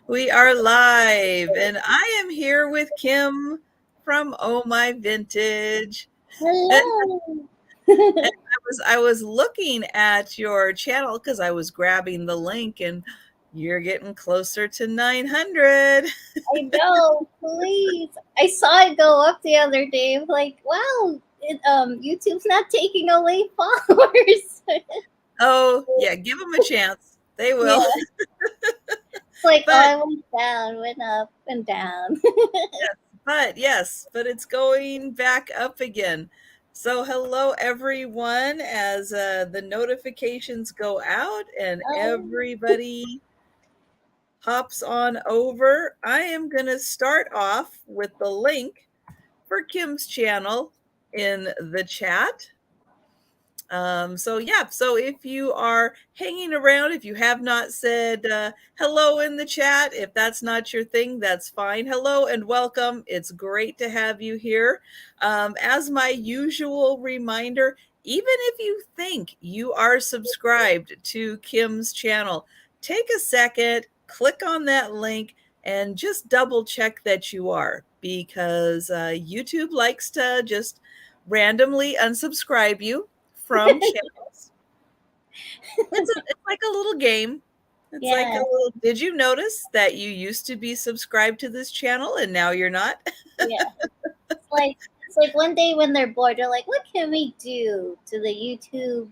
We are live, and I am here with Kim from Oh My Vintage. And Hello. I was looking at your channel because I was grabbing the link, and you're getting closer to 900. I know, please. I saw it go up the other day. I'm like, wow, YouTube's not taking away followers. Oh, yeah, give them a chance. They will. Yeah, it's like, oh, But I went down, went up, and down. but it's going back up again. So hello everyone as the notifications go out and um, everybody hops on over. I am going to start off with the link for Kim's channel in the chat. So if you are hanging around, if you have not said hello in the chat, if that's not your thing, that's fine. Hello and welcome. It's great to have you here. As my usual reminder, even if you think you are subscribed to Kim's channel, take a second, click on that link, and just double check that you are, because YouTube likes to just randomly unsubscribe you from channels. It's like a little game. It's like a yeah, little, did you notice that you used to be subscribed to this channel and now you're not? yeah. It's like one day when they're bored, they're like, what can we do to the YouTube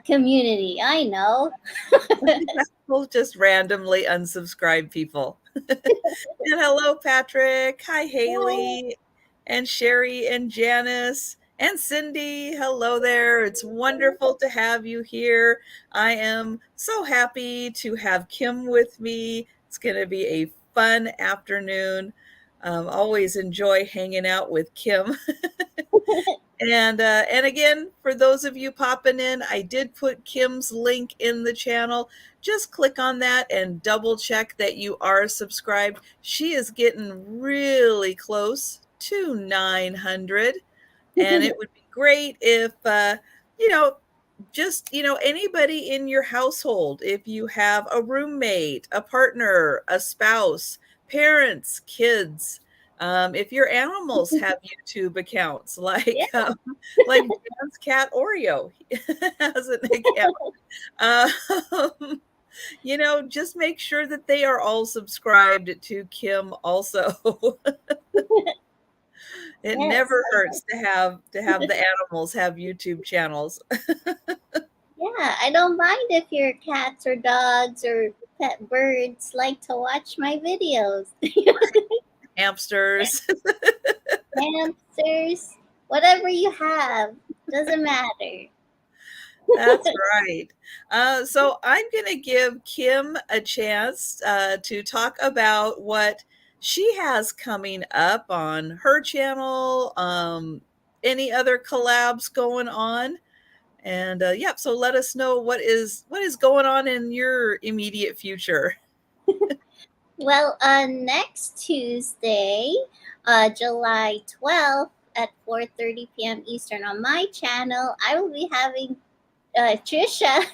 community? I know. We'll just randomly unsubscribe people. And hello, Patrick. Hi, Yeah. Haley, and Sherry, and Janice, and Cindy. Hello there. It's wonderful to have you here. I am so happy to have Kim with me. It's going to be a fun afternoon. Always enjoy hanging out with Kim. And again, for those of you popping in, I did put Kim's link in the channel. Just click on that and double check that you are subscribed. She is getting really close to 900, and it would be great if you know anybody in your household, if you have a roommate, a partner, a spouse, parents, kids, if your animals have YouTube accounts, Yeah. like Dan's cat Oreo has an account. um, just make sure that they are all subscribed to Kim also. It Yes. never hurts to have the animals have YouTube channels. Yeah, I don't mind if your cats or dogs or pet birds like to watch my videos. Hamsters. Hamsters, whatever you have, doesn't matter. That's right. So I'm going to give Kim a chance to talk about what she has coming up on her channel, any other collabs going on. And so let us know what is going on in your immediate future. Well, next Tuesday, July 12th at 4:30 p.m. Eastern on my channel, I will be having Trisha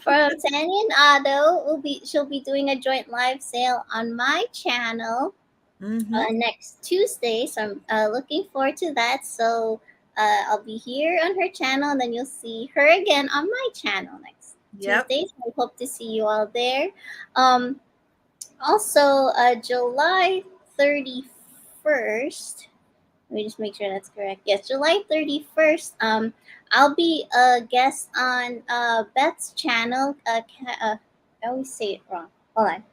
from Tanya and Otto. She'll be doing a joint live sale on my channel Hmm. next Tuesday. So I'm looking forward to that. So I'll be here on her channel, and then you'll see her again on my channel next Yep. Tuesday. So I hope to see you all there. Um, Also, July 31st. Let me just make sure that's correct. Yes, July 31st. I'll be a guest on Beth's channel. I always say it wrong. Hold on.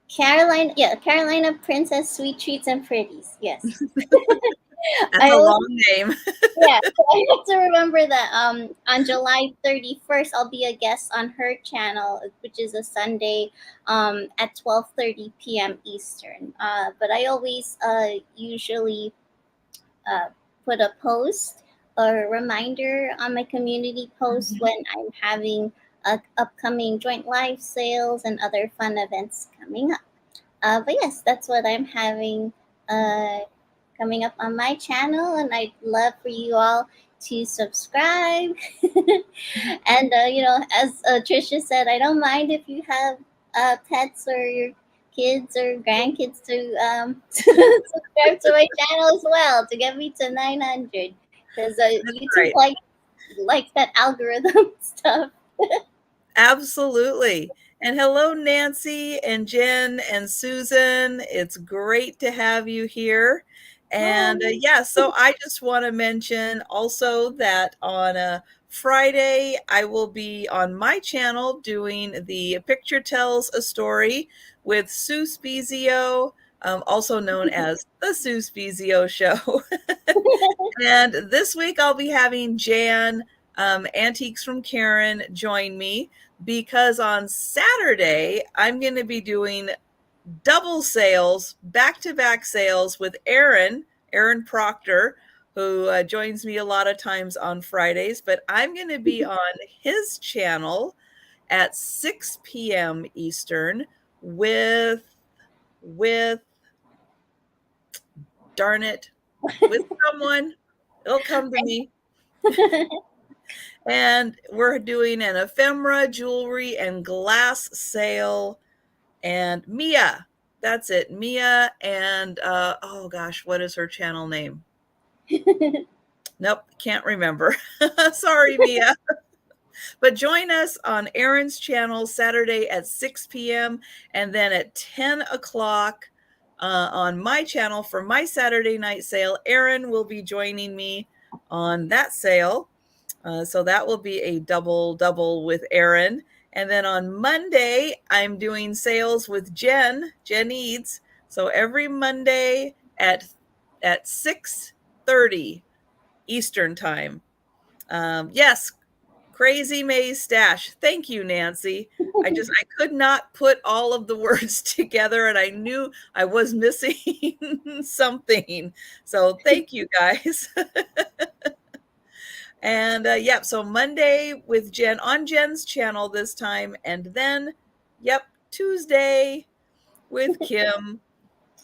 Carolina Princess Sweet Treats and Pretties. Yes. That's I a always long name. Yeah, so I have to remember that on July 31st I'll be a guest on her channel, which is a Sunday at 12:30 p.m. Eastern. But I always usually uh, put a post or reminder on my community post Mhm. when I'm having upcoming joint live sales and other fun events coming up. But yes, that's what I'm having uh, coming up on my channel, and I'd love for you all to subscribe. And as Trisha said, I don't mind if you have pets or your kids or grandkids to subscribe to my channel as well to get me to 900 because YouTube Right. likes that algorithm stuff. Absolutely. And hello, Nancy and Jen and Susan. It's great to have you here. And Hi. yeah, so I just want to mention also that on Friday, I will be on my channel doing the Picture Tells a Story with Sue Spezio, also known as the Sue Spezio Show. And this week I'll be having Jan, Antiques from Karen, join me because on Saturday I'm going to be doing double sales, back-to-back sales with Aaron Proctor, who joins me a lot of times on Fridays, but I'm going to be on his channel at 6 p.m. Eastern with darn it, with someone. It'll come to me. And we're doing an ephemera, jewelry, and glass sale. And Mia, that's it. Mia and oh gosh, what is her channel name? Nope, can't remember. Sorry, Mia. But join us on Aaron's channel Saturday at 6 p.m. and then at 10 o'clock on my channel for my Saturday night sale. Aaron will be joining me on that sale. So that will be a double with Aaron. And then on Monday, I'm doing sales with Jen Eads. So every Monday at 6:30 Eastern time. Yes, Crazy Maze Stash. Thank you, Nancy. I could not put all of the words together and I knew I was missing something. So thank you guys. And yep, so Monday with Jen on Jen's channel this time. And then, yep, Tuesday with Kim.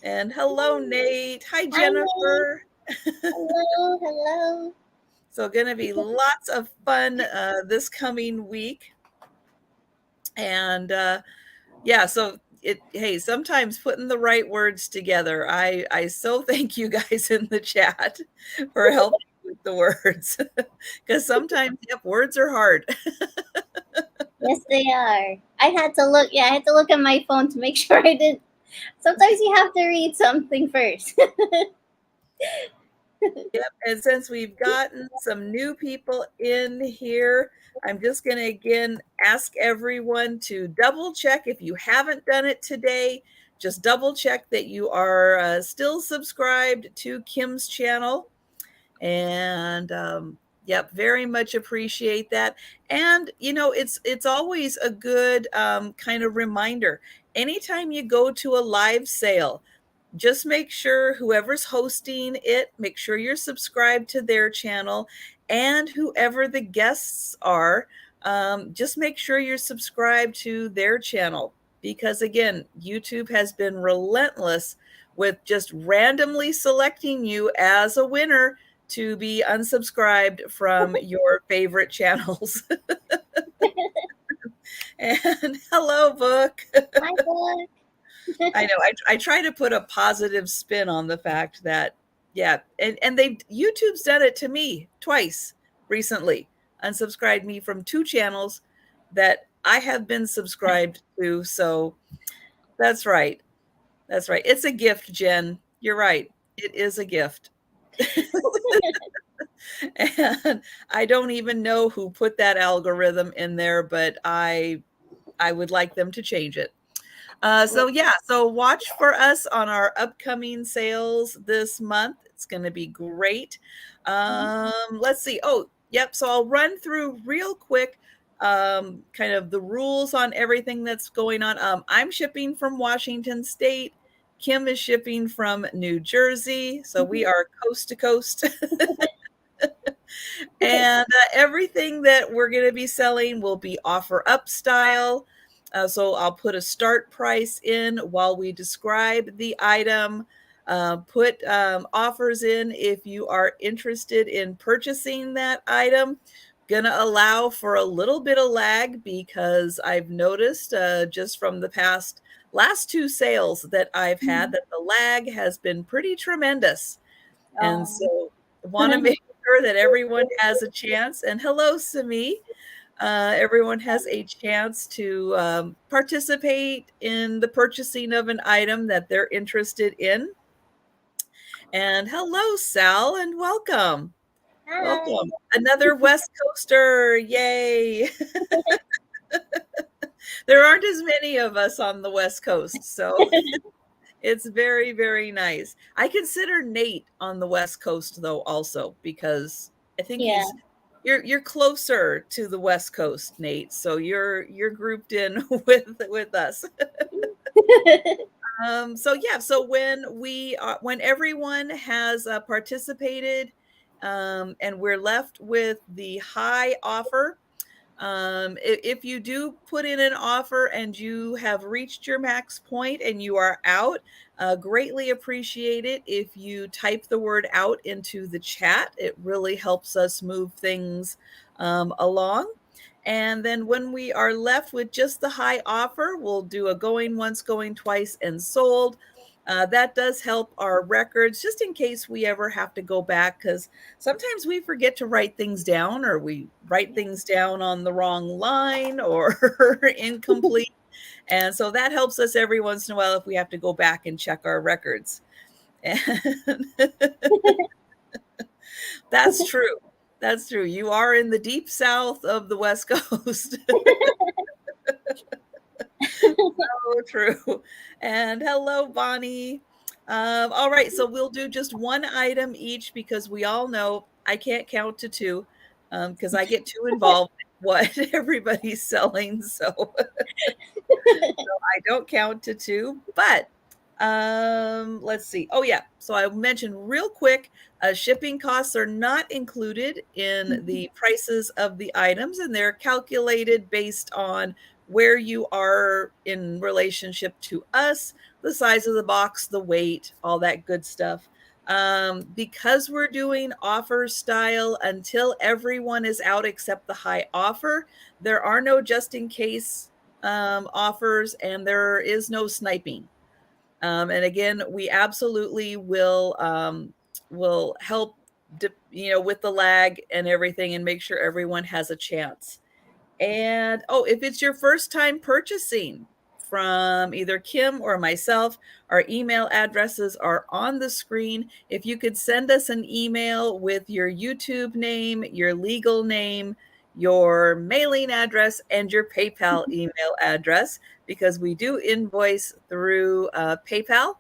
And hello, Nate. Hi, Hi, Nate. Jennifer. Hello, hello. So, going to be lots of fun this coming week. And yeah, so hey, sometimes putting the right words together. I so thank you guys in the chat for helping with the words because sometimes yep, words are hard. Yes, they are. I had to look. Yeah, I had to look at my phone to make sure I didn't. Sometimes you have to read something first. Yep, and since we've gotten some new people in here, I'm just going to again ask everyone to double check if you haven't done it today. Just double check that you are still subscribed to Kim's channel. And yep, very much appreciate that. And you know, it's always a good kind of reminder. Anytime you go to a live sale, just make sure whoever's hosting it, make sure you're subscribed to their channel, and whoever the guests are, just make sure you're subscribed to their channel. Because again, YouTube has been relentless with just randomly selecting you as a winner to be unsubscribed from your favorite channels. And hello, book. My God. I know. I try to put a positive spin on the fact that, yeah, and YouTube's done it to me twice recently, unsubscribed me from two channels that I have been subscribed to. So that's right. That's right. It's a gift, Jen. You're right. It is a gift. And I don't even know who put that algorithm in there, but I would like them to change it. So yeah, so watch for us on our upcoming sales this month. It's going to be great. Let's see. Oh, yep. So I'll run through real quick, kind of the rules on everything that's going on. I'm shipping from Washington State. Kim is shipping from New Jersey. So we are coast to coast. And everything that we're going to be selling will be offer up style. So I'll put a start price in while we describe the item. Put offers in if you are interested in purchasing that item. gonna allow for a little bit of lag because I've noticed just from the last two sales that I've had Mhm. that the lag has been pretty tremendous. And Oh. so want to make sure that everyone has a chance. And hello, Simi. Everyone has a chance to participate in the purchasing of an item that they're interested in. And hello, Sal, and welcome. Hi. Welcome. Another West Coaster. Yay. There aren't as many of us on the West Coast, so it's very, very nice. I consider Nate on the West Coast though also because I think Yeah. you're closer to the West Coast, Nate. So you're grouped in with us. So yeah, so when everyone has participated, and we're left with the high offer, if you do put in an offer and you have reached your max point and you are out, greatly appreciate it if you type the word out into the chat. It really helps us move things along. And then when we are left with just the high offer, we'll do a going once, going twice, and sold. That does help our records just in case we ever have to go back because sometimes we forget to write things down or we write things down on the wrong line or incomplete. And so that helps us every once in a while if we have to go back and check our records. And that's true. That's true. You are in the deep south of the West Coast. So true. And hello, Bonnie. All right, so we'll do just one item each because we all know I can't count to two because I get too involved in what everybody's selling. So I don't count to two, but let's see. Oh yeah, so I mentioned real quick, shipping costs are not included in the prices of the items, and they're calculated based on where you are in relationship to us, the size of the box, the weight, all that good stuff. Because we're doing offer style until everyone is out except the high offer, there are no just in case offers, and there is no sniping. And again, we absolutely will help, with the lag and everything, and make sure everyone has a chance. And oh, if it's your first time purchasing from either Kim or myself, our email addresses are on the screen. If you could send us an email with your YouTube name, your legal name, your mailing address, and your PayPal email address, because we do invoice through PayPal.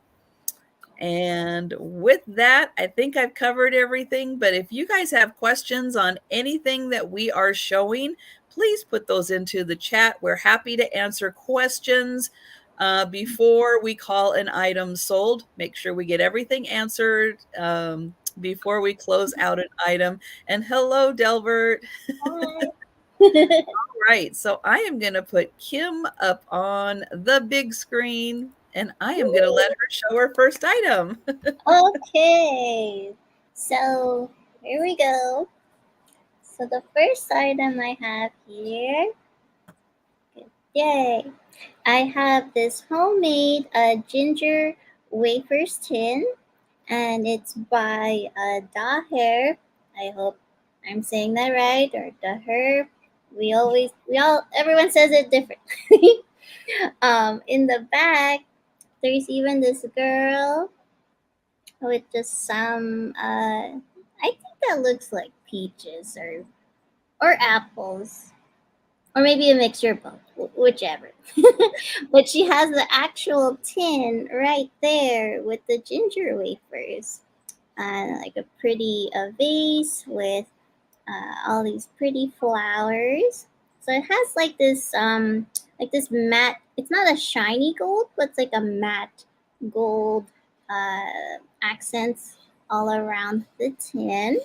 And with that, I think I've covered everything. But if you guys have questions on anything that we are showing, please put those into the chat. We're happy to answer questions before we call an item sold. Make sure we get everything answered before we close out an item. And hello, Delbert. Hi. Right. So I am going to put Kim up on the big screen and I am going to let her show her first item. Okay. So here we go. So the first item I have here, yay! I have this homemade ginger wafers tin, and it's by Daher. I hope I'm saying that right, or Daher. Everyone says it differently. In the back, there's even this girl with just some. I think that looks like peaches or apples, or maybe a mixture of both, whichever. But she has the actual tin right there with the ginger wafers, and like a pretty vase with all these pretty flowers. So it has like this matte. It's not a shiny gold, but it's like a matte gold accents all around the tin.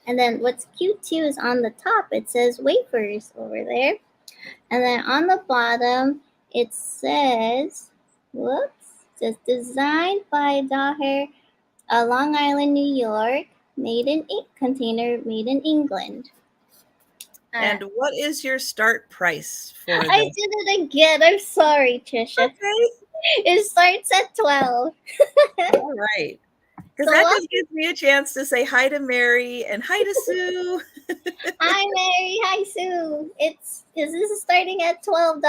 And then what's cute too is on the top it says wafers over there, and then on the bottom it says, whoops, it says designed by Daher, Long Island, New York, made in ink container, made in England. Uh, And what is your start price for I this? did it again. I'm sorry, Trisha. Okay. It starts at 12. All right. Because So that what? just gives me a chance to say hi to Mary and hi to Sue. Hi, Mary. Hi, Sue. It's is this is starting at $12?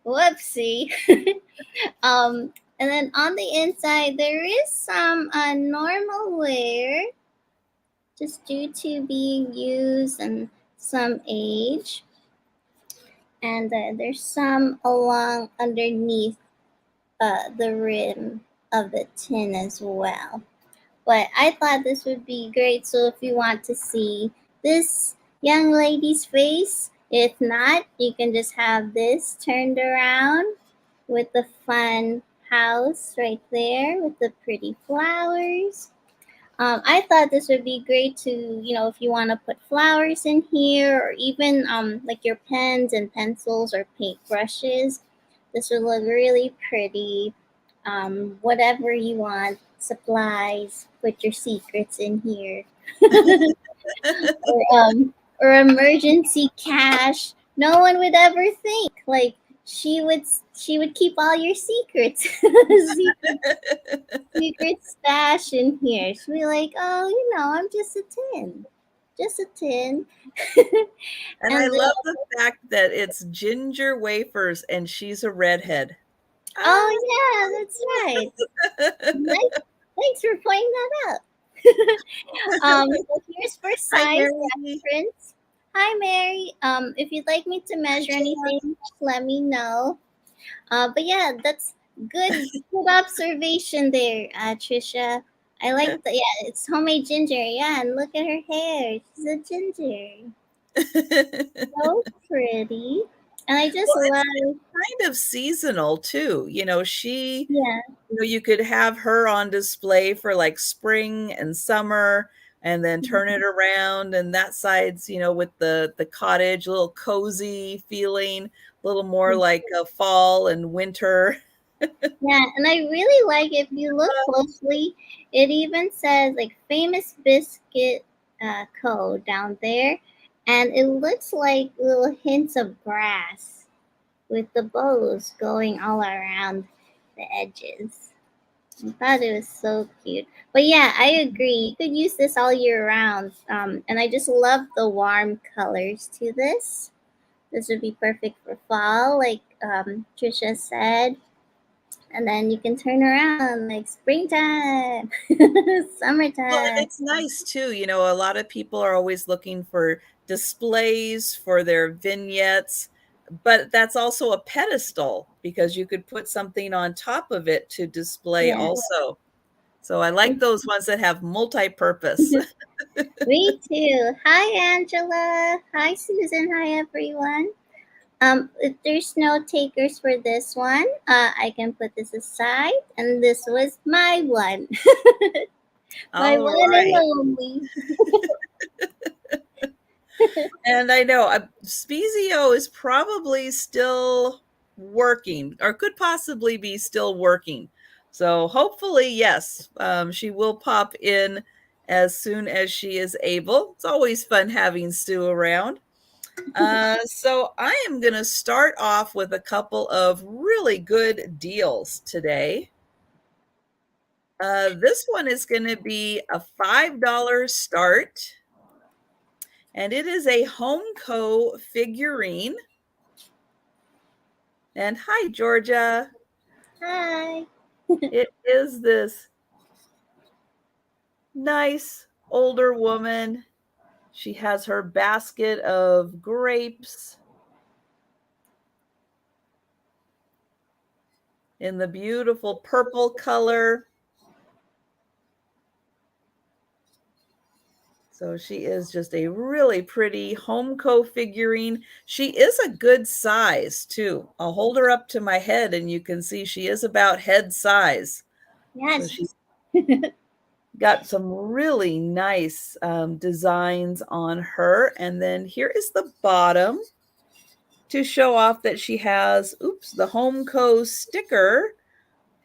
Whoopsie. And then on the inside there is some normal wear, just due to being used and some age, and there's some along underneath the rim of the tin as well. But I thought this would be great. So if you want to see this young lady's face, if not, you can just have this turned around with the fun house right there with the pretty flowers. I thought this would be great to, if you want to put flowers in here, or even like your pens and pencils or paint brushes. This would look really pretty. Whatever you want, supplies, put your secrets in here. Or emergency cash. No one would ever think like she would keep all your secrets. Secret stash in here. She'd be like, "Oh, I'm just a tin, just a tin." And I And love the fact that it's ginger wafers and she's a redhead. oh Oh. yeah, that's right. Nice. Thanks for pointing that out. So here's for Hi, size Mary. reference. Hi, Mary. If you'd like me to Hi, measure Jan. anything, just let me know. But yeah, that's good observation there, Trisha. I like the yeah, it's homemade ginger. Yeah, and look at her hair. She's a ginger. So pretty. And I just Well, love it's kind of seasonal too. yeah. You could have her on display for like spring and summer and then turn it around and that side's, with the cottage, a little cozy feeling, a little more like a fall and winter. Yeah, and I really like if you look closely, it even says like famous biscuit co down there, and it looks like little hints of grass with the bows going all around the edges. I thought it was so cute. But yeah, I agree. You could use this all year round. And I just love the warm colors to this. This would be perfect for fall, like Trisha said. And then you can turn around like springtime, Well, and summertime. it's nice too, a lot of people are always looking for displays for their vignettes, but that's also a pedestal because you could put something on top of it to display Yeah. also. So I like those ones that have multi-purpose. Me too. Hi, Angela. Hi, Susan. Hi, everyone. If there's no takers for this one, I can put this aside. And this was my one, my All one and right. only. And I know Spezio is probably still working or could possibly be still working. So hopefully, yes, she will pop in as soon as she is able. It's always fun having Sue around. So I am going to start off with a couple of really good deals today. This one is going to be a $5 start, and it is a Homeco figurine. And hi, Georgia. Hi. It is this nice older woman. She has her basket of grapes in the beautiful purple color. So she is just a really pretty Homeco figurine. She is a good size too. I'll hold her up to my head and you can see she is about head size. So Yes. she's got some really nice designs on her. And then here is the bottom to show off that she has, the Homeco sticker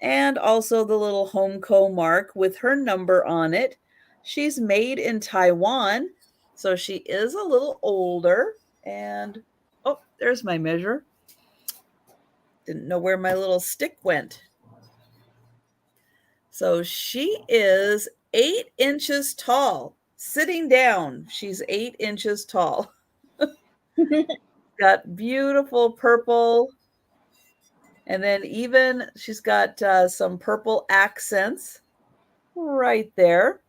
and also the little Homeco mark with her number on it. She's made in Taiwan. So she is a little older. And oh, there's my measure. Didn't know where my little stick went. So she is 8 inches tall. Sitting down, she's 8 inches tall. Got beautiful purple, and then even she's got some purple accents right there.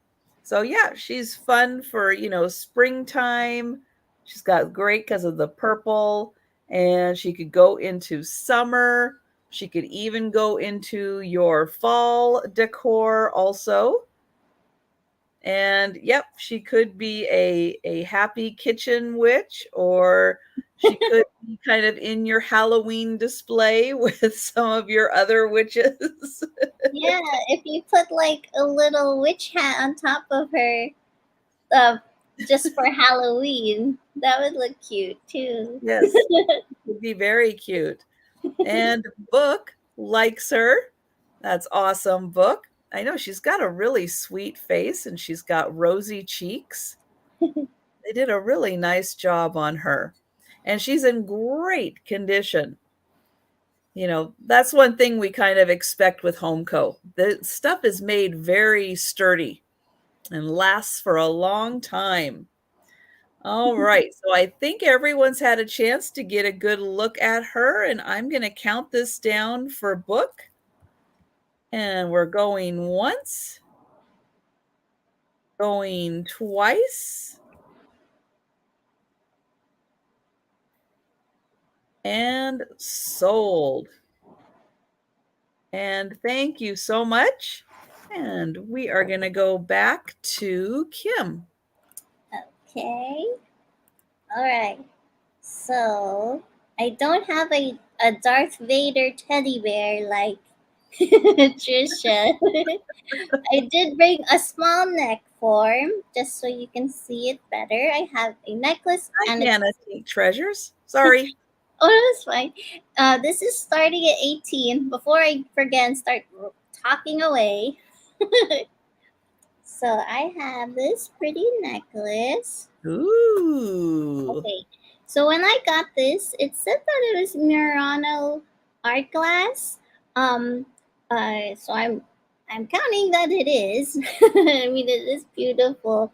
So yeah, she's fun for, springtime. She's got great because of the purple, and she could go into summer. She could even go into your fall decor also. And yep, she could be a happy kitchen witch, or she could be kind of in your Halloween display with some of your other witches. Yeah, if you put like a little witch hat on top of her, uh, just for Halloween, that would look cute too. Yes, it would be very cute. And Book likes her. That's awesome, Book. I know she's got a really sweet face and she's got rosy cheeks. They did a really nice job on her. And she's in great condition. That's one thing we kind of expect with Homeco. The stuff is made very sturdy and lasts for a long time. All right. So I think everyone's had a chance to get a good look at her, and I'm going to count this down for Book. And we're going once, going twice, and sold. And thank you so much. And we are going to go back to Kim. Okay. All right. So I don't have a Darth Vader teddy bear like Trisha. I did bring a small neck form just so you can see it better. I have a necklace I and can't take treasures. Sorry. oh, that's fine. This is starting at 18. Before I forget and start talking away. So I have this pretty necklace. Ooh. Okay. So when I got this, it said that it was Murano art glass. Um, so I'm counting that it is. I mean, it is beautiful.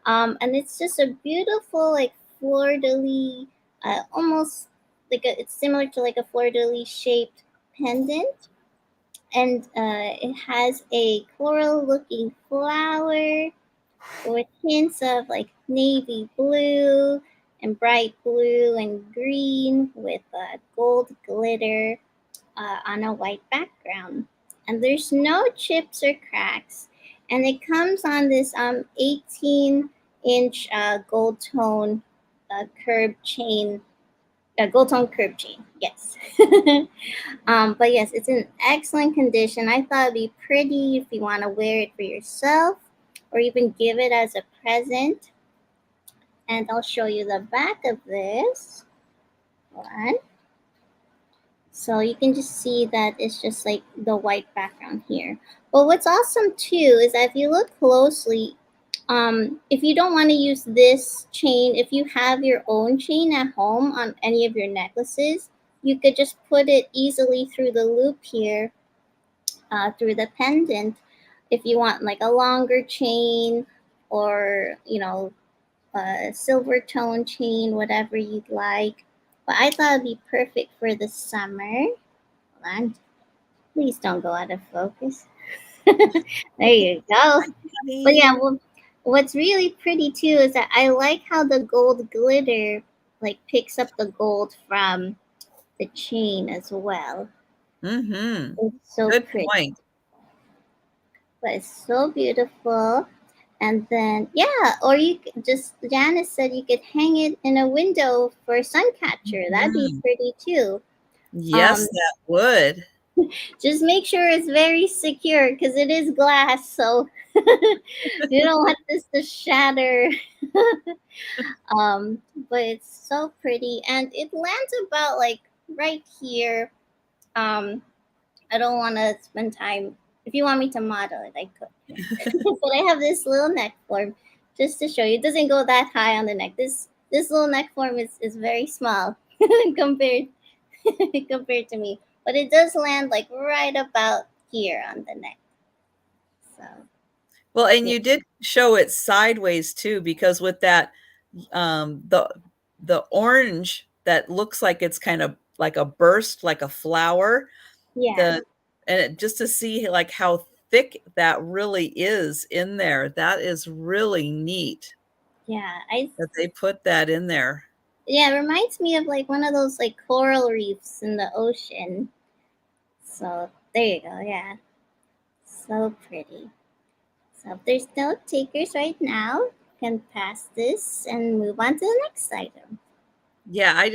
And it's just a beautiful like fleur de lis, almost like it's similar to like a fleur de lis shaped pendant, and it has a coral looking flower with hints of like navy blue and bright blue and green with gold glitter on a white background. And there's no chips or cracks. And it comes on this 18-inch gold tone curb chain, gold tone curb chain. Yes. But yes, it's in excellent condition. I thought it'd be pretty if you want to wear it for yourself or even give it as a present. And I'll show you the back of this one. So you can just see that it's just like the white background here. But what's awesome too is that if you look closely, if you don't want to use this chain, if you have your own chain at home on any of your necklaces, you could just put it easily through the loop here, through the pendant. If you want like a longer chain or, a silver tone chain, whatever you'd like. But I thought it'd be perfect for the summer. Hold on. Please don't go out of focus. There you go. But Honey. yeah, well, what's really pretty too is that I like how the gold glitter like picks up the gold from the chain as well. Mm-hmm. It's so Good pretty, point. but it's so beautiful. And then yeah, or just Janice said you could hang it in a window for a sun catcher. That'd be Mhm. pretty too. Yes, Um, that would. just make sure it's very secure because it is glass, so you don't want this to shatter. But it's so pretty, and it lands about like right here. I don't want to spend time. If you want me to model it, I could. But I have this little neck form. just to show you. It doesn't go that high on the neck. This little neck form is very small compared compared to me, but it does land like right about here on the neck. So Well, and yeah, you did show it sideways too, because with that, um, the the orange that looks like it's kind of like a burst, like a flower, yeah, the and just to see like how thick that really is in there, that is really neat yeah. I that they put that in there. Yeah, it reminds me of like one of those like coral reefs in the ocean. So there you go. Yeah, so pretty. So if there's no takers right now, can pass this and move on to the next item. Yeah, I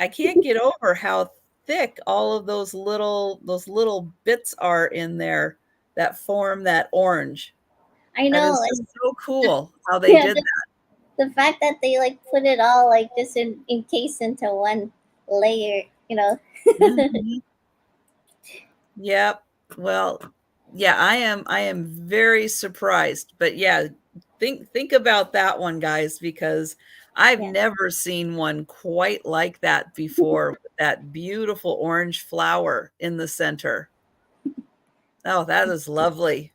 can't get over how thick all of those little bits are in there that form that orange. I That know, is just and so cool how they yeah, did that. the fact that they like put it all like just encased into one layer, you know. Mhm. Yep. Well, yeah, I am very surprised, but yeah, think about that one, guys, because I've Yeah. never seen one quite like that before with that beautiful orange flower in the center. Oh, that is lovely.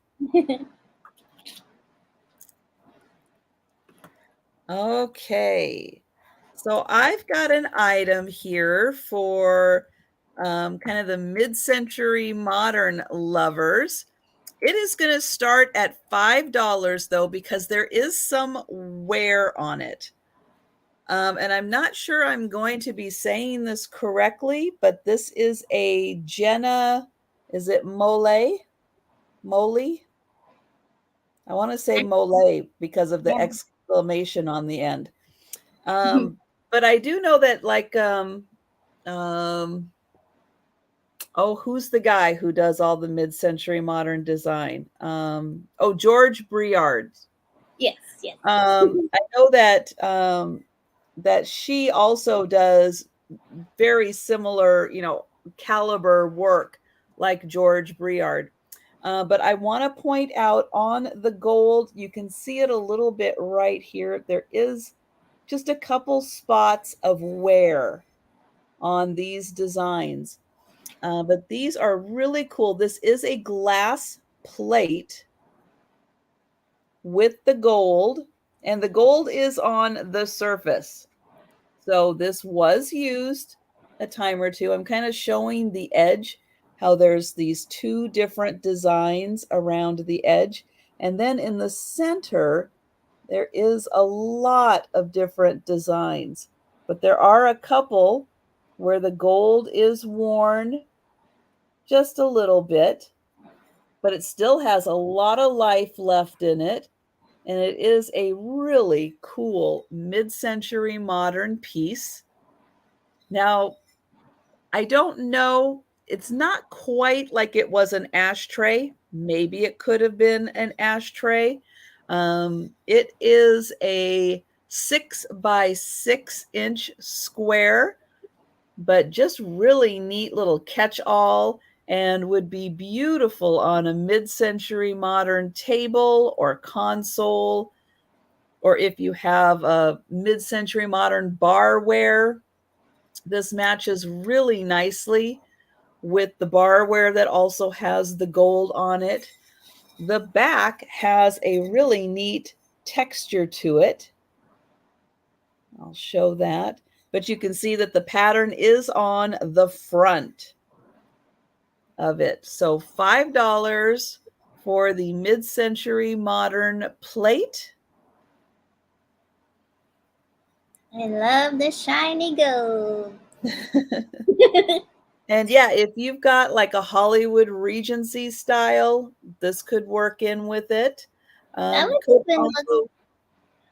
Okay. So I've got an item here for kind of the mid-century modern lovers. It is going to start at $5 though, because there is some wear on it. And I'm not sure I'm going to be saying this correctly, but this is a Jenna, is it Mole? Mole? I want to say Mole because of the Yeah. exclamation on the end. Um, but I do know that um, oh, who's the guy who does all the mid-century modern design? Oh, George Briard. Yes, yes. I know that that she also does very similar, caliber work like George Briard. But I want to point out on the gold, you can see it a little bit right here. There is just a couple spots of wear on these designs. But these are really cool. This is a glass plate with the gold, and the gold is on the surface. So this was used a time or two. I'm kind of showing the edge, how there's these two different designs around the edge. And then in the center, there is a lot of different designs, but there are a couple where the gold is worn just a little bit, but it still has a lot of life left in it. And it is a really cool mid-century modern piece. Now, I don't know, it's not quite like it was an ashtray. Maybe it could have been an ashtray. It is a 6 by 6 inch square, but just really neat little catch-all and would be beautiful on a mid-century modern table or console, or if you have a mid-century modern barware. This matches really nicely with the barware that also has the gold on it. The back has a really neat texture to it. I'll show that. But you can see that the pattern is on the front of it. So $5 for the mid-century modern plate. I love the shiny gold. And yeah, if you've got like a Hollywood Regency style, this could work in with it. That would Could even look. also,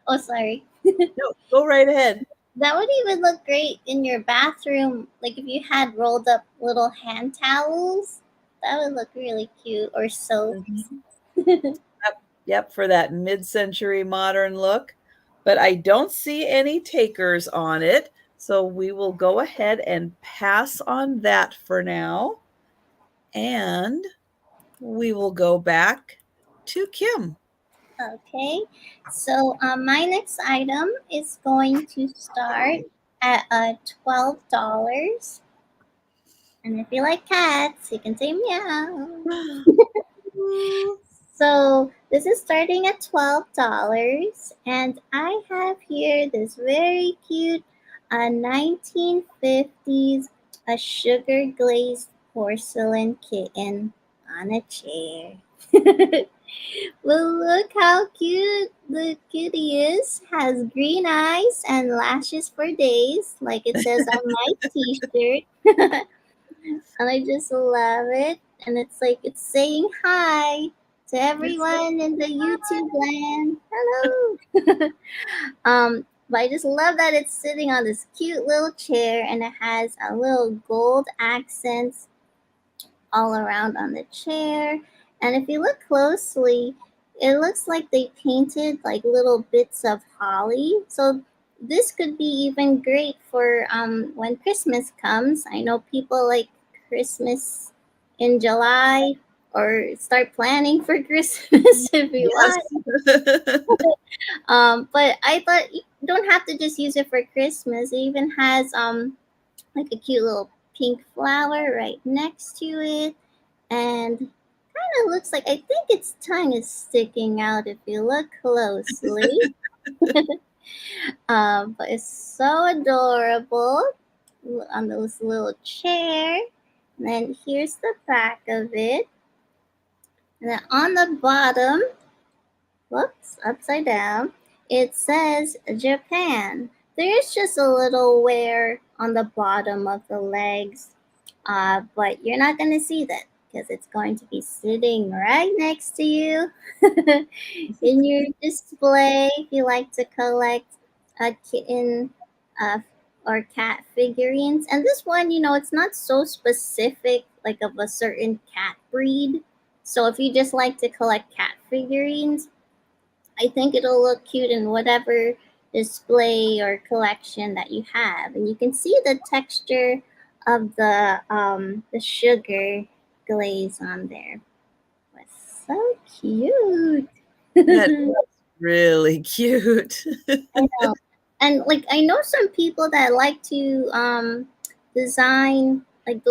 Oh, sorry. no, go right ahead. That would even look great in your bathroom. Like if you had rolled up little hand towels, that would look really cute. Or soaps. Mhm. Yep, yep, for that mid-century modern look. But I don't see any takers on it, so we will go ahead and pass on that for now. And we will go back to Kim. Okay, so my next item is going to start at $12. And if you like cats, you can say meow. So this is starting at $12, and I have here this very cute 1950s a sugar glazed porcelain kitten on a chair. Well, look how cute the kitty is. Has green eyes and lashes for days, like it says on my T-shirt. And I just love it. And it's like it's saying hi to It's so everyone in the YouTube land. Hello. But I just love that it's sitting on this cute little chair and it has a little gold accents all around on the chair. And if you look closely, it looks like they painted like little bits of holly. So this could be even great for when Christmas comes. I know people like Christmas in July or start planning for Christmas if you yes. want. But I thought you don't have to just use it for Christmas. It even has like a cute little pink flower right next to it, and kind of looks like I think its tongue is sticking out if you look closely. But it's so adorable on this little chair. And then here's the back of it. And then on the bottom, whoops, upside down, it says Japan. There's just a little wear on the bottom of the legs, but you're not going to see that because it's going to be sitting right next to you in your display if you like to collect a kitten uh, or cat figurines. And this one, it's not so specific like of a certain cat breed. So if you just like to collect cat figurines, I think it'll look cute in whatever display or collection that you have. And you can see the texture of the sugar glaze on there. It's so cute. That is really cute. I know. And like I know some people that like to design like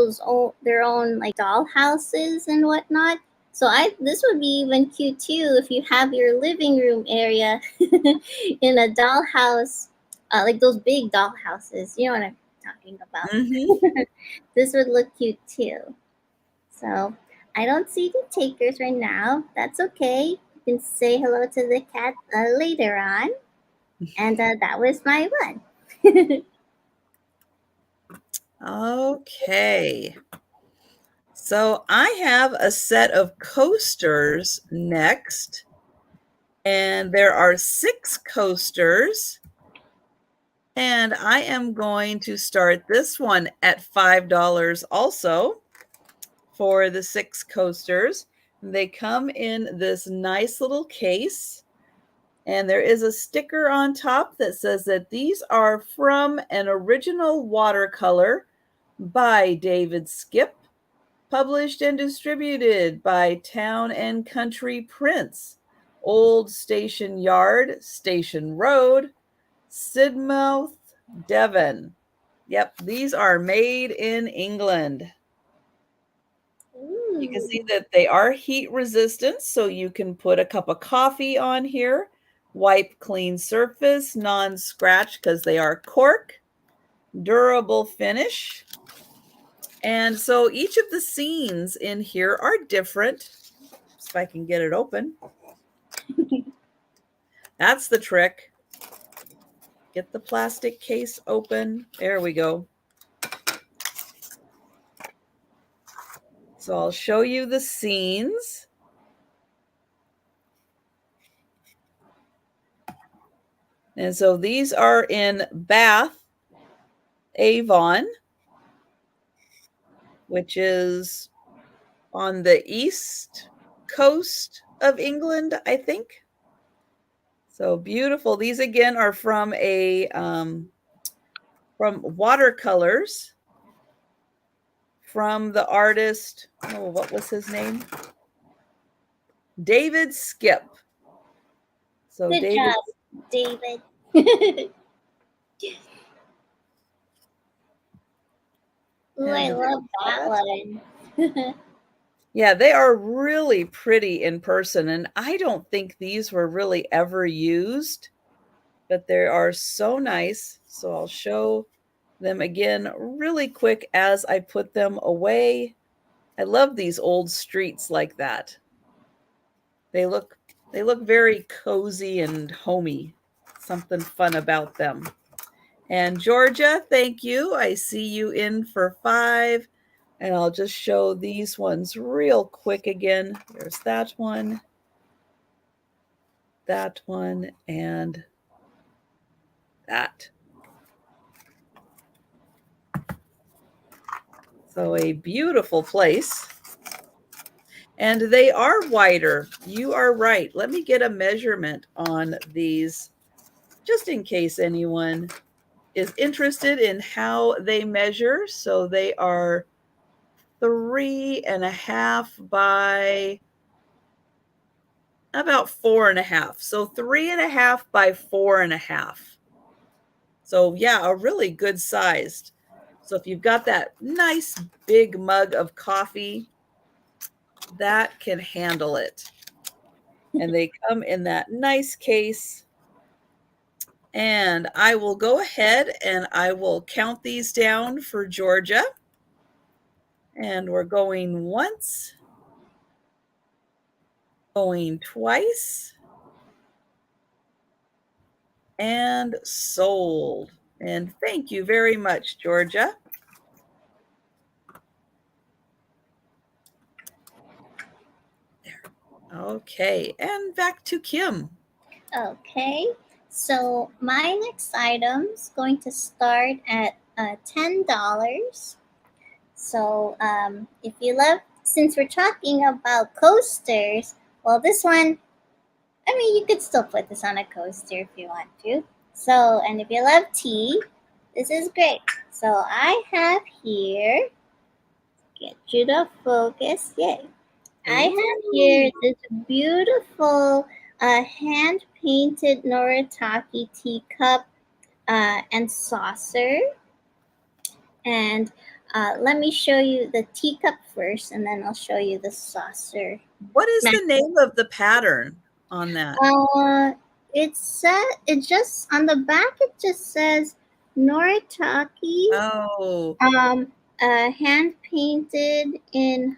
their own like doll houses and whatnot. So I this would be even cute too if you have your living room area in a doll house, like those big doll houses. You know what I'm talking about. Mhm. This would look cute too. So I don't see the takers right now. That's okay. You can say hello to the cat later on. And that was my one. Okay. So I have a set of coasters next, and there are 6 coasters, and I am going to start this one at $5 also for the 6 coasters. They come in this nice little case, and there is a sticker on top that says that these are from an original watercolor by David Skip, published and distributed by Town and Country Prints, Old Station Yard, Station Road, Sidmouth, Devon. Yep, these are made in England. You can see Ooh. that they are heat resistant, so you can put a cup of coffee on here, wipe clean surface, non-scratch because they are cork, durable finish. And so each of the scenes in here are different. If I can get it open. That's the trick. Get the plastic case open. There we go. So I'll show you the scenes. And so these are in Bath, Avon, which is on the east coast of England, I think. So beautiful. These again are from from watercolors from the artist. Oh, what was his name? David Skip. So Good David, job, David. Ooh, and I there's love that that. one. Yeah, they are really pretty in person, and I don't think these were really ever used, but they are so nice. So I'll show them again really quick as I put them away. I love these old streets like that. They look they look very cozy and homey. Something fun about them. And Georgia, thank you. I see you in for 5. And I'll just show these ones real quick again. There's that one, and that. So a beautiful place. And they are wider. You are right. Let me get a measurement on these just in case anyone is interested in how they measure. So they are 3.5 by about 4.5. So 3.5 by 4.5. So yeah, a really good sized. So if you've got that nice big mug of coffee, that can handle it. And they come in that nice case. And I will go ahead and I will count these down for Georgia. And we're going once, going twice, and sold. And thank you very much, Georgia. There. Okay, and back to Kim. Okay, so my next item is going to start at $10. So if you love, since we're talking about coasters, well, this one, I mean, you could still put this on a coaster if you want to. So, and if you love tea, this is great. So I have here, get you to focus, yay. I have Ooh. here this beautiful hand painted Noritake teacup and saucer. And let me show you the teacup first, and then I'll show you the saucer. What is the name of the pattern on that? Uh, it just on the back. It just says Noritake, Oh, um, hand painted in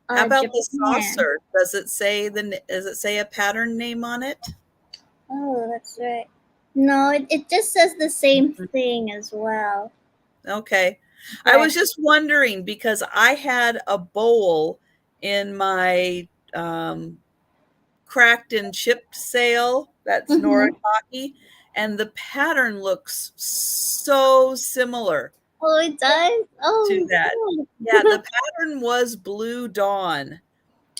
how about the Japan. saucer? Does it say a pattern name on it? Oh, that's right. No, it just says the same thing as well. Okay. I But was just wondering because I had a bowl in my cracked and chipped sale that's mhm. Noritake, and the pattern looks so similar Oh, it does. to Oh, that. Yeah, cool. the pattern was Blue Dawn,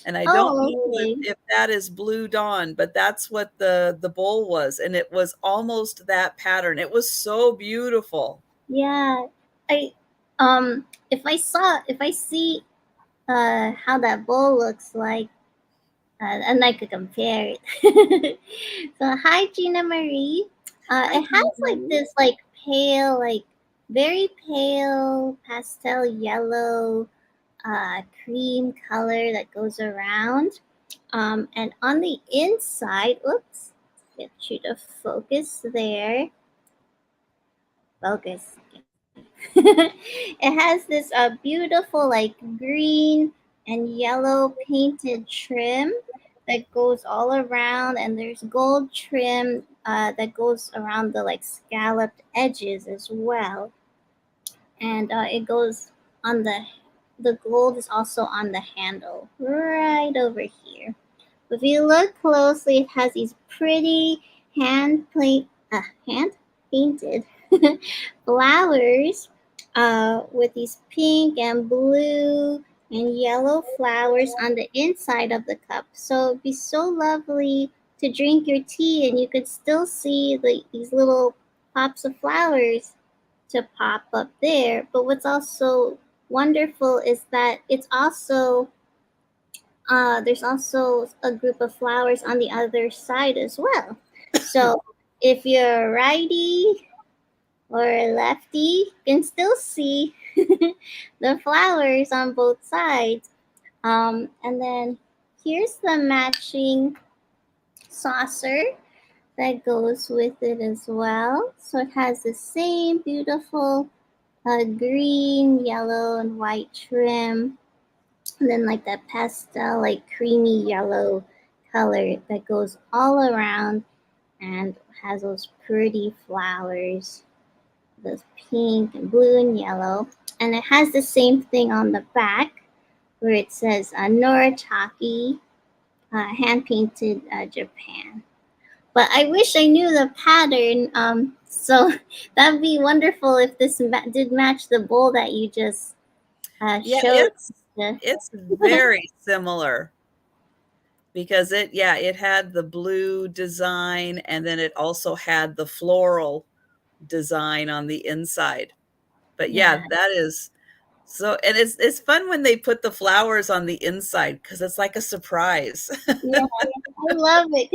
and I don't Oh, know okay. if that is Blue Dawn, but that's what the bowl was, and it was almost that pattern. It was so beautiful. Yeah. I if I see how that bowl looks like, and I could compare it. So hi, Gina Marie. Hi, It has Gina like Marie. this pale, very pale pastel yellow cream color that goes around. And on the inside, oops, get you to focus there. Focus. It has this beautiful green and yellow painted trim that goes all around, and there's gold trim that goes around the scalloped edges as well. And it goes on the gold is also on the handle right over here. If you look closely, it has these pretty hand painted flowers with these pink and blue and yellow flowers on the inside of the cup. So it'd be so lovely to drink your tea, and you could still see these little pops of flowers to pop up there. But what's also wonderful is that it's also there's also a group of flowers on the other side as well. So if you're righty or lefty, you can still see the flowers on both sides. And then here's the matching saucer that goes with it as well. So it has the same beautiful green, yellow, and white trim. And then like that pastel, like creamy yellow color that goes all around and has those pretty flowers, those pink and blue and yellow. And it has the same thing on the back where it says Noritake, hand painted Japan. But I wish I knew the pattern. So that'd be wonderful if this did match the bowl that you just Yeah, showed. Yeah, it's very similar because it had the blue design and then it also had the floral design on the inside. But yeah, yeah, that is so, and it's fun when they put the flowers on the inside because it's like a surprise. yeah. I love it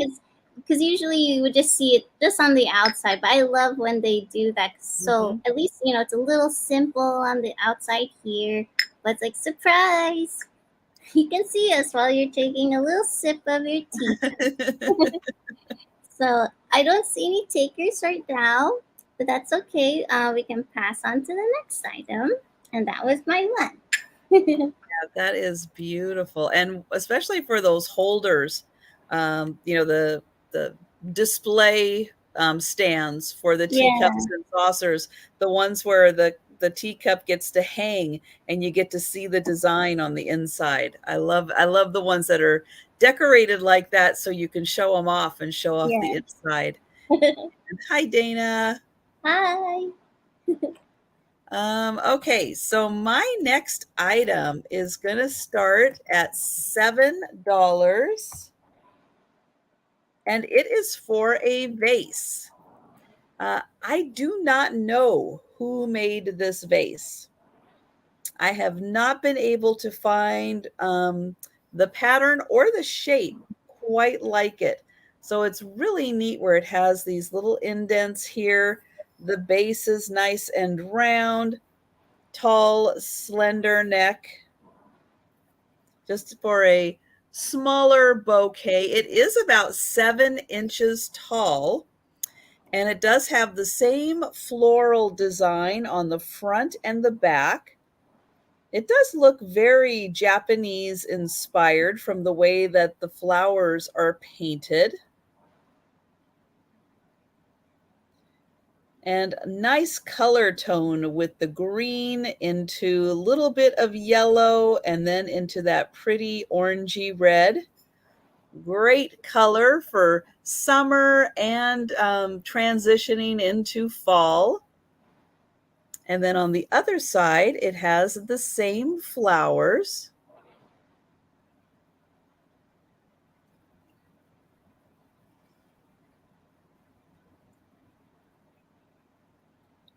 because usually you would just see it just on the outside, but I love when they do that. So Mhm. at least it's a little simple on the outside here, but it's like surprise. You can see us while you're taking a little sip of your tea. So I don't see any takers right now, but that's okay. We can pass on to the next item, and that was my one. That is beautiful, and especially for those holders, the display, stands for the teacups Yeah, and saucers, the ones where the teacup gets to hang and you get to see the design on the inside. I love the ones that are decorated like that so you can show them off and show off the yeah. inside. And hi, Dana. Hi. Okay, so my next item is gonna start at $7, and it is for a vase. I do not know who made this vase. I have not been able to find the pattern or the shape quite like it. So it's really neat where it has these little indents here. The base is nice and round, tall, slender neck, just for a smaller bouquet. It is about 7 inches tall, and it does have the same floral design on the front and the back. It does look very Japanese inspired from the way that the flowers are painted. And nice color tone with the green into a little bit of yellow and then into that pretty orangey red. Great color for summer and transitioning into fall. And then on the other side, it has the same flowers.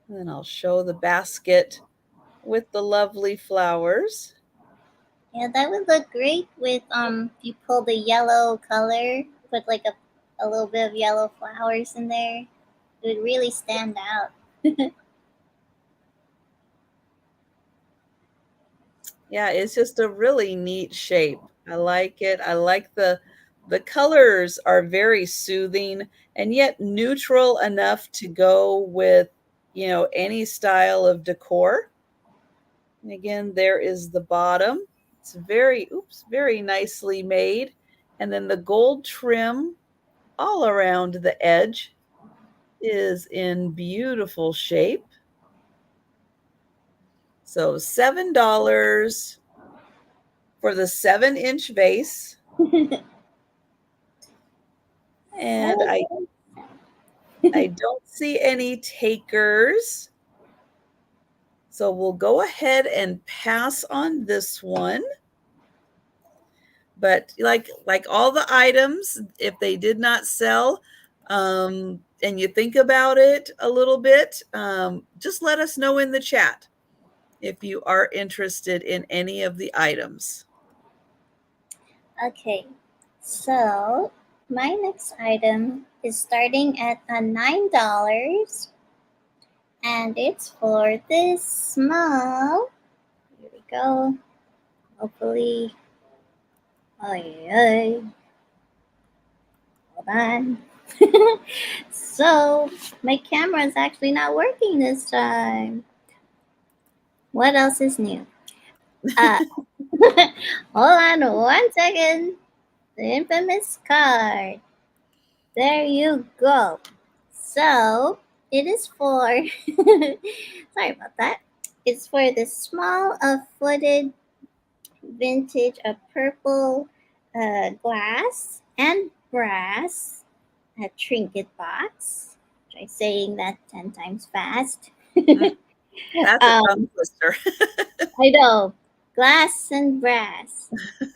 And then I'll show the basket with the lovely flowers. Yeah, that would look great with if you pull the yellow color, put like a little bit of yellow flowers in there. It would really stand out. Yeah, it's just a really neat shape. I like it. I like the colors are very soothing and yet neutral enough to go with, any style of decor. And again, there is the bottom. It's very nicely made. And then the gold trim all around the edge is in beautiful shape. So $7 for the 7-inch vase. That And was I don't see any takers. So we'll go ahead and pass on this one. But like all the items, if they did not sell, and you think about it a little bit, just let us know in the chat if you are interested in any of the items. okay. So My next item is starting at $9, and it's for this small. Here we go. Hopefully, oh, hold on. So my camera is actually not working this time. What else is new? Uh, hold on 1 second. The infamous card. There you go. So it is for. Sorry about that. It's for the small footed vintage purple glass and brass trinket box. Try saying that 10 times fast. Mm, that's a tongue um, twister. I know. Glass and brass.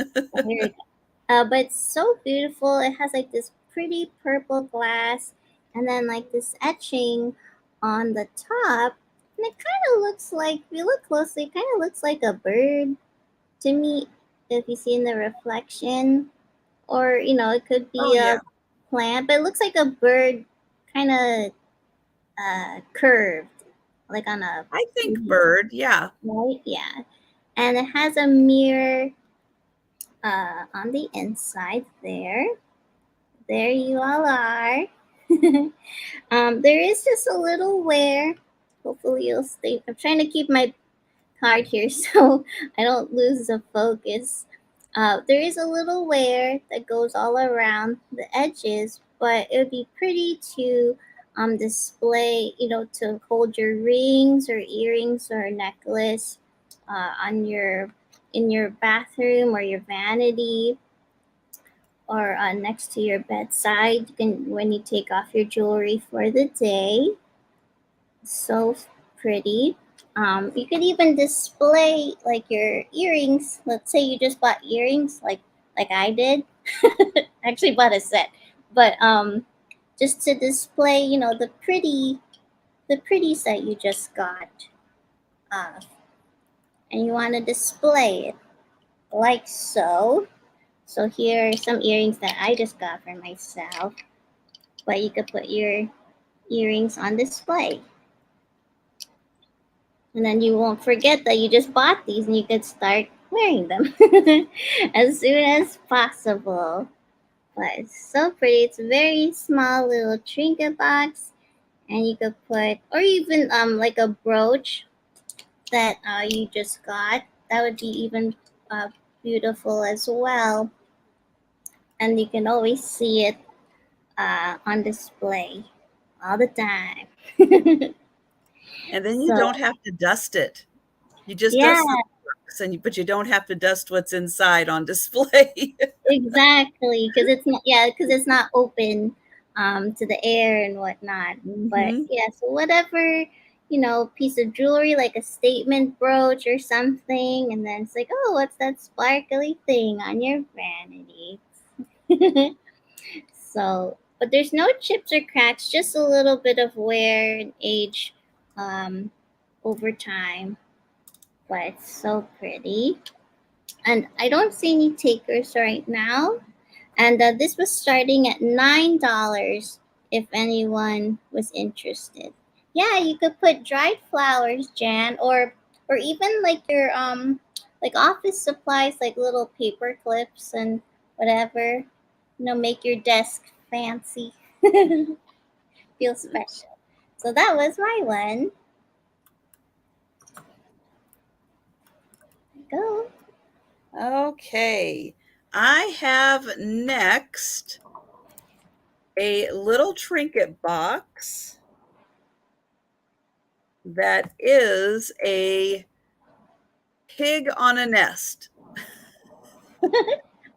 Here we go. But it's so beautiful. It has like this pretty purple glass and then like this etching on the top. And it kind of looks like, if you look closely, it kind of looks like a bird to me if you see in the reflection. Or, it could Oh, be yeah. a plant, but it looks like a bird kind of curved, like on a, I think bird, yeah. right? Yeah. And it has a mirror on the inside there. There you all are. There is just a little wear. Hopefully you'll stay. I'm trying to keep my card here so I don't lose the focus. There is a little wear that goes all around the edges, but it would be pretty to display, to hold your rings or earrings or necklace on your in your bathroom or your vanity or next to your bedside. You can when you take off your jewelry for the day. So pretty. You could even display like your earrings. Let's say you just bought earrings, like I did. Actually, bought a set, but just to display, the pretties that you just got, uh, and you want to display it like so. So here are some earrings that I just got for myself. But you could put your earrings on display. And then you won't forget that you just bought these and you could start wearing them as soon as possible. But it's so pretty. It's a very small little trinket box, and you could put, or even like a brooch that you just got. That would be even uh, beautiful as well. And you can always see it on display all the time. And then you So don't have to dust it. You just yeah, dust the box, but you don't have to dust what's inside on display. exactly, because it's not open to the air and whatnot. But Mhm. yeah, so whatever, piece of jewelry like a statement brooch or something, and then it's like, oh, what's that sparkly thing on your vanity? So, but there's no chips or cracks, just a little bit of wear and age um, over time. But it's so pretty, and I don't see any takers right now. And this was starting at $9 if anyone was interested. Yeah, you could put dried flowers, Jan, or even like your like office supplies, like little paper clips and whatever. Make your desk fancy, feel special. So that was my one. Go. Okay. I have next a little trinket box that is a pig on a nest.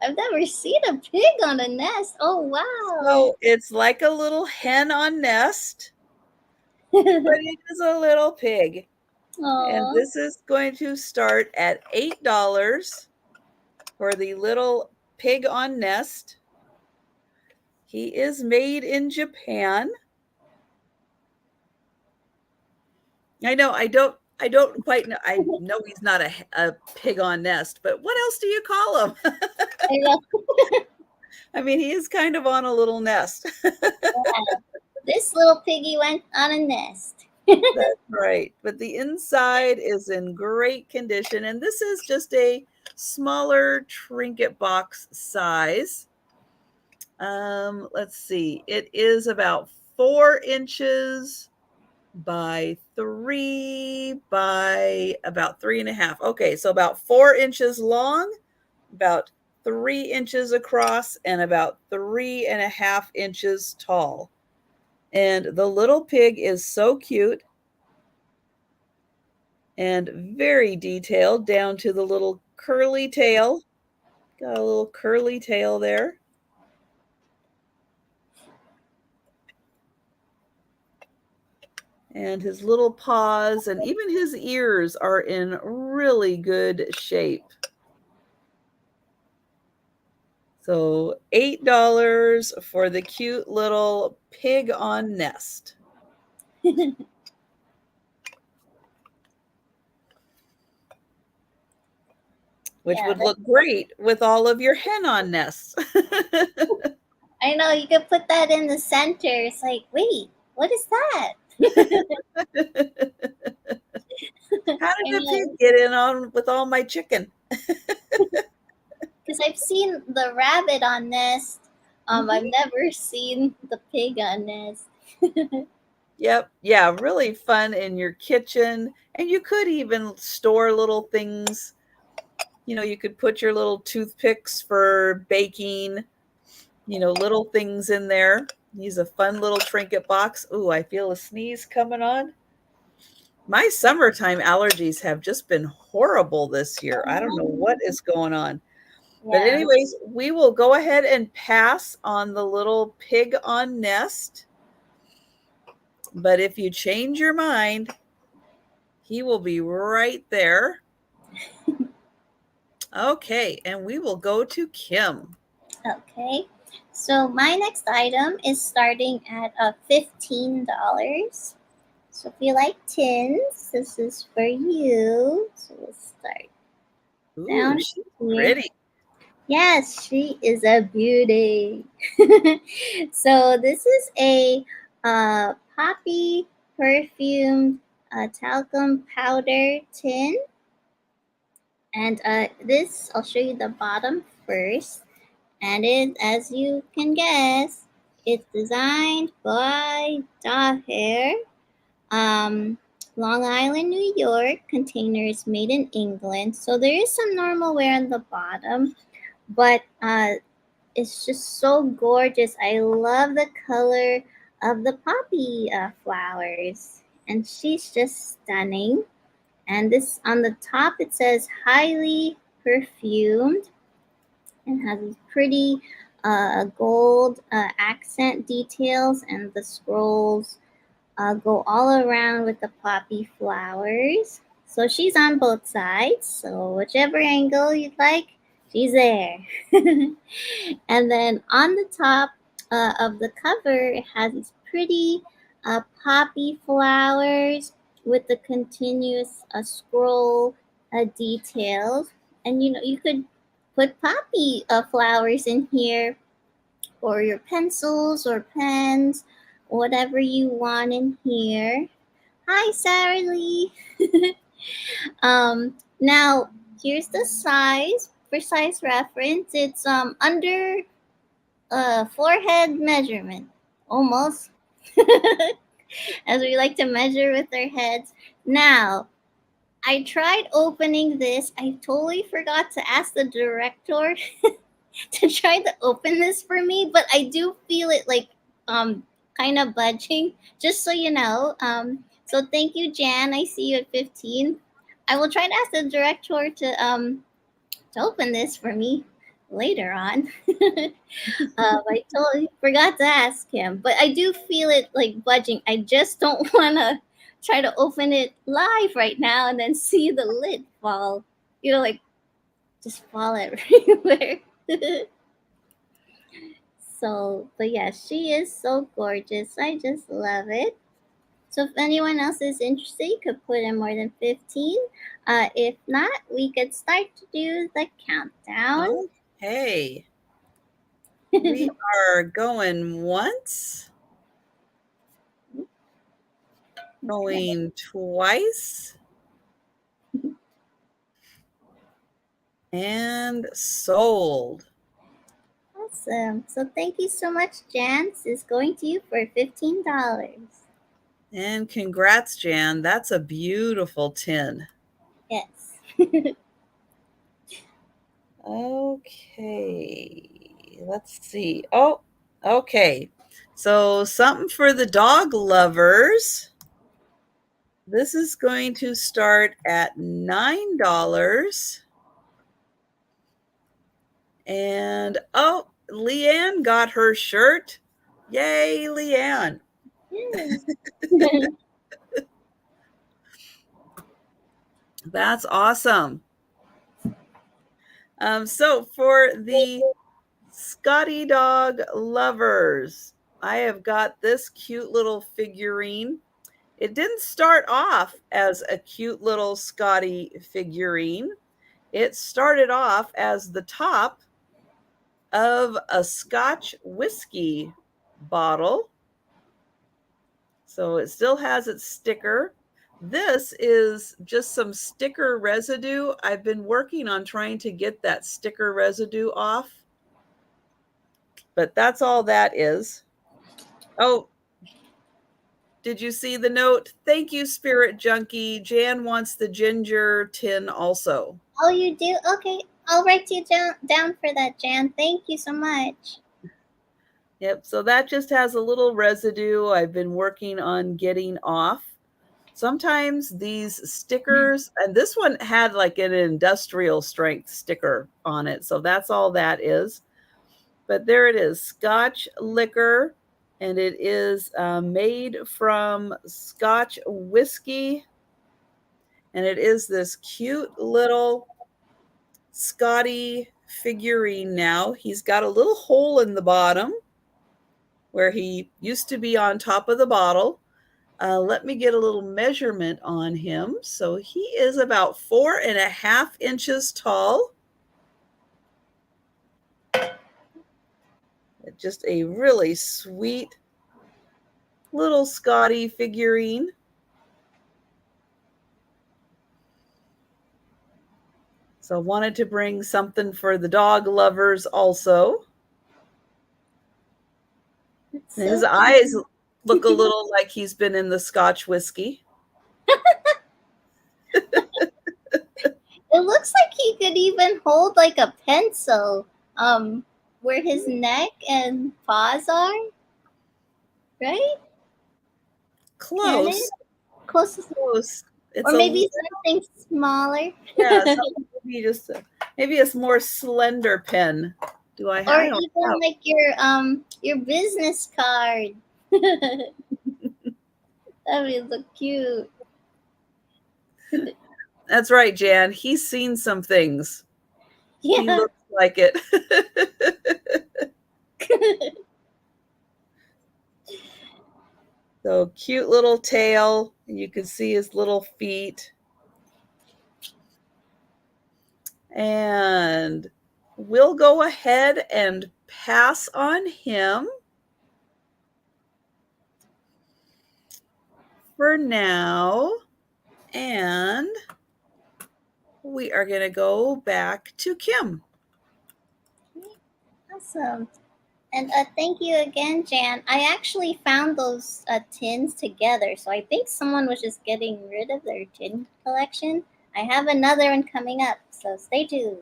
I've never seen a pig on a nest. Oh wow. So it's like a little hen on nest, but it is a little pig. And Aw. this is going to start at $8 for the little pig on nest. He is made in Japan. I don't quite know. I know he's not a pig on nest, but what else do you call him? I know. I mean, he is kind of on a little nest. Yeah. This little piggy went on a nest. That's right. But the inside is in great condition. And this is just a smaller trinket box size. Let's see. It is about 4 inches by 3 by about 3.5. Okay, so about 4 inches long, about 3 inches across, and about 3.5 inches tall. And the little pig is so cute and very detailed down to the little curly tail. Got a little curly tail there. And his little paws and even his ears are in really good shape. So $8 for the cute little pig on nest. Which Yeah, would look great with all of your hen on nests. I know you could put that in the center. It's like, wait, what is that? How did I the pig know, get in on with all my chicken? because I've seen the rabbit on nest. I've Mhm. never seen the pig on nest. Yep. Yeah, really fun in your kitchen. And you could even store little things. You could put your little toothpicks for baking, little things in there. Use a fun little trinket box. Ooh, I feel a sneeze coming on. My summertime allergies have just been horrible this year. I don't know what is going on. But Yeah. anyways, we will go ahead and pass on the little pig on nest. But if you change your mind, he will be right there. Okay, and we will go to Kim. Okay. So my next item is starting at $15. So if you like tins, this is for you. So we'll start Ooh, down she's here. pretty. Yes, she is a beauty. So this is a poppy perfumed talcum powder tin, and this I'll show you the bottom first. And it, as you can guess, it's designed by Daher, um, Long Island, New York. Container is made in England, so there is some normal wear on the bottom, but it's just so gorgeous. I love the color of the poppy flowers, and she's just stunning. And this on the top it says highly perfumed and has these pretty gold accent details, and the scrolls go all around with the poppy flowers. So she's on both sides. So whichever angle you'd like, she's there. And then on the top of the cover, it has these pretty poppy flowers with the continuous scroll details. And you could put poppy flowers in here, or your pencils or pens, whatever you want in here. Hi, Sarah Lee. Now here's the size for size reference. It's under forehead measurement, almost, as we like to measure with our heads. Now, I tried opening this. I totally forgot to ask the director to try to open this for me, but I do feel it like um kind of budging. Just so you know. So thank you, Jan. I see you at 15. I will try to ask the director to open this for me later on. I totally forgot to ask him, but I do feel it like budging. I just don't want to try to open it live right now and then see the lid fall. Like just fall everywhere. So, but yeah, she is so gorgeous. I just love it. So, if anyone else is interested, you could put in more than 15. If not, we could start to do the countdown. Okay. We are going once, going twice, and sold. Awesome. So thank you so much, Jan. This is going to you for $15. And congrats, Jan. That's a beautiful tin. Yes. Okay, let's see. Oh, okay. So something for the dog lovers. This is going to start at $9. And oh, Leanne got her shirt. Yay, Leanne. Yeah. That's awesome. So for the Scotty dog lovers, I have got this cute little figurine. It didn't start off as a cute little Scotty figurine. It started off as the top of a Scotch whiskey bottle. So it still has its sticker. This is just some sticker residue. I've been working on trying to get that sticker residue off, but that's all that is. Oh, did you see the note? Thank you, Spirit Junkie. Jan wants the ginger tin also. Oh, you do? Okay. I'll write you down for that, Jan. Thank you so much. Yep, so that just has a little residue I've been working on getting off. Sometimes these stickers, and this one had like an industrial strength sticker on it, so that's all that is. But there it is, Scotch liquor, and it is made from Scotch whiskey, and it is this cute little Scotty figurine now. He's got a little hole in the bottom where he used to be on top of the bottle. Let me get a little measurement on him. So he is about 4.5 inches tall. Just a really sweet little Scotty figurine. So wanted to bring something for the dog lovers also. It's His so eyes cute. look a little like he's been in the Scotch whiskey. It looks like he could even hold like a pencil. Where his neck and paws are, right? Can it? Close, Close, close. It's or a maybe little, something smaller. yeah, maybe just maybe a more slender pen. Do I have? Or I don't even know. like your business card. That would look cute. That's right, Jan. He's seen some things. He Yeah. looks like it. So cute little tail. You can see his little feet. And we'll go ahead and pass on him for now. And we are going to go back to Kim. Awesome. And thank you again, Jan. I actually found those tins together, so I think someone was just getting rid of their tin collection. I have another one coming up, so stay tuned.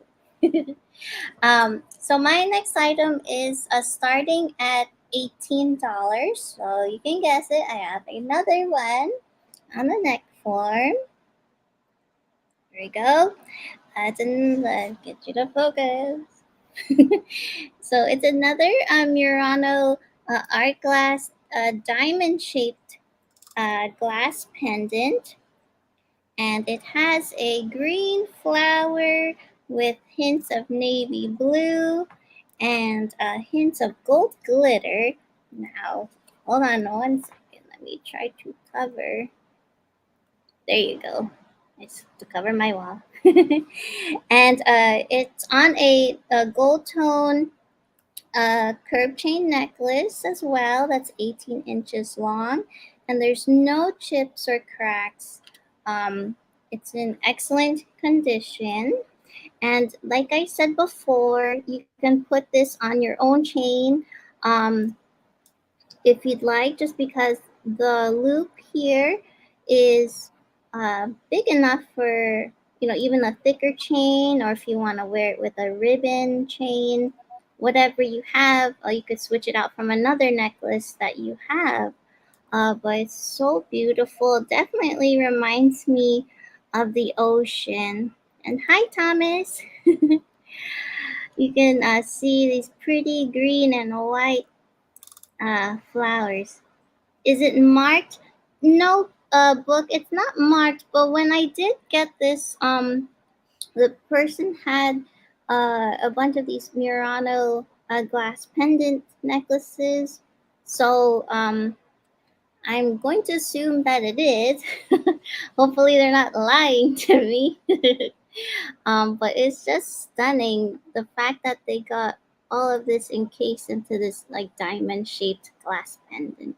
So my next item is starting at $18, so you can guess it. I have another one on the neck form. Here we go. Get you to focus. So it's another Murano art glass diamond shaped glass pendant, and it has a green flower with hints of navy blue and hints of gold glitter. Now, hold on 1 second. Let me try to cover. There you go. It's to cover my wall. And it's on a gold tone a curb chain necklace as well that's 18 inches long, and there's no chips or cracks. Um, it's in excellent condition. And like I said before, you can put this on your own chain if you'd like, just because the loop here is big enough for even a thicker chain, or if you want to wear it with a ribbon chain, whatever you have, or you could switch it out from another necklace that you have. But it's so beautiful. Definitely reminds me of the ocean. And hi, Thomas. You can see these pretty green and white flowers. Is it marked? No, book. It's not marked. But when I did get this, the person had a bunch of these Murano glass pendant necklaces. So I'm going to assume that it is. Hopefully, they're not lying to me. But it's just stunning the fact that they got all of this encased into this like diamond shaped glass pendant.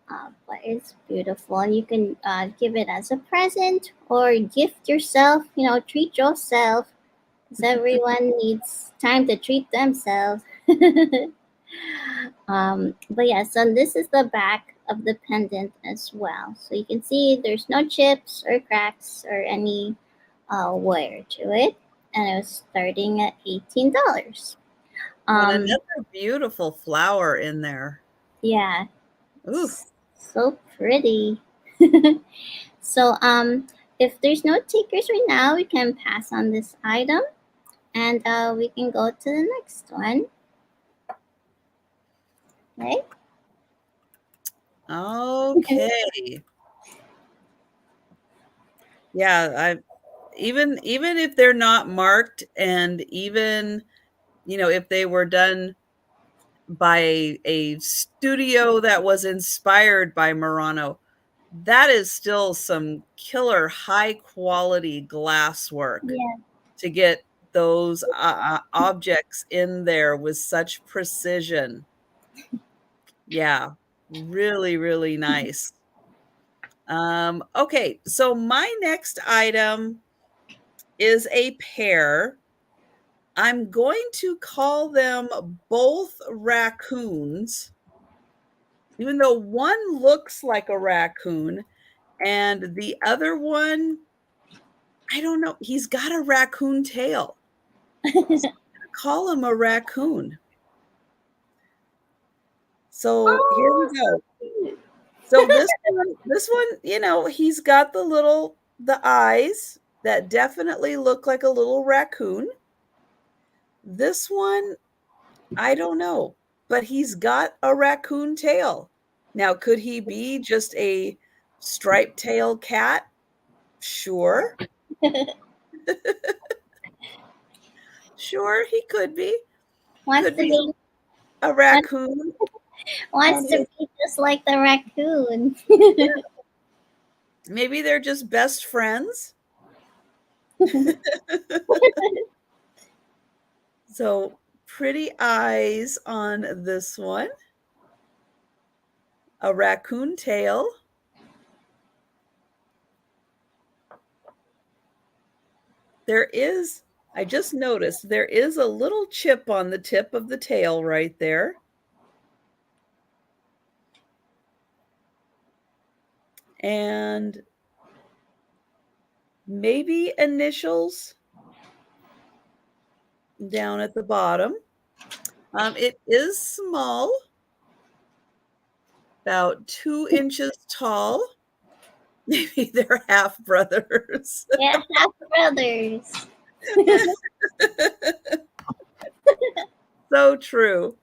But it's beautiful, and you can give it as a present or gift yourself. Treat yourself, because everyone needs time to treat themselves. But yeah, so this is the back of the pendant as well. So you can see there's no chips or cracks or any wear to it, and it was starting at $18. And Um, another beautiful flower in there. yeah, Ooh. so pretty. So if there's no takers right now, we can pass on this item, and we can go to the next one. Okay. Okay. Yeah, I even if they're not marked, and even, if they were done by a studio that was inspired by Murano, that is still some killer high quality glass work Yeah. to get those objects in there with such precision. Yeah, really, really nice. Okay, so my next item is a pair. I'm going to call them both raccoons, even though one looks like a raccoon and the other one, I don't know, he's got a raccoon tail. So I'm gonna call him a raccoon. So here we Oh, go. so cute. So this one, he's got the eyes that definitely look like a little raccoon. This one, I don't know, but he's got a raccoon tail. Now, could he be just a striped tail cat? Sure. Sure, he could be. Wants Could to be be a wants raccoon on wants to his, be just like the raccoon. maybe they're just best friends. So, pretty eyes on this one. A raccoon tail. I just noticed there is a little chip on the tip of the tail right there. And maybe initials down at the bottom. It is small, about 2 inches tall. Maybe they're half brothers. Yeah, half brothers. So true.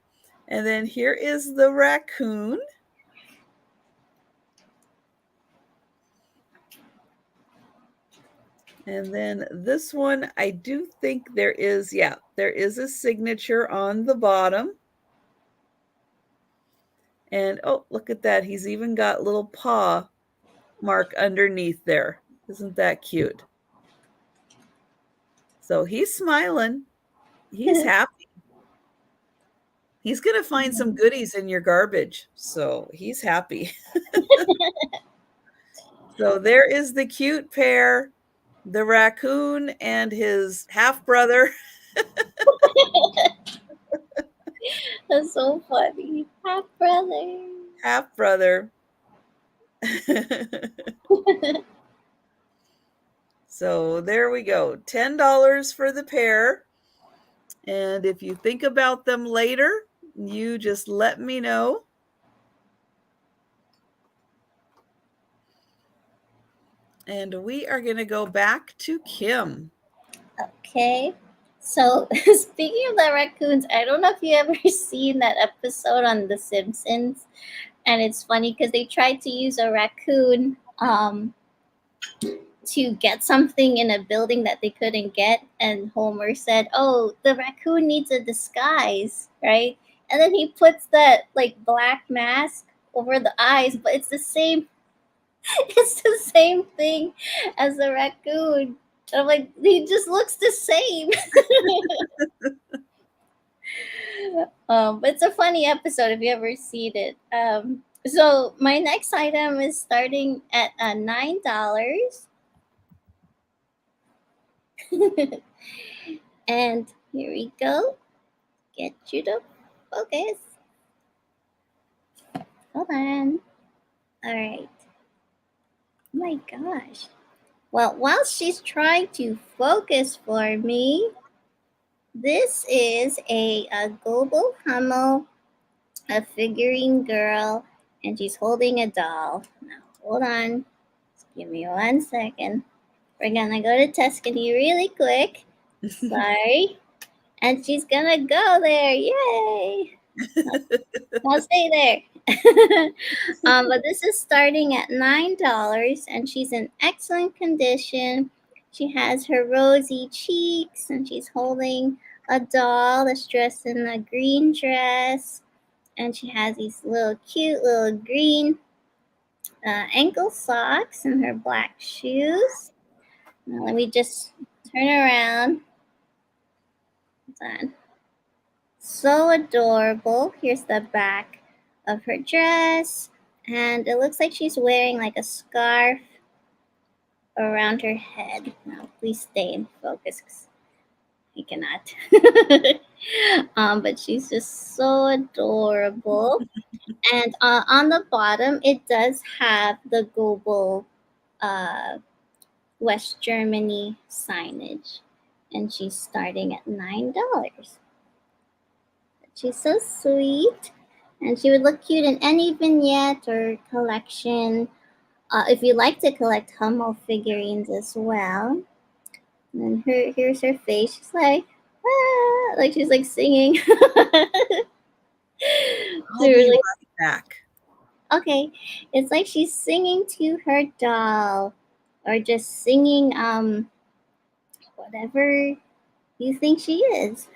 And then here is the raccoon. And then this one, I do think there is a signature on the bottom. And oh, look at that. He's even got little paw mark underneath there. Isn't that cute? So he's smiling. He's happy. He's going to find some goodies in your garbage, so he's happy. So there is the cute pair, the raccoon and his half brother. That's so funny. Half brother. Half brother. So there we go. $10 for the pair. And if you think about them later, you just let me know. And we are going to go back to Kim. Okay. So speaking of the raccoons, I don't know if you ever seen that episode on The Simpsons, and it's funny because they tried to use a raccoon to get something in a building that they couldn't get, and Homer said, "Oh, the raccoon needs a disguise, right?" And then he puts that like black mask over the eyes, but it's the same. It's the same thing as the raccoon. And I'm like, he just looks the same. But it's a funny episode if you ever seen it. So my next item is starting at $9. And here we go. Get you to focus. Hold on. All right. Oh my gosh. Well, while she's trying to focus for me, this is a global Hummel, a figurine girl, and she's holding a doll. Now, hold on. Just give me 1 second. We're gonna go to Tuscany really quick. Sorry. And she's gonna go there. Yay! I'll stay there. But this is starting at $9, and she's in excellent condition. She has her rosy cheeks, and she's holding a doll that's dressed in a green dress, and she has these little cute little green ankle socks and her black shoes. Now let me just turn around. Hold on. So adorable. Here's the back of her dress, and it looks like she's wearing like a scarf around her head. Now, please stay in focus. 'Cause you cannot. But she's just so adorable. And on the bottom, it does have the global West Germany signage, and she's starting at $9. She's so sweet, and she would look cute in any vignette or collection. If you like to collect Hummel figurines as well. And here's her face. She's like she's like singing. I'll be Like, right back. okay, it's like she's singing to her doll, or just singing whatever you think she is.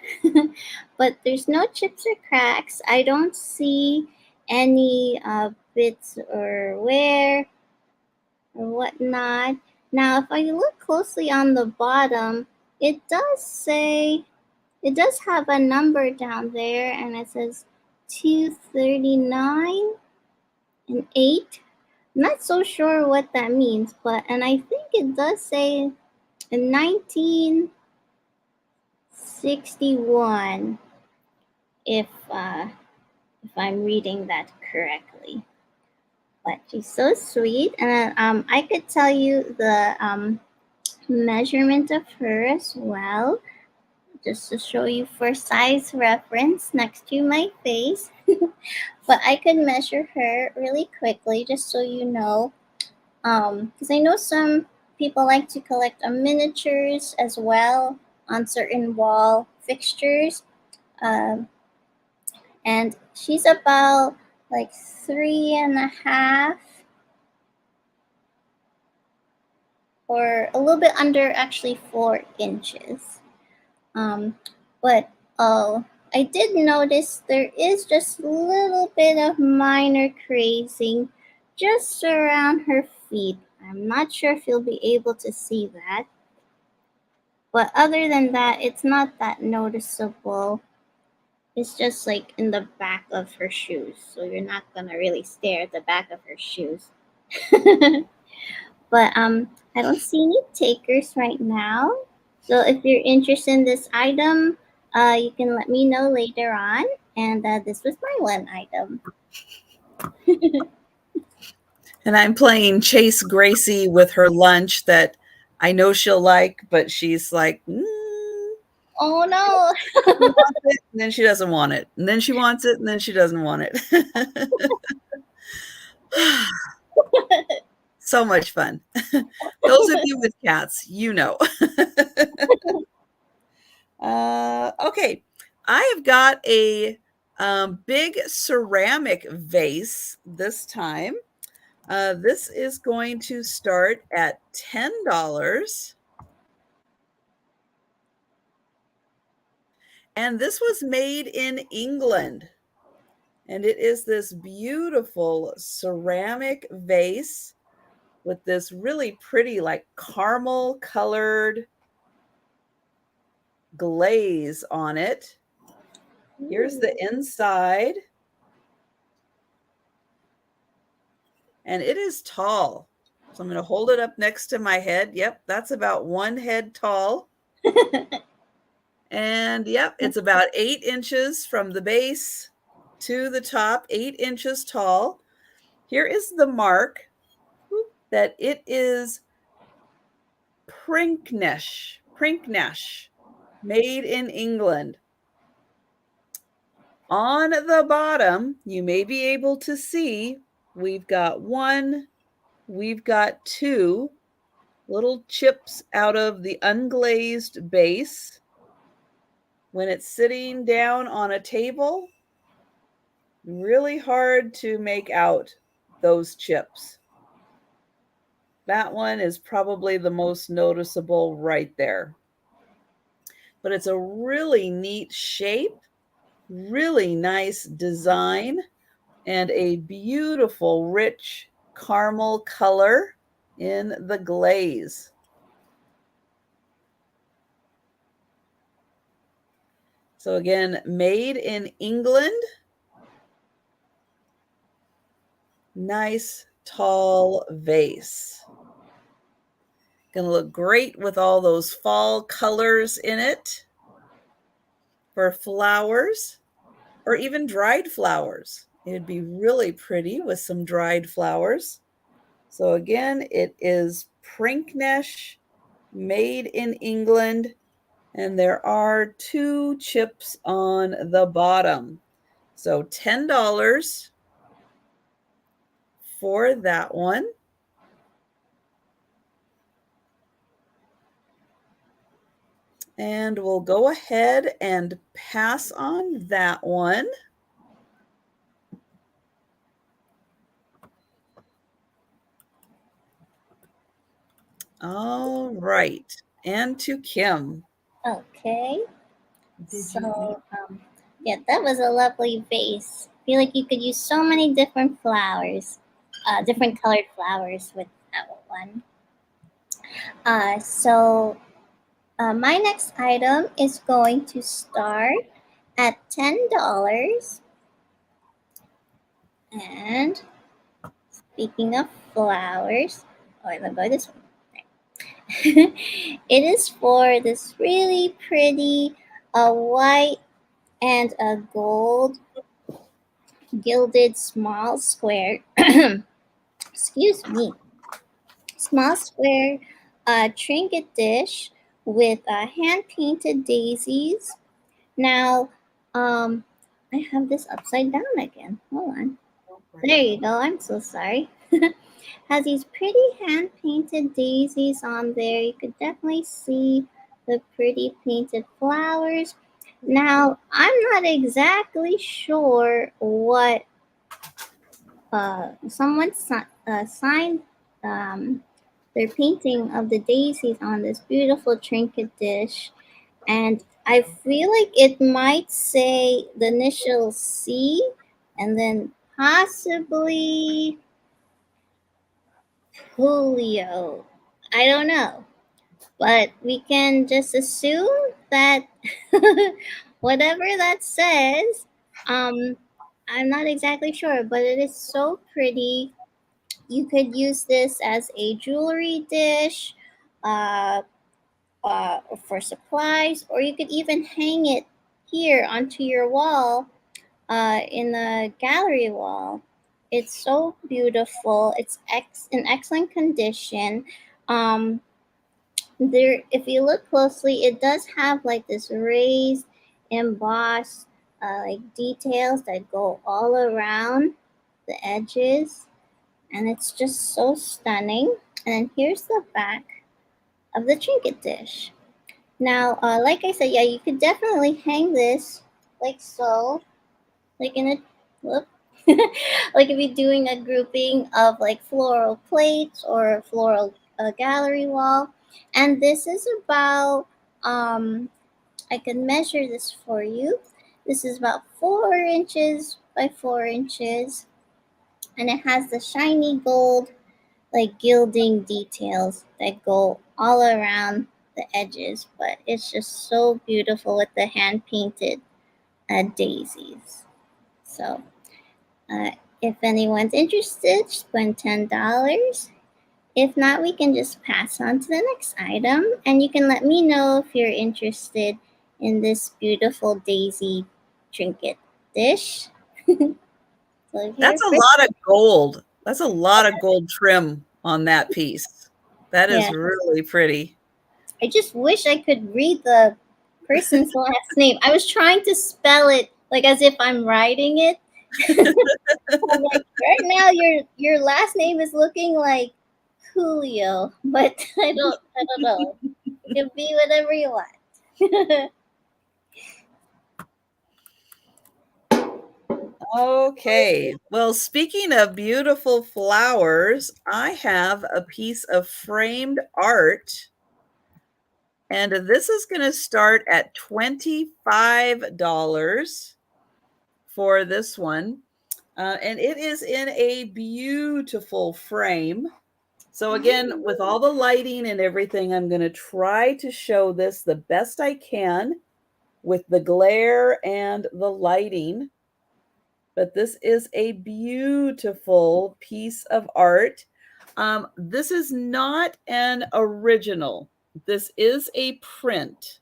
But there's no chips or cracks. I don't see any bits or wear or whatnot. Now, if I look closely on the bottom, it does have a number down there, and it says 239 and 8. I'm not so sure what that means, and I think it does say in 1961, if I'm reading that correctly. But she's so sweet, and I could tell you the measurement of her as well, just to show you for size reference next to my face. But I could measure her really quickly just so you know, because I know some people like to collect miniatures as well on certain wall fixtures. Um, and she's about like 3.5, or a little bit under, actually 4 inches. But I did notice there is just a little bit of minor crazing just around her feet. I'm not sure if you'll be able to see that. But other than that, it's not that noticeable. It's just like in the back of her shoes, so you're not gonna really stare at the back of her shoes. But I don't see any takers right now. So if you're interested in this item, you can let me know later on. And this was my one item. And I'm playing Chase Gracie with her lunch that I know she'll like, but she's like, Oh no! she wants it, and then she doesn't want it, and then she wants it, and then she doesn't want it. So much fun. Those of you with cats, you know. Okay, I have got a big ceramic vase this time. This is going to start at $10. And this was made in England. And it is this beautiful ceramic vase with this really pretty, like caramel colored glaze on it. Here's the inside. And it is tall. So I'm going to hold it up next to my head. Yep, that's about one head tall. And yep, it's about 8 inches from the base to the top, 8 inches tall. Here is the mark that it is Prinknesh, made in England. On the bottom, you may be able to see we've got two little chips out of the unglazed base. When it's sitting down on a table, really hard to make out those chips. That one is probably the most noticeable right there. But it's a really neat shape, really nice design, and a beautiful, rich caramel color in the glaze. So again, made in England. Nice, tall vase. Gonna look great with all those fall colors in it for flowers or even dried flowers. It'd be really pretty with some dried flowers. So again, it is Prinknesh, made in England, and there are 2 chips on the bottom. So $10 for that one. And we'll go ahead and pass on that one. All right. And to Kim. Okay. So, yeah, that was a lovely vase. I feel like you could use so many different flowers, different colored flowers with that one. So, my next item is going to start at $10. And speaking of flowers, oh, I'm going this one. It is for this really pretty white and a gold gilded small square. Excuse me. Small square trinket dish with hand painted daisies. Now, I have this upside down again. Hold on. There you go. I'm so sorry. Has these pretty hand painted daisies on there. You could definitely see the pretty painted flowers. Now, I'm not exactly sure what someone signed their painting of the daisies on this beautiful trinket dish, and I feel like it might say the initial C and then possibly Julio. I don't know, but we can just assume that Whatever that says, um, I'm not exactly sure, but it is so pretty. You could use this as a jewelry dish, uh, for supplies, or you could even hang it here onto your wall, in the gallery wall. It's so beautiful. It's in excellent condition. Um, there, if you look closely, it does have like this raised, embossed, like details that go all around the edges, and it's just so stunning. And then here's the back of the trinket dish. Now, like I said, yeah, you could definitely hang this like so, like in a whoop. Like if you're doing a grouping of like floral plates or floral gallery wall. And this is about, I can measure this for you. This is about 4 inches by 4 inches, and it has the shiny gold like gilding details that go all around the edges, but it's just so beautiful with the hand painted daisies. So, uh, if anyone's interested, spend $10. If not, we can just pass on to the next item, and you can let me know if you're interested in this beautiful daisy trinket dish. So here That's a for lot of gold. That's a lot of gold trim on that piece. That yeah. is really pretty. I just wish I could read the person's last name. I was trying to spell it like as if I'm writing it. I'm like, right now your last name is looking like Julio, but I don't know. It can be whatever you want. Okay. Well, speaking of beautiful flowers, I have a piece of framed art, and this is going to start at $25 for this one. And it is in a beautiful frame. So again, with all the lighting and everything, I'm going to try to show this the best I can with the glare and the lighting. But this is a beautiful piece of art. This is not an original. This is a print.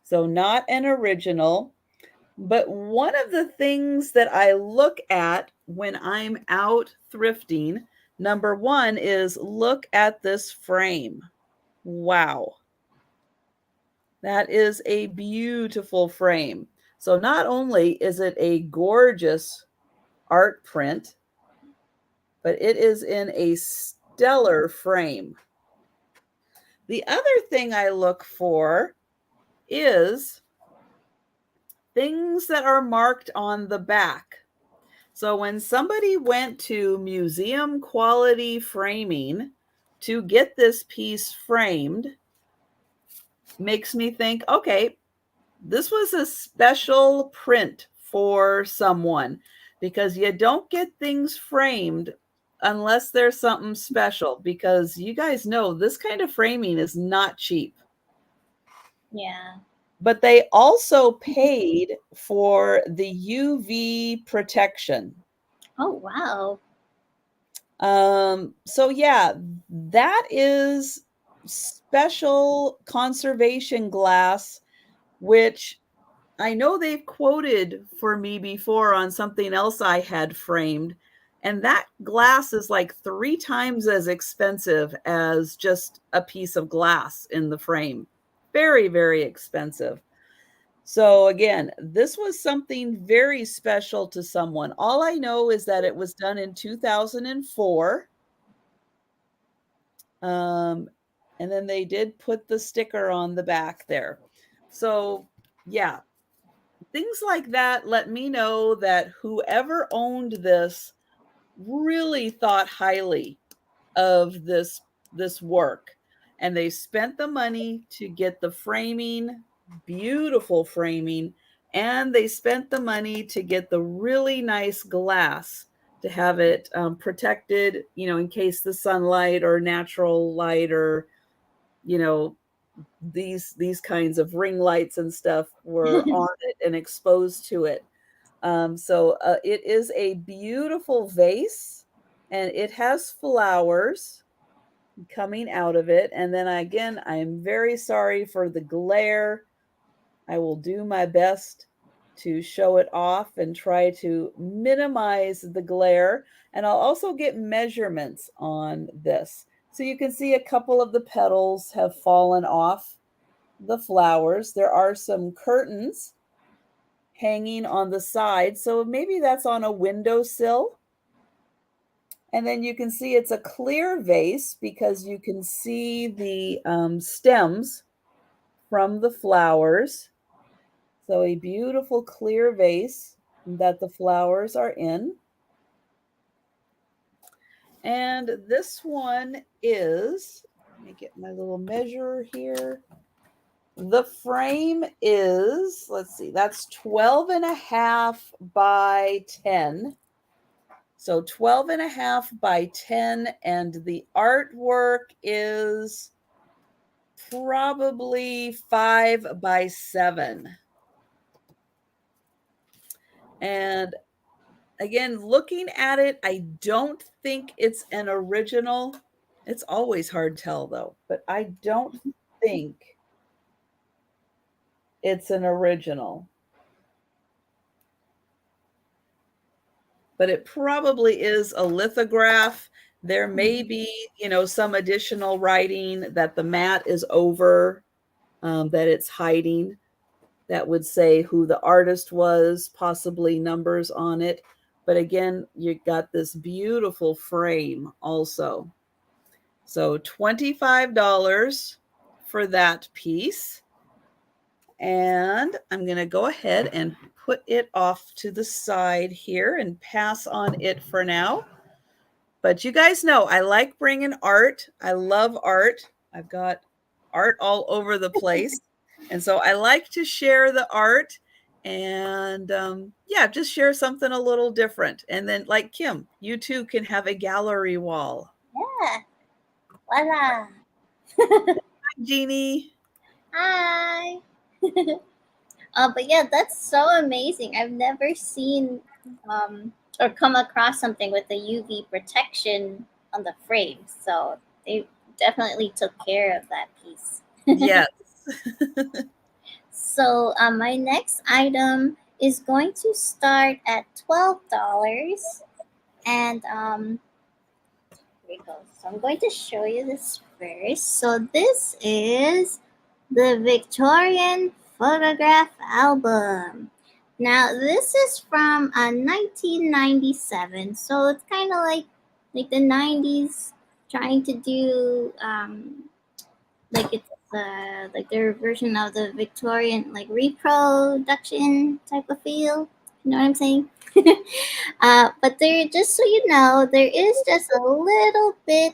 So not an original. But one of the things that I look at when I'm out thrifting, number one is look at this frame. Wow. That is a beautiful frame. So not only is it a gorgeous art print, but it is in a stellar frame. The other thing I look for is things that are marked on the back. So when somebody went to museum quality framing to get this piece framed, makes me think, okay, this was a special print for someone, because you don't get things framed unless there's something special, because you guys know this kind of framing is not cheap. Yeah. But they also paid for the UV protection. Oh wow. So yeah, that is special conservation glass, which I know they've quoted for me before on something else I had framed, and that glass is like 3 times as expensive as just a piece of glass in the frame. Very, very expensive. So again, this was something very special to someone. All I know is that it was done in 2004. Um, and then they did put the sticker on the back there. So, yeah, things like that let me know that whoever owned this really thought highly of this work, and they spent the money to get the framing, beautiful framing, and they spent the money to get the really nice glass to have it protected, in case the sunlight or natural light or you know these kinds of ring lights and stuff were on it and exposed to it. So it is a beautiful vase, and it has flowers coming out of it. And then again, I am very sorry for the glare. I will do my best to show it off and try to minimize the glare. And I'll also get measurements on this. So you can see a couple of the petals have fallen off the flowers. There are some curtains hanging on the side. So maybe that's on a windowsill. And then you can see it's a clear vase because you can see the stems from the flowers. So a beautiful clear vase that the flowers are in. And this one is, let me get my little measure here. The frame is, let's see, that's 12 and a half by 10. So 12 and a half by 10, and the artwork is probably 5 by 7. And again, looking at it, I don't think it's an original. It's always hard to tell though, but I don't think it's an original. But it probably is a lithograph. There may be, some additional writing that the mat is over, that it's hiding, that would say who the artist was, possibly numbers on it. But again, you got this beautiful frame also. So $25 for that piece. And I'm going to go ahead and put it off to the side here and pass on it for now. But you guys know I like bringing art. I love art. I've got art all over the place. And so I like to share the art and just share something a little different. And then like Kim, you too can have a gallery wall. Yeah. Voila. Hi, Jeannie. Hi. But yeah, that's so amazing. I've never seen or come across something with the UV protection on the frame. So they definitely took care of that piece. Yes. So my next item is going to start at $12. And here we go. So I'm going to show you this first. So this is the Victorian photograph album. Now this is from 1997, so it's kind of like the 90s trying to do like it's like their version of the Victorian like reproduction type of feel. You know what I'm saying? But there, just so you know, there is just a little bit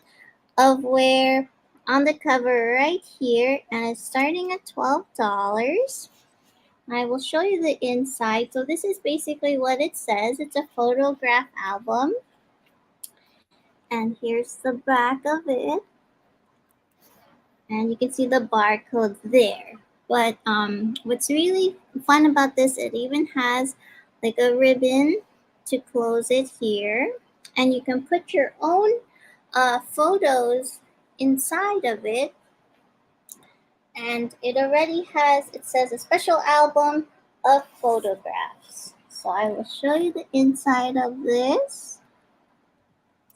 of wear on the cover right here, and it's starting at $12. I will show you the inside. So this is basically what it says. It's a photograph album, and here's the back of it, and you can see the barcode there. But what's really fun about this, it even has like a ribbon to close it here, and you can put your own photos inside of it. And it already has, it says a special album of photographs. So I will show you the inside of this.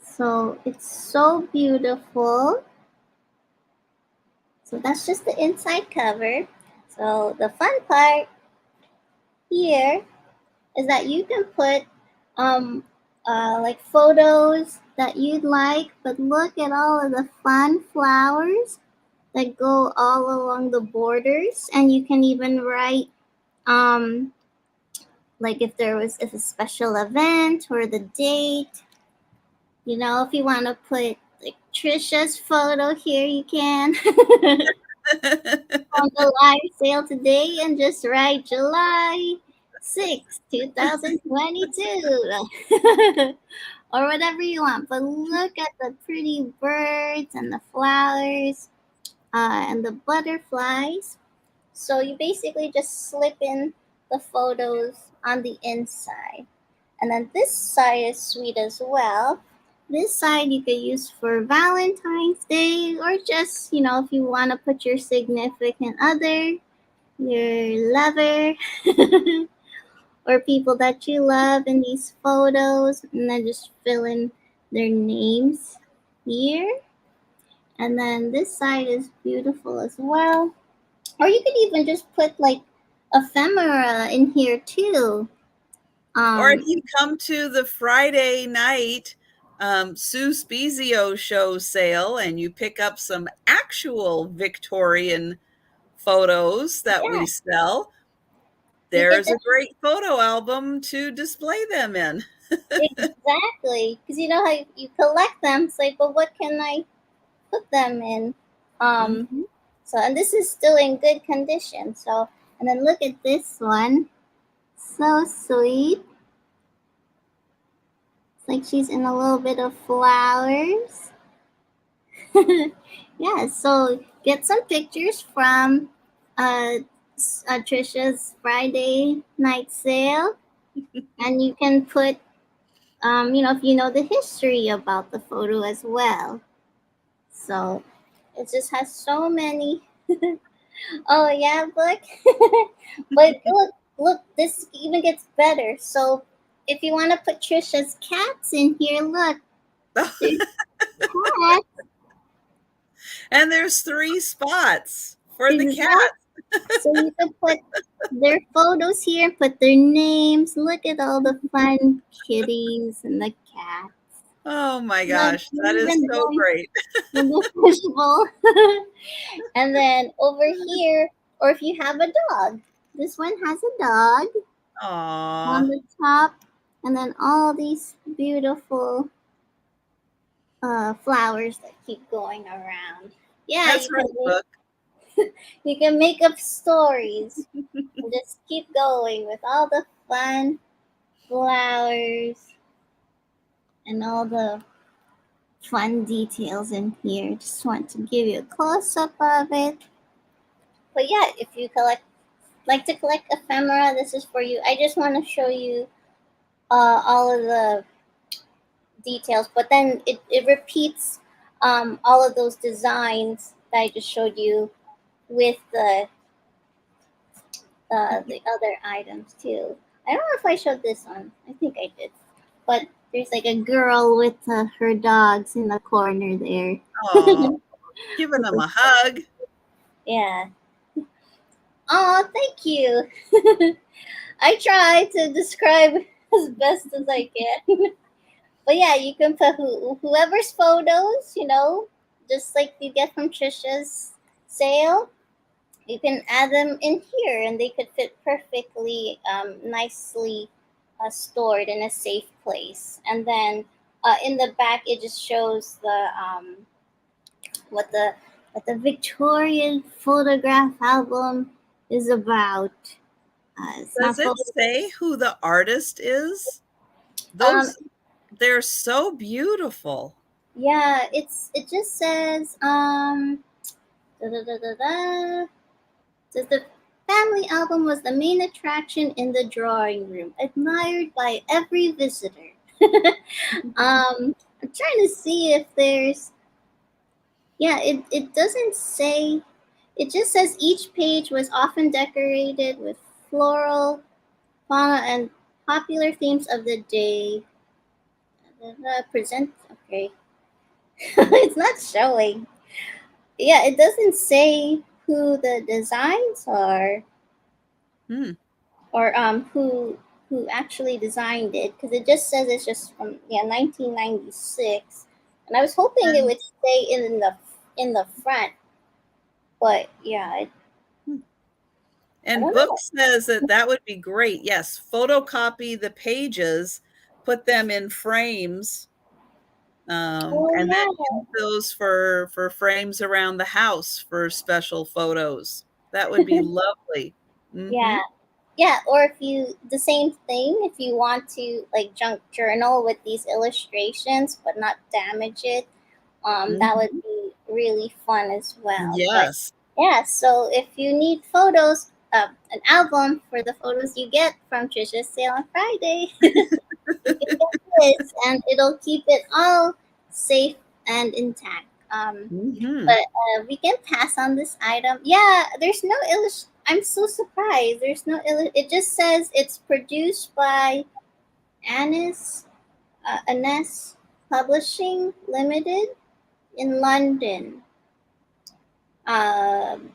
So it's so beautiful. So that's just the inside cover. So the fun part here is that you can put like photos that you'd like, but look at all of the fun flowers that go all along the borders, and you can even write like if there was a special event or the date. You know, if you want to put like Trisha's photo here, you can on the live sale today and just write July 6, 2022 or whatever you want. But look at the pretty birds and the flowers. and the butterflies. So you basically just slip in the photos on the inside. And then this side is sweet as well. This side you could use for Valentine's Day, or just, if you want to put your significant other, your lover, or people that you love in these photos, and then just fill in their names here. And then this side is beautiful as well. Or you could even just put like ephemera in here too. Or if Um, you come to the Friday night Sue Spezio show sale and you pick up some actual Victorian photos that yeah, we sell, you could there's a great photo album to display them in. exactly, because you know how you collect them. It's like, but what can I put them in? Um, Mhm. so and this is still in good condition. So and then look at this one, so sweet. It's like she's in a little bit of flowers. Yeah, so get some pictures from uh, Trisha's Friday night sale, and you can put, if you know the history about the photo as well. So it just has so many. Oh yeah, look, but look, this even gets better. So if you want to put Trisha's cats in here, look, there's cats. And there's 3 spots for the cat. Exactly. So you can put their photos here, put their names. Look at all the fun kitties and the cat. Oh my Look, gosh, you're that is even so going great. in the fishbowl. And then over here, or if you have a dog, this one has a dog on Aw, the top, and then all these beautiful flowers that keep going around. Yeah, that's right, make book. you can make up stories and just keep going with all the fun flowers and all the fun details in here. Just want to give you a close up of it. But yeah, if you like to collect ephemera, this is for you. I just want to show you all of the details, but then it repeats all of those designs that I just showed you with the other items too. I don't know if I showed this one. I think I did. But there's like a girl with her dogs in the corner there. Aw, giving them a hug. Yeah. Oh, thank you. I try to describe as best as I can. But yeah, you can put whoever's photos, just like you get from Trisha's sale. You can add them in here, and they could fit perfectly, nicely stored in a safe place. And then in the back, it just shows what the what the Victorian photograph album is about. It's Does not it photo. say who the artist is? Um, Those they're so beautiful. yeah, it just says da, da, da, da, da. Says the family album was the main attraction in the drawing room, admired by every visitor. I'm trying to see if there's. Yeah, it doesn't say. It just says each page was often decorated with floral, fauna, and popular themes of the day. Present. Okay, it's not showing. Yeah, it doesn't say who the designs are, Hmm. or who actually designed it, because it just says it's just from 1996, and I was hoping it And would stay in the front, but yeah, I and don't book know. says that that would be great. Yes, photocopy the pages, put them in frames, Oh and then yeah, use those for frames around the house for special photos. That would be lovely. yeah, Mhm. yeah. Or if you the same thing, if you want to like junk journal with these illustrations but not damage it, that would Mhm. be really fun as well. But Yes. yeah, so if you need photos, an album for the photos you get from Trisha's sale on Friday, you can get this, and it'll keep it all safe and intact. Hmm. But we can pass on this item. Yeah, there's no I'm so surprised. There's no It just says it's produced by Anes Publishing Limited in London. Um,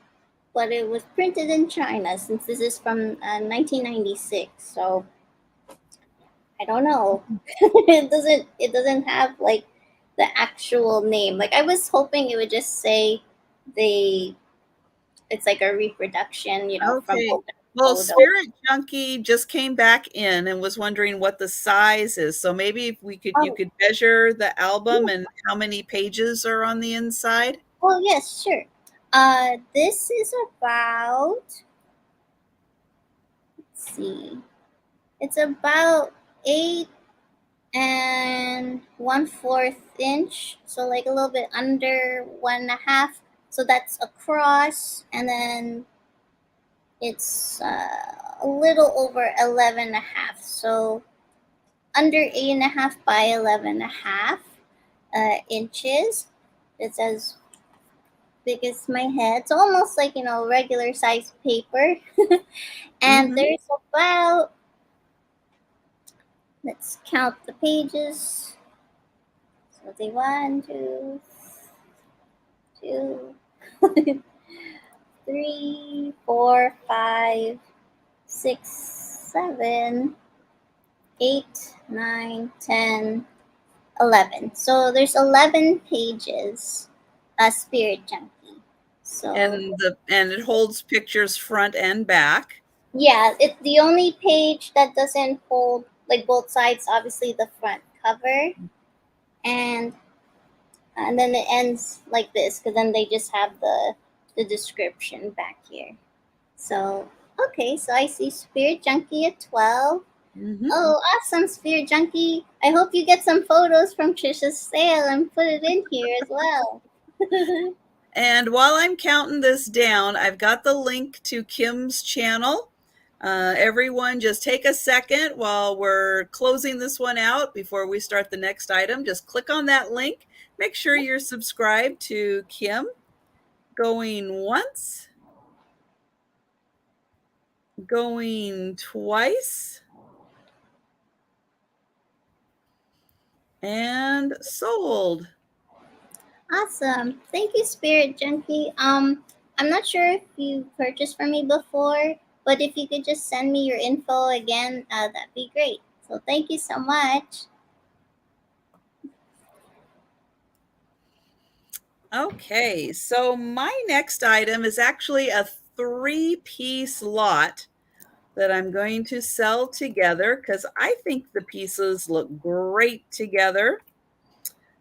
but it was printed in China since this is from 1996. So I don't know. It doesn't have like the actual name. Like I was hoping it would just say they it's like a reproduction, from Okay. open Well, photo. Spirit Junkie just came back in and was wondering what the size is. So maybe if you Oh, could measure the album yeah. and how many pages are on the inside. Oh, yes, sure. This is about, let's see, it's about 8 and 1/4 inch, so like a little bit under 1.5. So that's across, and then it's a little over 11.5. So under 8.5 by 11.5 inches. It's as big as my head. It's almost like, regular size paper. And Hmm. there's about, let's count the pages. So the one, two, three, four, five, six, 7, 8, 9, 10, 11. So there's 11 pages, Spirit Junkie. So And it holds pictures front and back. yeah, it's the only page that doesn't hold like both sides. Obviously, the front cover, and and then it ends like this because then they just have the description back here. So okay, so I see Spirit Junkie at 12. Hmm. Oh, awesome, Spirit Junkie! I hope you get some photos from Trisha's sale and put it in here as well. And while I'm counting this down, I've got the link to Kim's channel. Everyone, just take a second while we're closing this one out before we start the next item. Just click on that link. Make sure you're subscribed to Kim. Going once, going twice, and sold. Awesome. Thank you, Spirit Junkie. I'm not sure if you purchased from me before, but if you could just send me your info again, that'd be great. So thank you so much. Okay, so my next item is actually a three-piece lot that I'm going to sell together because I think the pieces look great together.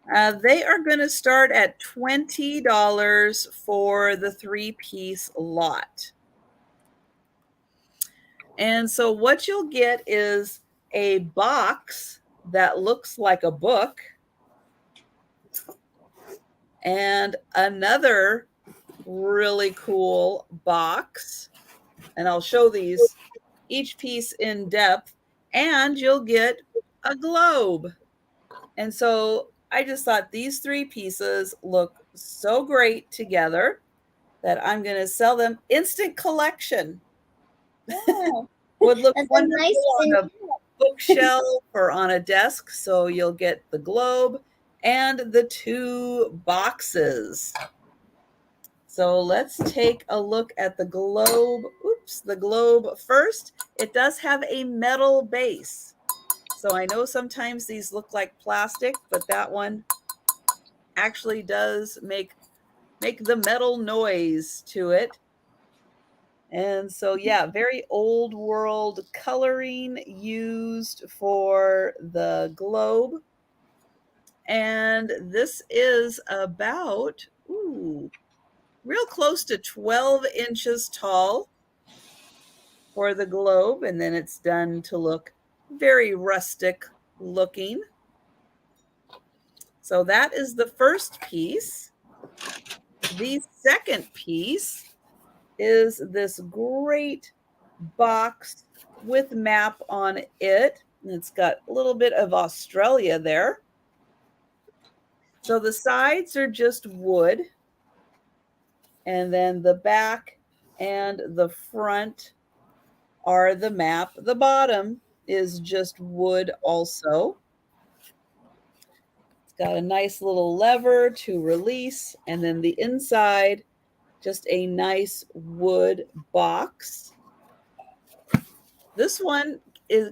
They are going to start at $20 for the three-piece lot. And so what you'll get is a box that looks like a book and another really cool box. And I'll show these each piece in depth, and you'll get a globe. And so I just thought these three pieces look so great together that I'm going to sell them instant collection. Yeah, Would look that's a nice wonderful on a thing. bookshelf or on a desk. So you'll get the globe and the two boxes. So let's take a look at the globe. Oops, the globe first. It does have a metal base. So I know sometimes these look like plastic, but that one actually does make the metal noise to it. And so yeah, very old world coloring used for the globe. And this is about real close to 12 inches tall for the globe, and then it's done to look very rustic looking. So that is the first piece. The second piece is this great box with map on it. It's got a little bit of Australia there. So the sides are just wood, and then the back and the front are the map. The bottom is just wood also. It's got a nice little lever to release, and then the inside, just a nice wood box. This one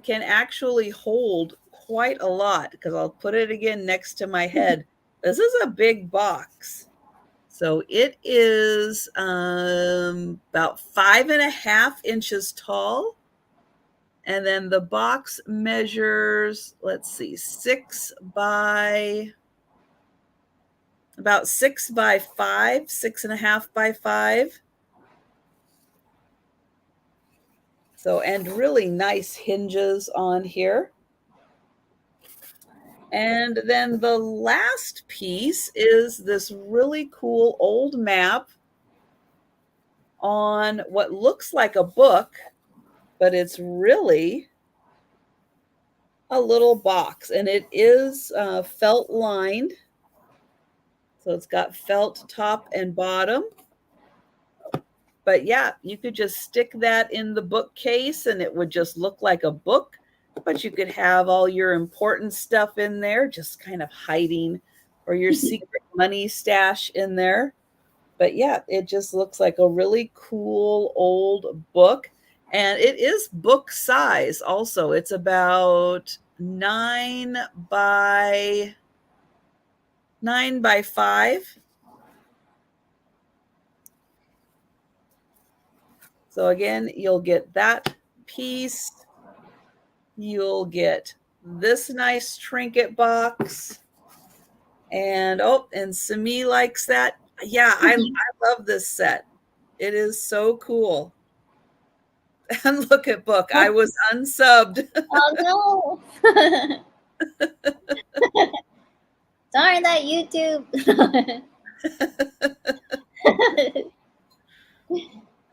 can actually hold quite a lot because I'll put it again next to my head. This is a big box. So it is about 5.5 inches tall. And then the box measures, let's see, about 6 by 5, 6.5 by 5. So, and really nice hinges on here. And then the last piece is this really cool old map on what looks like a book, but it's really a little box, and it is felt lined. So it's got felt top and bottom. But yeah, you could just stick that in the bookcase and it would just look like a book, but you could have all your important stuff in there, just kind of hiding, or your secret money stash in there. But yeah, it just looks like a really cool old book. And it is book size also. It's about 9 by 5. So again, you'll get that piece. You'll get this nice trinket box. And and Simi likes that. Yeah, I love this set. It is so cool. And look at book. I was unsubbed. Oh no! Darn that YouTube!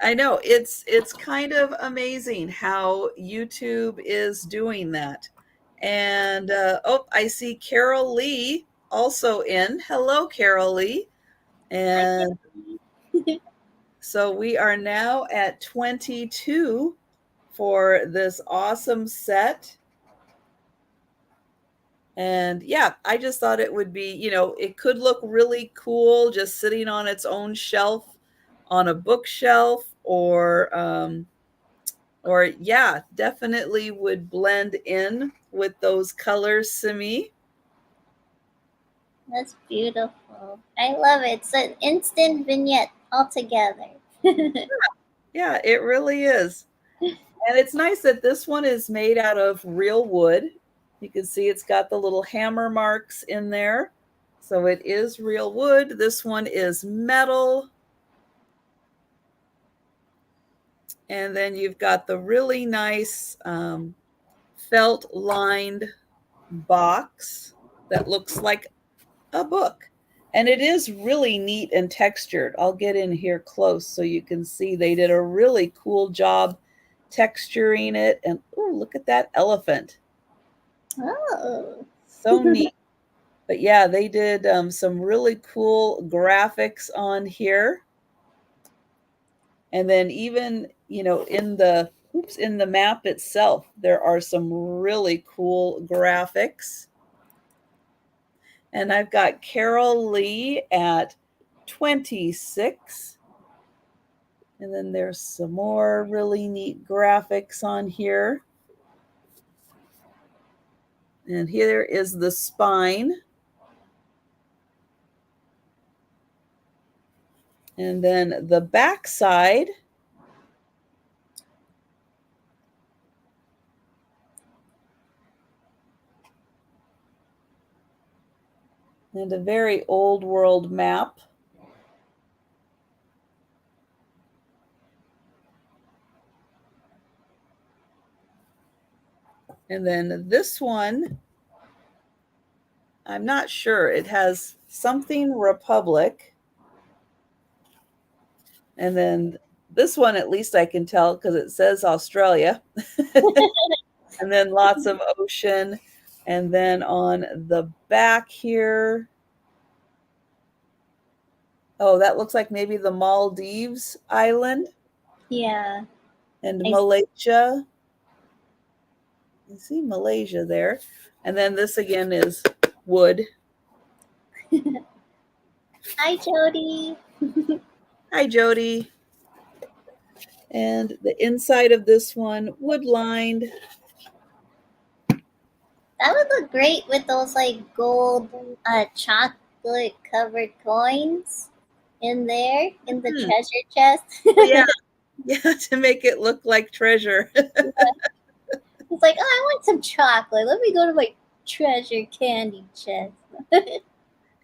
I know it's kind of amazing how YouTube is doing that. And I see Carol Lee also in. Hello, Carol Lee. I And can. so we are now at 22 for this awesome set. And yeah, I just thought it would be, it could look really cool just sitting on its own shelf on a bookshelf, or yeah, definitely would blend in with those colors to me. That's beautiful. I love it. It's an instant vignette altogether. Yeah, it really is. And it's nice that this one is made out of real wood. You can see it's got the little hammer marks in there. So it is real wood. This one is metal. And then you've got the really nice felt lined box that looks like a book. And it is really neat and textured. I'll get in here close so you can see they did a really cool job texturing it. And oh, look at that elephant. Oh. So neat. But yeah, they did some really cool graphics on here. And then even, in the map itself, there are some really cool graphics. And I've got Carol Lee at 26. And then there's some more really neat graphics on here. And here is the spine. And then the back side. And a very old world map. And then this one, I'm not sure. It has something Republic. And then this one, at least I can tell because it says Australia. And then lots of ocean. And then on the back here, oh, that looks like maybe the Maldives island Yeah. and I Malaysia. You see Malaysia there. And then this again is wood. Hi, Jody. Hi, Jody. And the inside of this one, wood lined. That would look great with those like gold chocolate covered coins in there in the Hmm. treasure chest. Oh, yeah. Yeah, to make it look like treasure. It's like, oh, I want some chocolate. Let me go to my treasure candy chest.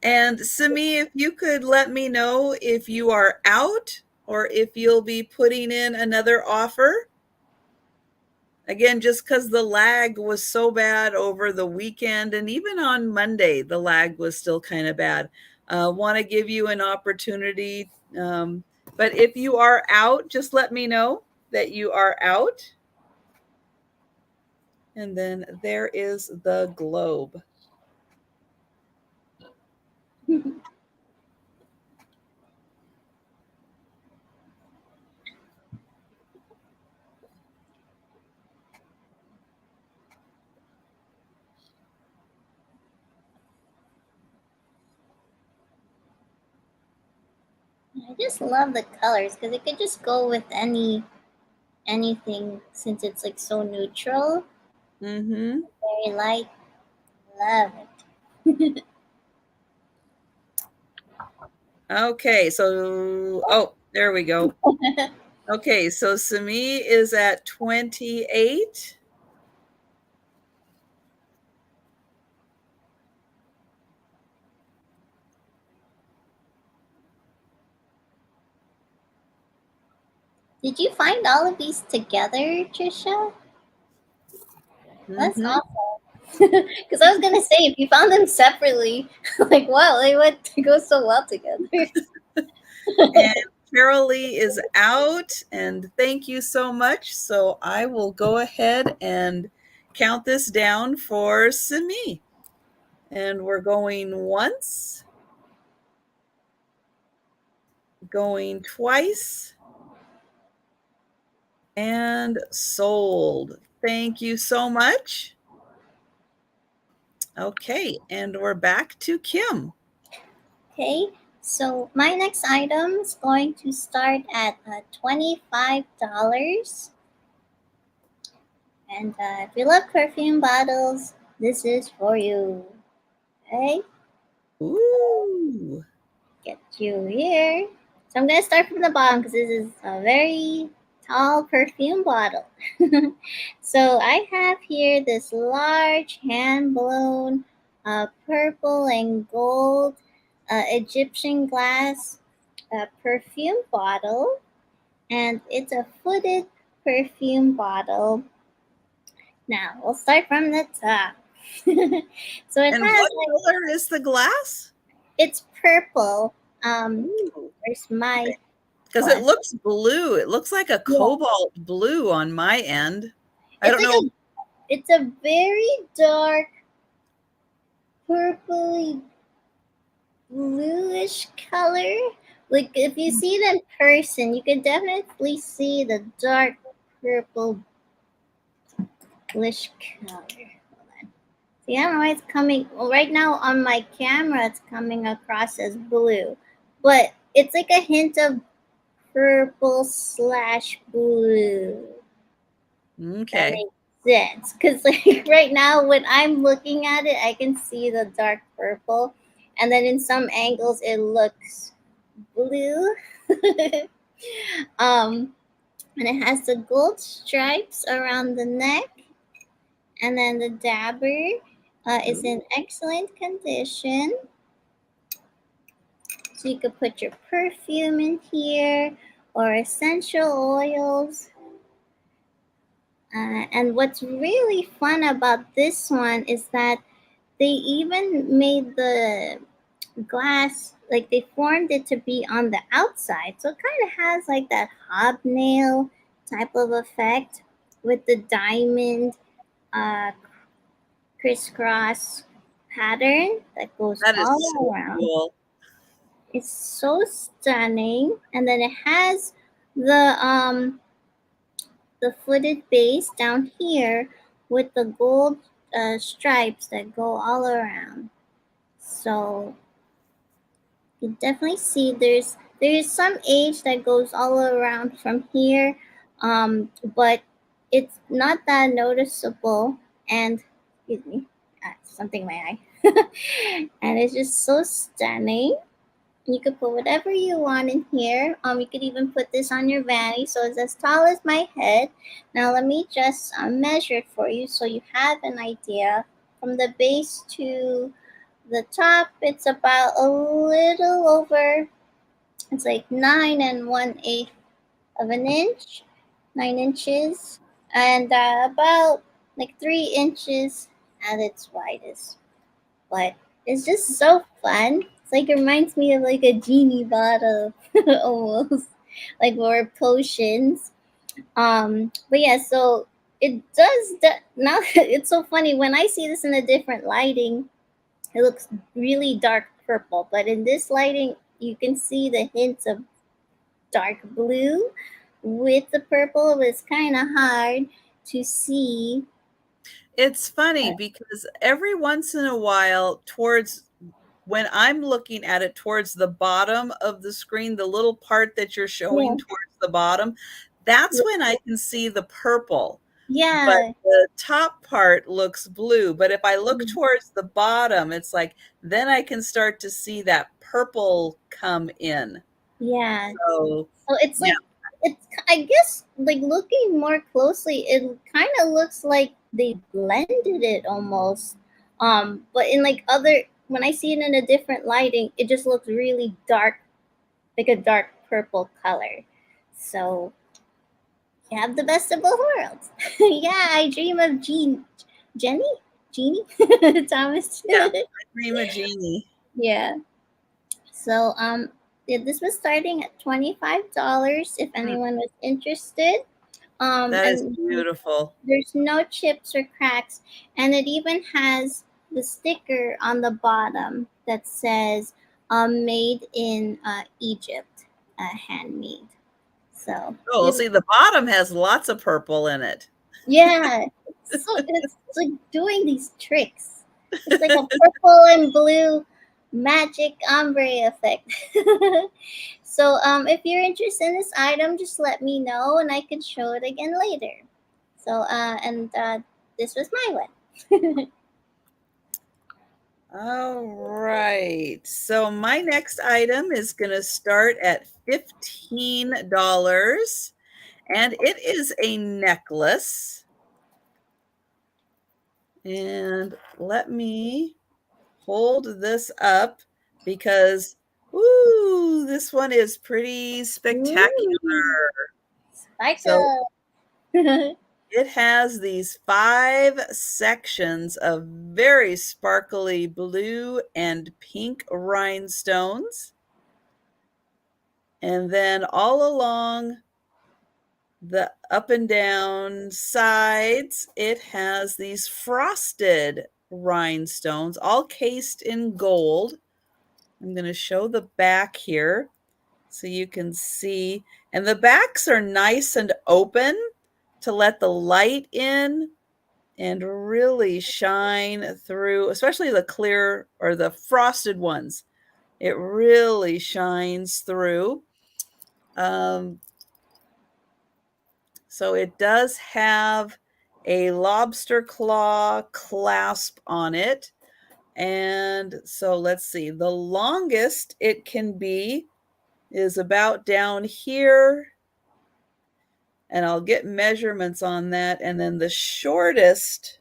And Simi, if you could let me know if you are out or if you'll be putting in another offer. Again, just because the lag was so bad over the weekend and even on Monday, the lag was still kind of bad. Want to give you an opportunity. But if you are out, just let me know that you are out. And then there is the globe. I just love the colors because it could just go with anything since it's like so neutral, Mm-hmm. very light. Love Okay, so, oh, there we go. it. Okay, so Simi is at 28. Did you find all of these together, Trisha? That's Mm-hmm. awesome. Because I was gonna say if you found them separately, like wow, they went to go so well together. And Carol Lee is out, and thank you so much. So I will go ahead and count this down for Simi. And we're going once, going twice, and sold. Thank you so much. Okay, and we're back to Kim. Okay, so my next item is going to start at $25. And if you love perfume bottles, this is for you. Okay, Ooh. get you here. So I'm going to start from the bottom because this is a very tall perfume bottle. So I have here this large hand blown purple and gold Egyptian glass perfume bottle, and it's a footed perfume bottle. Now we'll start from the top. So it And has what like color is the glass? it's purple. Ooh. Where's my Because it glass? looks blue. It looks like a Yeah, cobalt blue on my end. I it's don't like know. it's a very dark purpley bluish color. Like if you see it in person, you can definitely see the dark purple bluish color. Hold on. See, I don't know why it's coming. Well, right now on my camera, it's coming across as blue, but it's like a hint of purple slash blue. That Okay. makes sense. Because like right now, when I'm looking at it, I can see the dark purple, and then in some angles it looks blue. um, and it has the gold stripes around the neck, and then the dabber is in excellent condition. So you could put your perfume in here or essential oils. And what's really fun about this one is that they even made glass, like they formed it to be on the outside. So it kind of has like that hobnail type of effect with the diamond uh, crisscross pattern that goes That is all so around. cool. It's so stunning. And then it has the footed base down here with the gold stripes that go all around. So you definitely see there's some age that goes all around from here, but it's not that noticeable. And excuse me, something in my eye, and it's just so stunning. You could put whatever you want in here. You could even put this on your vanity, so it's as tall as my head. Now let me just measure it for you, so you have an idea. From the base to the top, it's about a little over. It's like 9 and 1/8 of an inch, 9 inches, and about like 3 inches at its widest. But it's just so fun. It's like it reminds me of like a genie bottle almost, like more potions. But yeah, so it does that now. It's so funny when I see this in a different lighting. It looks really dark purple, but in this lighting, you can see the hints of dark blue with the purple. It's kind of hard to see. It's funny because every once in a while, towards when I'm looking at it towards the bottom of the screen, the little part that you're showing Yeah, towards the bottom, that's when I can see the purple. But yeah, the top part looks blue. But if I look towards the bottom, it's like then I can start to see that purple come in. yeah. So, So it's yeah, like it's. I guess like looking more closely, it kind of looks like they blended it almost. But in like other, when I see it in a different lighting, it just looks really dark, like a dark purple color. So you have the best of both worlds. Yeah, I dream of Jenny, Jeannie, Thomas. yeah, I dream a genie. Yeah. So yeah, this was starting at $25 if Mm, anyone was interested. that is And beautiful. there's no chips or cracks, and it even has the sticker on the bottom that says "Made in Egypt," handmade. So Oh, well, see, the bottom has lots of purple in it. yeah, it's like doing these tricks. It's like a purple and blue magic ombre effect. So if you're interested in this item, just let me know and I can show it again later. So and this was my one. All right. So my next item is going to start at $15, and it is a necklace. And let me hold this up because, ooh, this one is pretty spectacular. Ooh, So sparkle. it has these 5 sections of very sparkly blue and pink rhinestones. And then all along the up and down sides, it has these frosted rhinestones, all cased in gold. I'm going to show the back here so you can see. And the backs are nice and open to let the light in and really shine through, especially the clear or the frosted ones. It really shines through. Um, so it does have a lobster claw clasp on it. And so let's see, the longest it can be is about down here. And I'll get measurements on that. And then the shortest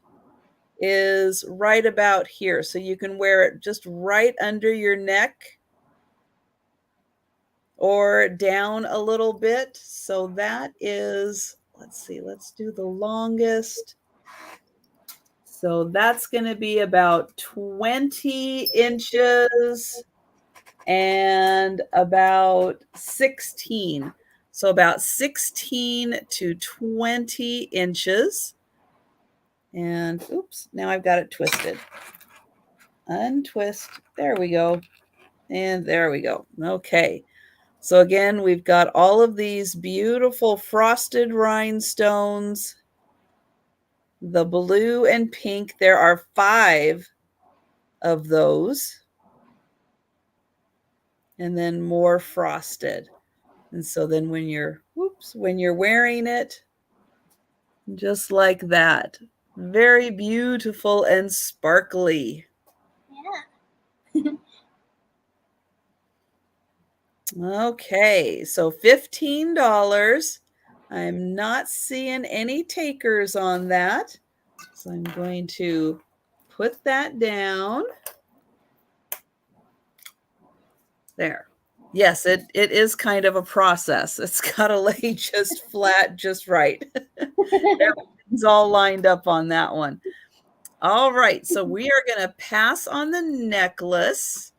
is right about here. So you can wear it just right under your neck or down a little bit. So that is, let's see, let's do the longest. So that's going to be about 20 inches. and about 16. So about 16 to 20 inches. And oops, now I've got it twisted. Untwist. There we go. And there we go. Okay. So again, we've got all of these beautiful frosted rhinestones, the blue and pink. There are 5 of those. And then more frosted. And so then when you're wearing it, just like that, very beautiful and sparkly. Yeah. Okay, so $15. I'm not seeing any takers on that. So I'm going to put that down. There. Yes, it is kind of a process. It's got to lay just flat, just right. Everything's all lined up on that one. All right, so we are going to pass on the necklace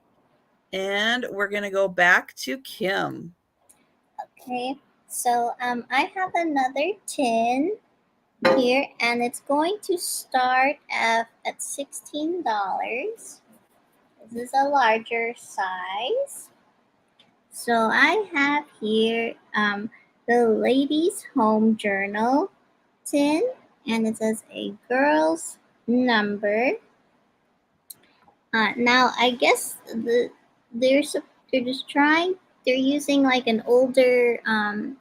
and we're going to go back to Kim. Okay. So I have another tin here, and it's going to start at $16. This is a larger size. So I have here the ladies' home journal tin, and it says a girl's number. Now I guess they're they're just trying. They're using like an older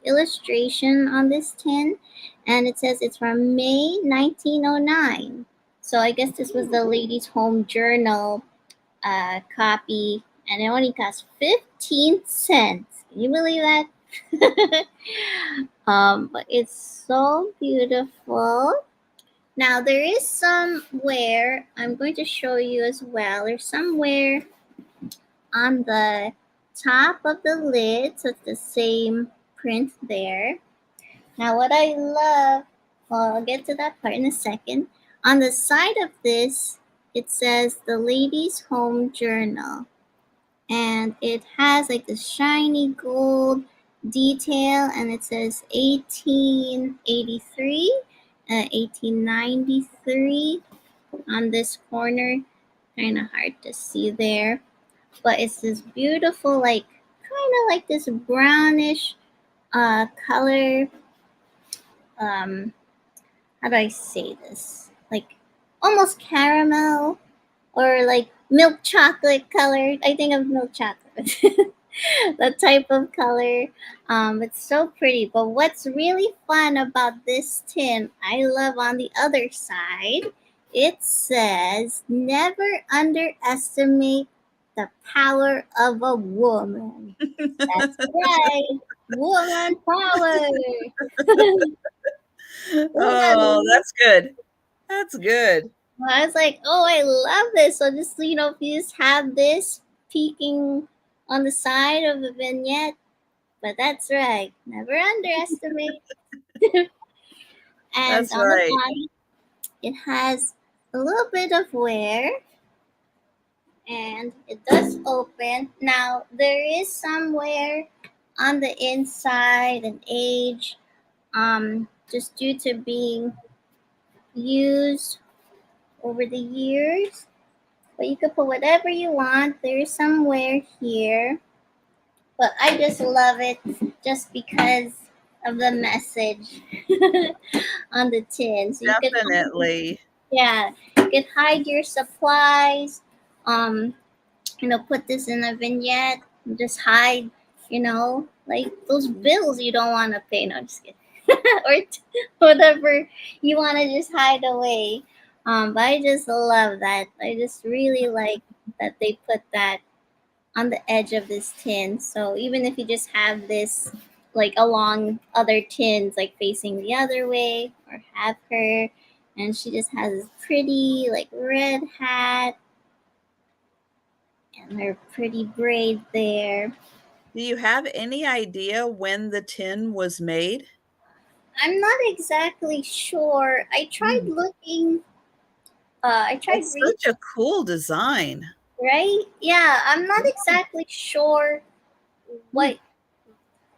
illustration on this tin, and it says it's from May 1909. So I guess this was the ladies' home journal copy, and it only cost 15 cents. Can you believe that? But it's so beautiful. Now there is some wear. I'm going to show you as well. There's some wear on the top of the lid, so it's the same print there. Now what I love, well, I'll get to that part in a second. On the side of this, it says the ladies' home journal, and it has like the shiny gold detail, and it says 1883 1893 on this corner. Kind of hard to see there, but it's this beautiful, like kind of like this brownish color. How do I say this? Like almost caramel or like milk chocolate color. I think of milk chocolate. That type of color. It's so pretty. But what's really fun about this tin, I love on the other side, it says, never underestimate the power of a woman. That's right. Woman power. Oh, Woman. that's good. That's good. I was like, oh, I love this. So just, if you just have this peeking on the side of a vignette, but that's right. Never underestimate. And That's on the right. body, it has a little bit of wear, and it does open. Now, there is some wear on the inside and age, just due to being used over the years. But you can put whatever you want. There's some wear here, but I just love it just because of the message on the tin. So you could Definitely. yeah, you could hide your supplies. Um, put this in a vignette. And just hide. Like those bills you don't want to pay. No, just kidding. Or whatever you want to just hide away. But I just love that. I just really like that they put that on the edge of this tin. So even if you just have this like along other tins, like facing the other way, or have her, and she just has this pretty like red hat and her pretty braid there. Do you have any idea when the tin was made? I'm not exactly sure. I tried Mm. looking. I tried It's reading. such a cool design. Right? Yeah, I'm not exactly sure Hmm. what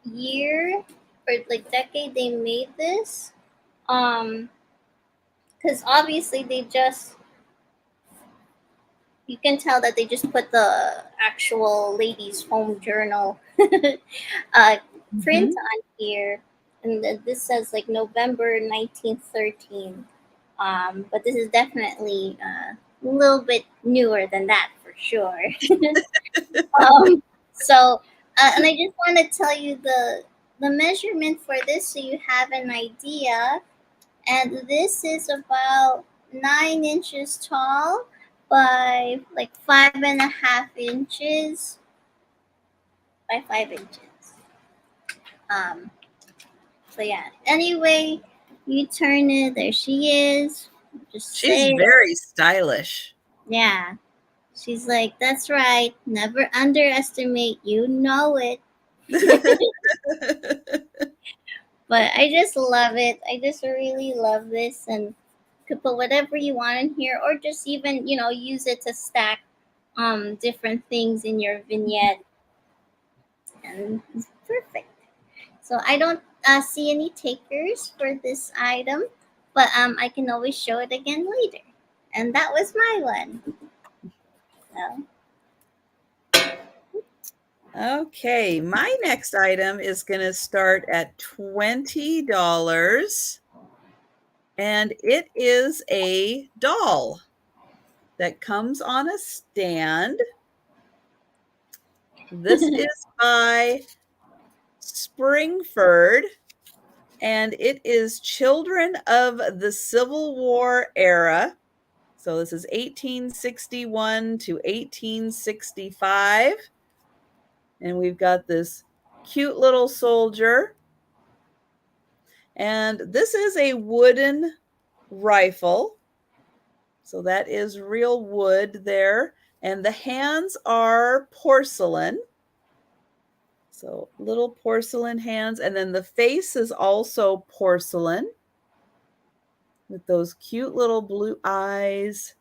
year or like decade they made this. Um, because obviously they just, you can tell that they just put the actual ladies' home journal uh, print Hmm. on here, and this says like November 1913. But this is definitely a little bit newer than that for sure. So, and I just want to tell you the measurement for this so you have an idea. And this is about 9 inches tall by like 5.5 inches by 5 inches. Um, so yeah. Anyway, you turn it. There she is. Just She's say, very stylish. yeah. She's like, that's right. Never underestimate. You know it. But I just love it. I just really love this, and could put whatever you want in here, or just even use it to stack different things in your vignette, and it's perfect. So I don't see any takers for this item, but I can always show it again later. And that was my one. So Okay, my next item is going to start at $20, and it is a doll that comes on a stand. This is by Springford, and it is children of the Civil War era. So this is 1861 to 1865. And we've got this cute little soldier. And this is a wooden rifle. So that is real wood there. And the hands are porcelain. So little porcelain hands. And then the face is also porcelain with those cute little blue eyes.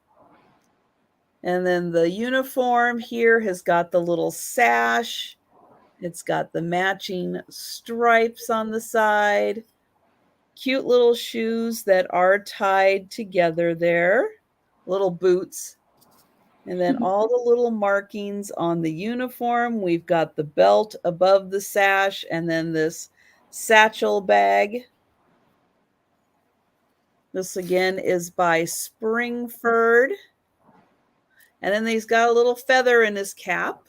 And then the uniform here has got the little sash. It's got the matching stripes on the side. Cute little shoes that are tied together there. Little boots. And then all the little markings on the uniform. We've got the belt above the sash and then this satchel bag. This again is by Springford. And then he's got a little feather in his cap.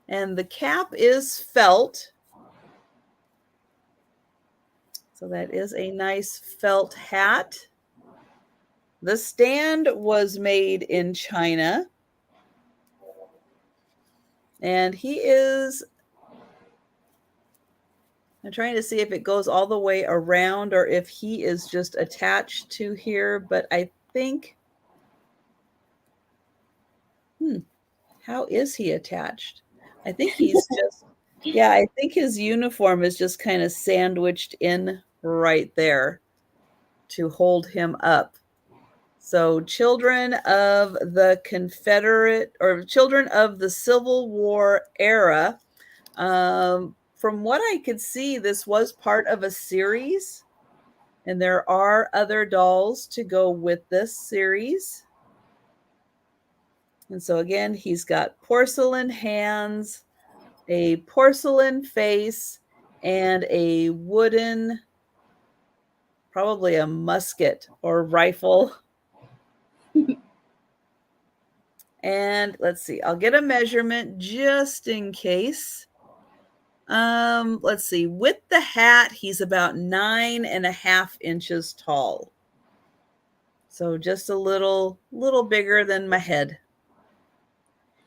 And the cap is felt. So that is a nice felt hat. The stand was made in China. And he is, I'm trying to see if it goes all the way around or if he is just attached to here, but I think, how is he attached? I think he's just, yeah, I think his uniform is just kind of sandwiched in right there to hold him up. So, children of the Confederate or children of the Civil War era. From what I could see, this was part of a series, and there are other dolls to go with this series. And so, again, he's got porcelain hands, a porcelain face, and a wooden, probably a musket or rifle. And let's see, I'll get a measurement just in case. Let's see, with the hat, he's about 9.5 inches tall. So just a little bigger than my head.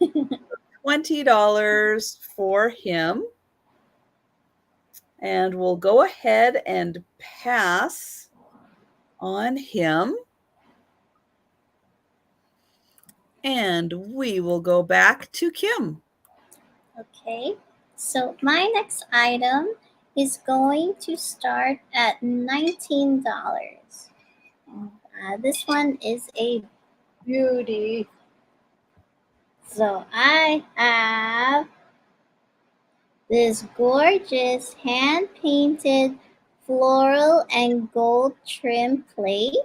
$20 for him. And we'll go ahead and pass on him. And we will go back to Kim. okay. So my next item is going to start at $19. This one is a Beauty. So I have this gorgeous hand painted floral and gold trim plate,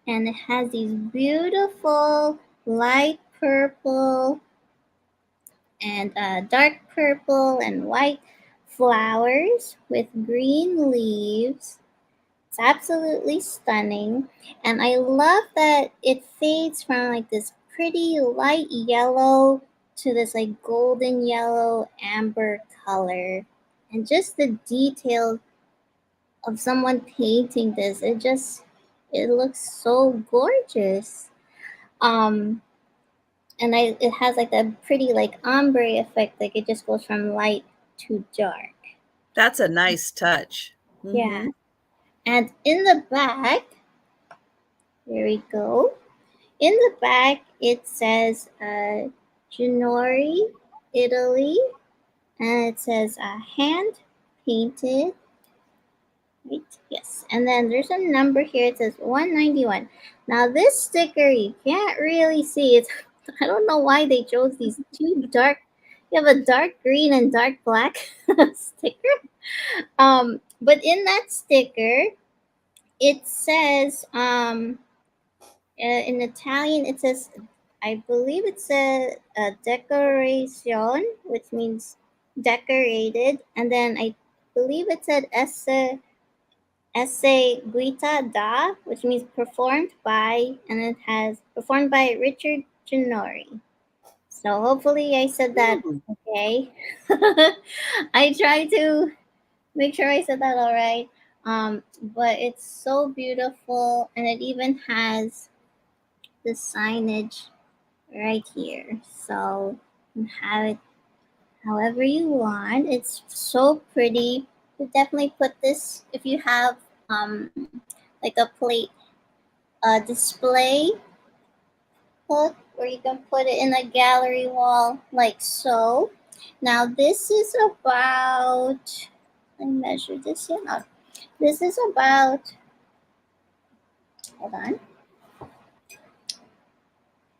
and it has these beautiful light purple and dark purple and white flowers with green leaves. It's absolutely stunning, and I love that it fades from like this pretty light yellow to this like golden yellow amber color. And just the detail of someone painting this, it looks so gorgeous. Um and it has like a pretty like ombre effect, like it just goes from light to dark. That's a nice touch. Yeah. Mhm. And in the back, here we go. In the back, it says Ginori, Italy, and it says hand painted. Right? Yes. And then there's a number here. It says 191. Now, this sticker, you can't really see it. I don't know why they chose these two dark. You have a dark green and dark black sticker. But in that sticker, it says in Italian, it says, I believe it's a decoration, which means decorated, and then I believe it said eseguita da, which means performed by, and it has performed by Richard Ginori. So hopefully I said that Mm. okay. I try to make sure I said that all right. But it's so beautiful, and it even has the signage right here. So you can have it however you want. It's so pretty. You definitely put this if you have like a plate display hook, or you can put it in a gallery wall like so. Now this is about, let me measure this here. Now, this is about, hold on,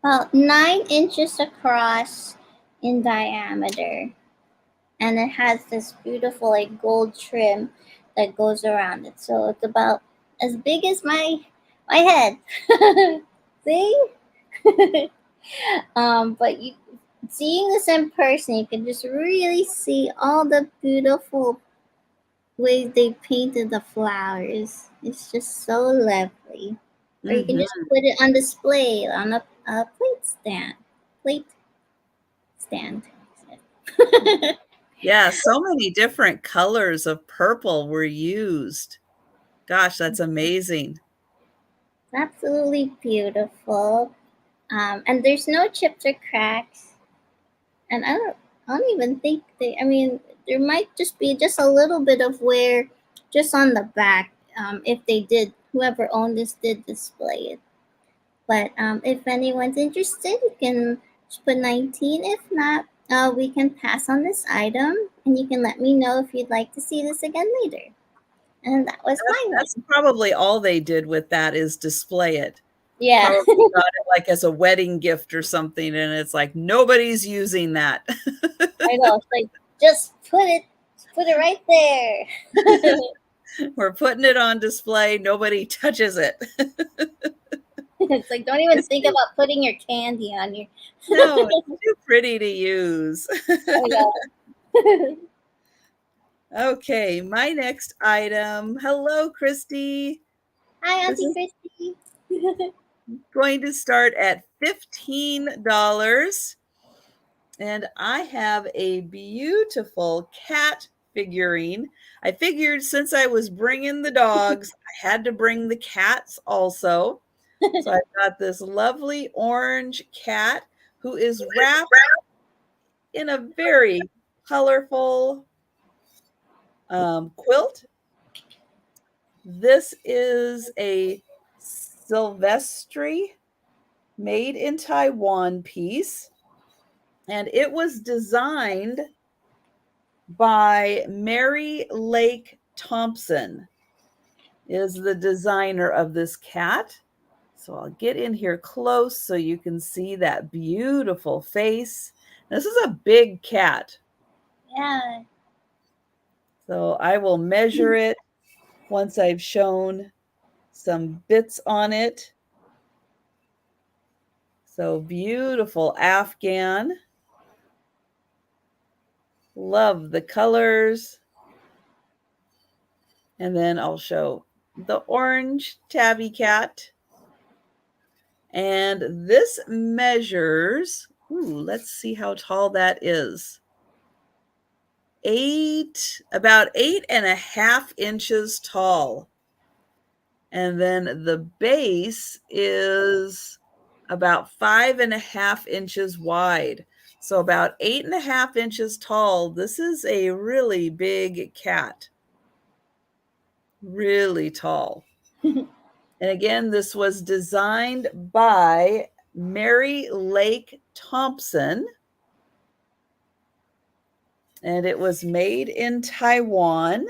about 9 inches across in diameter, and it has this beautiful like gold trim that goes around it. So it's about as big as my head. See? But you seeing this in person, you can just really see all the beautiful ways they painted the flowers. It's just so lovely. Or you can just Mhm. put it on display on a plate stand. Plate stand. Yeah, so many different colors of purple were used. Gosh, that's amazing. Absolutely beautiful. And there's no chips or cracks. And I don't even think they. I mean, there might just be just a little bit of wear, just on the back. If they did, whoever owned this did display it. But if anyone's interested, you can just put 19. If not, we can pass on this item, and you can let me know if you'd like to see this again later. And that was my That's one. probably all they did with that is display it. Yeah, Probably got it, like, as a wedding gift or something, and it's like, nobody's using that. I know. It's like just put it right there. We're putting it on display, nobody touches it. It's like don't even It's think too about putting your candy on your. no, it's too pretty to use. I know. Okay, my next item. Hello, Christy. Hi, This Auntie is Christy. going to start at $15. And I have a beautiful cat figurine. I figured since I was bringing the dogs, I had to bring the cats also. So I've got this lovely orange cat who is wrapped in a very colorful quilt. This is a Silvestri made in Taiwan piece, and it was designed by Mary Lake Thompson is the designer of this cat. So I'll get in here close so you can see that beautiful face. This is a big cat. Yeah. So I will measure it once I've shown some bits on it. So beautiful Afghan. Love the colors. And then I'll show the orange tabby cat. And this measures, let's see how tall that is. About 8.5 inches tall. And then the base is about 5.5 inches wide. So about 8.5 inches tall. This is a really big cat. Really tall. And again, this was designed by Mary Lake Thompson. And it was made in Taiwan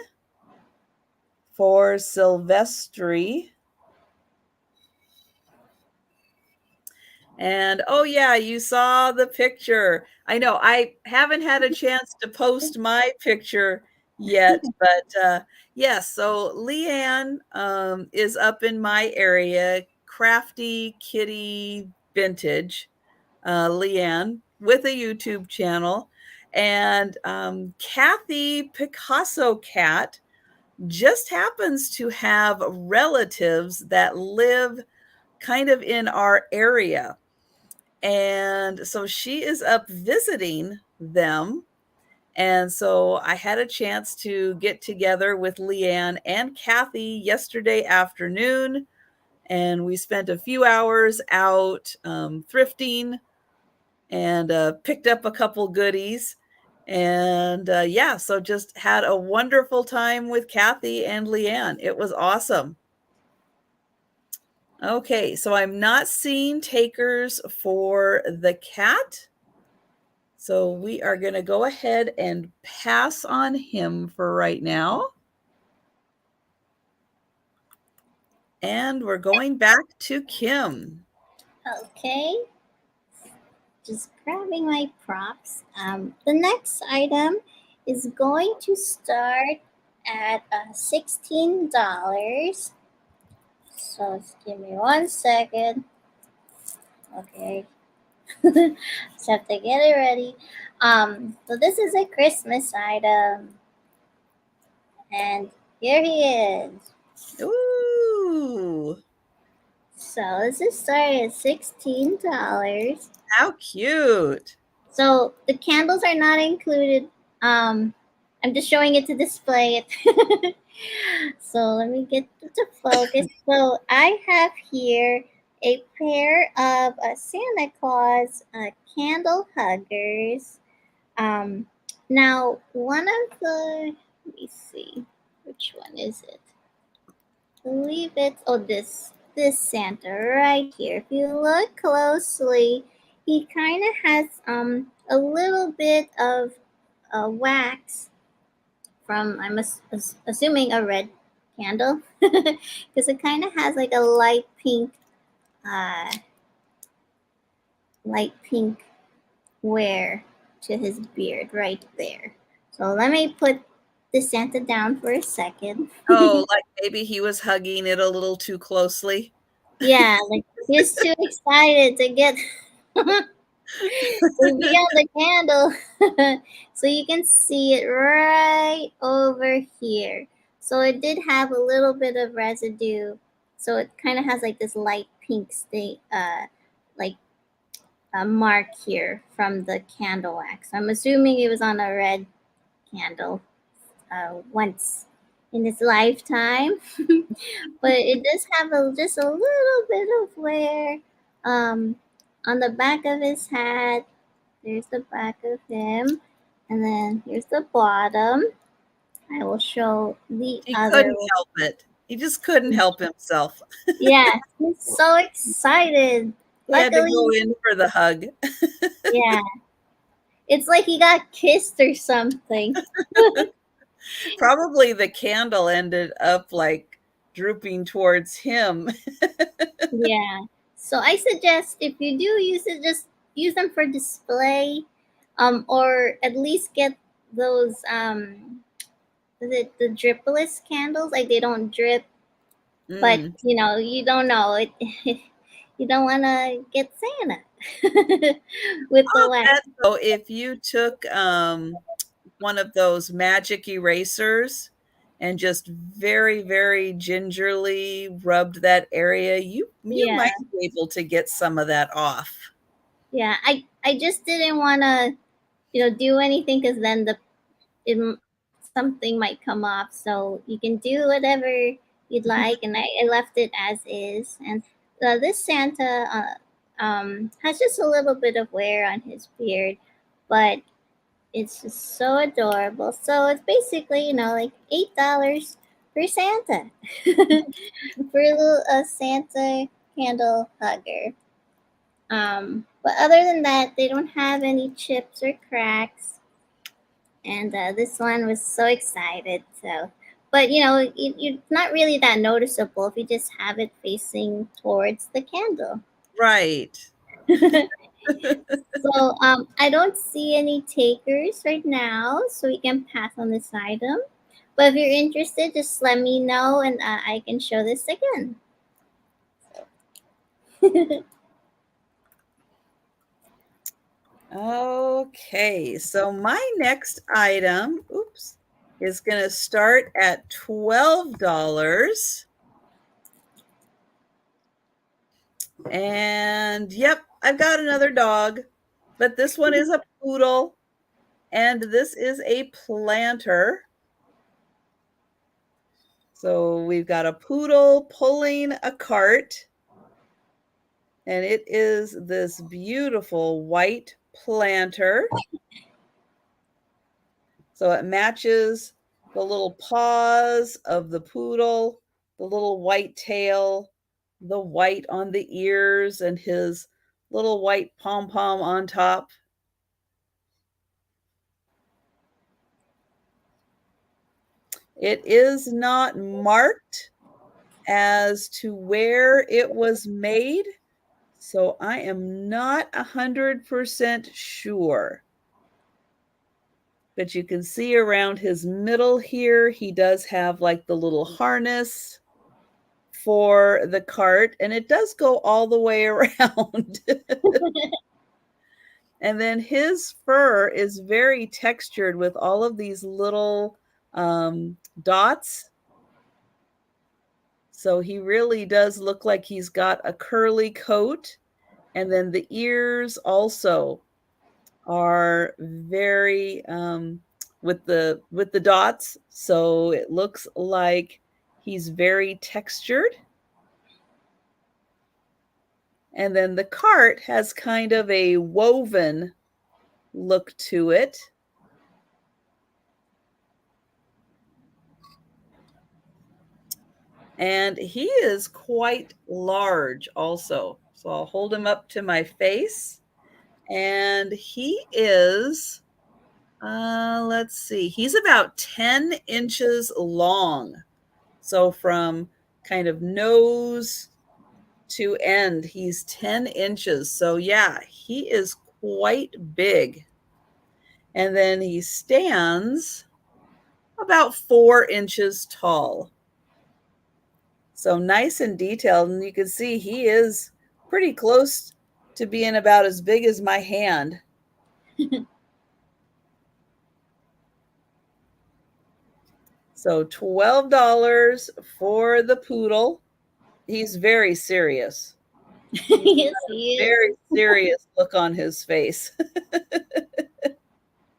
for Silvestri. And oh yeah, you saw the picture. I know I haven't had a chance to post my picture yet, but yes, so Leanne is up in my area, Crafty Kitty Vintage, Leanne with a YouTube channel. And Kathy Picasso Cat just happens to have relatives that live kind of in our area. And so she is up visiting them. And so I had a chance to get together with Leanne and Kathy yesterday afternoon. And we spent a few hours out thrifting and picked up a couple goodies. And yeah, so just had a wonderful time with Kathy and Leanne. It was awesome. Okay, so I'm not seeing takers for the cat. So we are going to go ahead and pass on him for right now. And we're going back to Kim. Okay. Just grabbing my props. The next item is going to start at $16. So just give me 1 second. Okay. Just have to get it ready. So this is a Christmas item. And here he is. Ooh. So this is starting at $16. How cute. So the candles are not included. I'm just showing it to display it. So let me get to focus. So I have here a pair of Santa Claus candle huggers. Now one of the, let me see, which one is it? I believe it's, oh, this Santa right here. If you look closely, he kind of has a little bit of wax from, I'm assuming, a red candle, because it kind of has like a uh, light pink wear to his beard right there. So let me put the Santa down for a second. Oh, like maybe he was hugging it a little too closely. Yeah, like he's too excited to get to be on the candle. So you can see it right over here. So it did have a little bit of residue. So it kind of has like this light pink state, like a mark here from the candle wax. I'm assuming it was on a red candle once in its lifetime. But it does have just a little bit of wear on the back of his hat. There's the back of him. And then here's the bottom. I will show the He other couldn't one. help it. He just couldn't help himself. Yeah, he's so excited. He had to Luckily, go in for the hug. yeah. It's like he got kissed or something. Probably the candle ended up like drooping towards him. Yeah. So I suggest if you do use it, just use them for display, or at least get those the dripless candles. Like they don't drip, but Mm. you don't know it. You don't want to get Santa with the I'll wax. bet though, if you took one of those magic erasers and just very, very gingerly rubbed that area, you Yeah, might be able to get some of that off. yeah. I just didn't want to do anything because then it, something might come off. So you can do whatever you'd like, and I left it as is. And this Santa has just a little bit of wear on his beard, but it's just so adorable. So it's basically like $8 for Santa, for a little Santa candle hugger. But other than that, they don't have any chips or cracks. And this one was so excited. So, but it's not really that noticeable if you just have it facing towards the candle. Right. So I don't see any takers right now, so we can pass on this item. But if you're interested, just let me know, and I can show this again. Okay, so my next item, oops, is going to start at $12. And yep, I've got another dog, but this one is a poodle, and this is a planter. So we've got a poodle pulling a cart, and it is this beautiful white planter. So it matches the little paws of the poodle, the little white tail, the white on the ears, and his little white pom pom on top. It is not marked as to where it was made, so I am not 100% sure. But you can see around his middle here, he does have like the little harness for the cart, and it does go all the way around. And then his fur is very textured with all of these little dots. So he really does look like he's got a curly coat. And then the ears also are very with the dots. So it looks like he's very textured. And then the cart has kind of a woven look to it. And he is quite large also. So I'll hold him up to my face. And he is, let's see, he's about 10 inches long. So from kind of nose to end, he's 10 inches. So yeah, he is quite big. And then he stands about 4 inches tall. So nice and detailed. And you can see he is pretty close to being about as big as my hand. So $12 for the poodle. He's very serious. He's got Yes, a he is. very serious look on his face.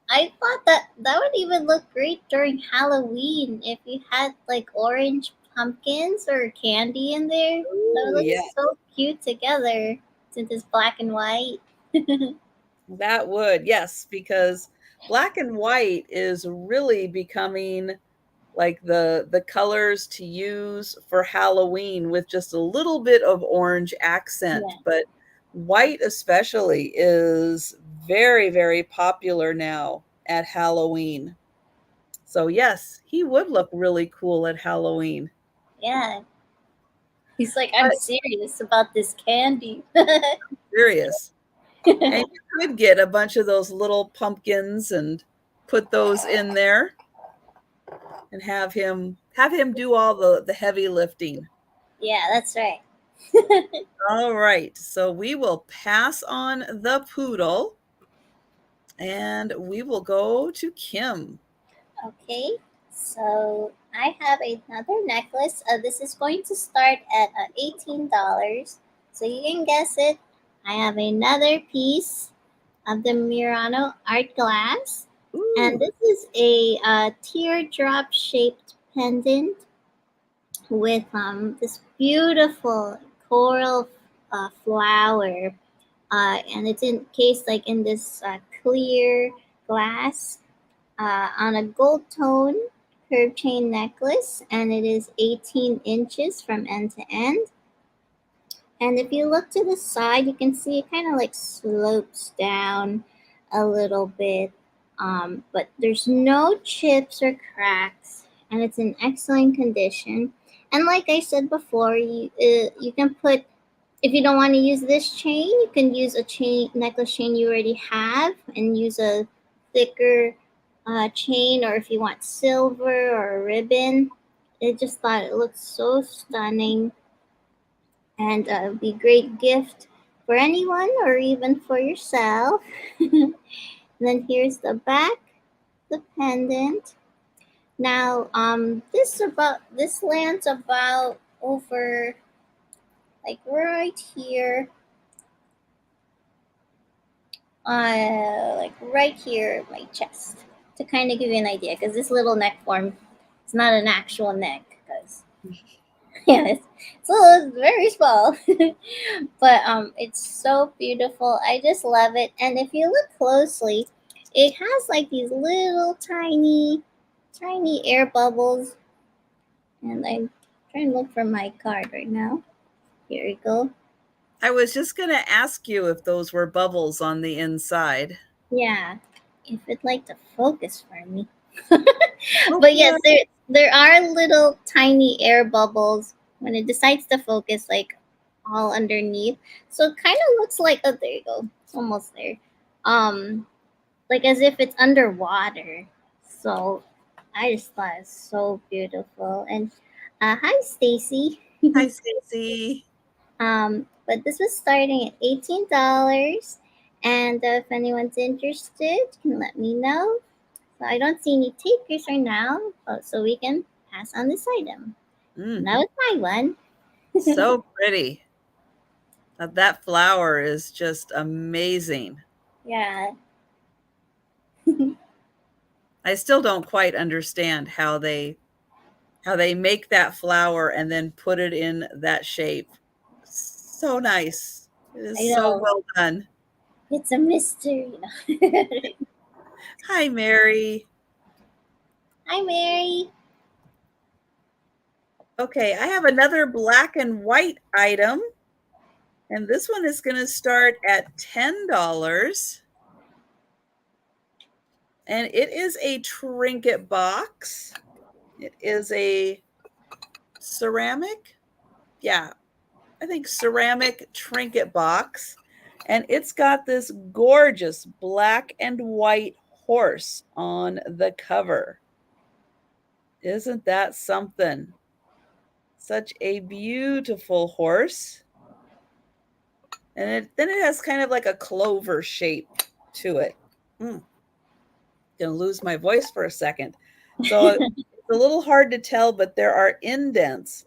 I thought that would even look great during Halloween if you had like orange pumpkins or candy in there. That would Oh, look yeah, so cute together since it's black and white. that would. Yes, because black and white is really becoming like the colors to use for Halloween with just a little bit of orange accent, Yeah. but white especially is very, very popular now at Halloween. So yes, he would look really cool at Halloween. Yeah. He's like, I'm But serious about this candy. serious. And you could get a bunch of those little pumpkins and put those in there and have him do all the heavy lifting. Yeah, that's right. All right. So we will pass on the poodle and we will go to Kim. Okay, so I have another necklace. This is going to start at $18, so you can guess it. I have another piece of the Murano art glass, and Ooh, this is a teardrop shaped pendant with this beautiful coral flower, and it's encased like in this clear glass on a gold tone curved chain necklace, and it is 18 inches from end to end. And if you look to the side, you can see it kind of like slopes down a little bit, but there's no chips or cracks, and it's in excellent condition. And like I said before, you can put, if you don't want to use this chain, you can use a chain necklace chain you already have and use a thicker chain, or if you want silver or a ribbon. I just thought it looked so stunning, and it would be a great gift for anyone or even for yourself. Then here's the back, the pendant. Now, this lands about over, like right here, like right here, my chest, to kind of give you an idea. Because this little neck form, it's not an actual neck. Because yeah, it's very small, but it's so beautiful. I just love it. And if you look closely, it has like these little tiny air bubbles. And I'm trying to look for my card right now. Here we go. I was just going to ask you if those were bubbles on the inside. Yeah, if it'd like to focus for me. Oh, But yes, yeah. there are little tiny air bubbles when it decides to focus, like all underneath. So it kind of looks like, oh, there you go, it's almost there. Um, like as if it's underwater. So I just thought it's so beautiful. And hi, Stacy. Hi, Stacy. But this was starting at $18. And if anyone's interested, can let me know. So I don't see any takers right now, so we can pass on this item. And Mm, that was my one. so pretty. That flower is just amazing. Yeah, I still don't quite understand how they make that flower and then put it in that shape. So nice. It is I so know. well done. It's a mystery. Hi, Mary. Hi, Mary. Okay, I have another black and white item, and this one is going to start at $10. And it is a trinket box. It is a ceramic, yeah, I think ceramic trinket box. And it's got this gorgeous black and white horse on the cover. Isn't that something? Such a beautiful horse. And then it has kind of like a clover shape to it. Gonna lose my voice for a second. So it's a little hard to tell, but there are indents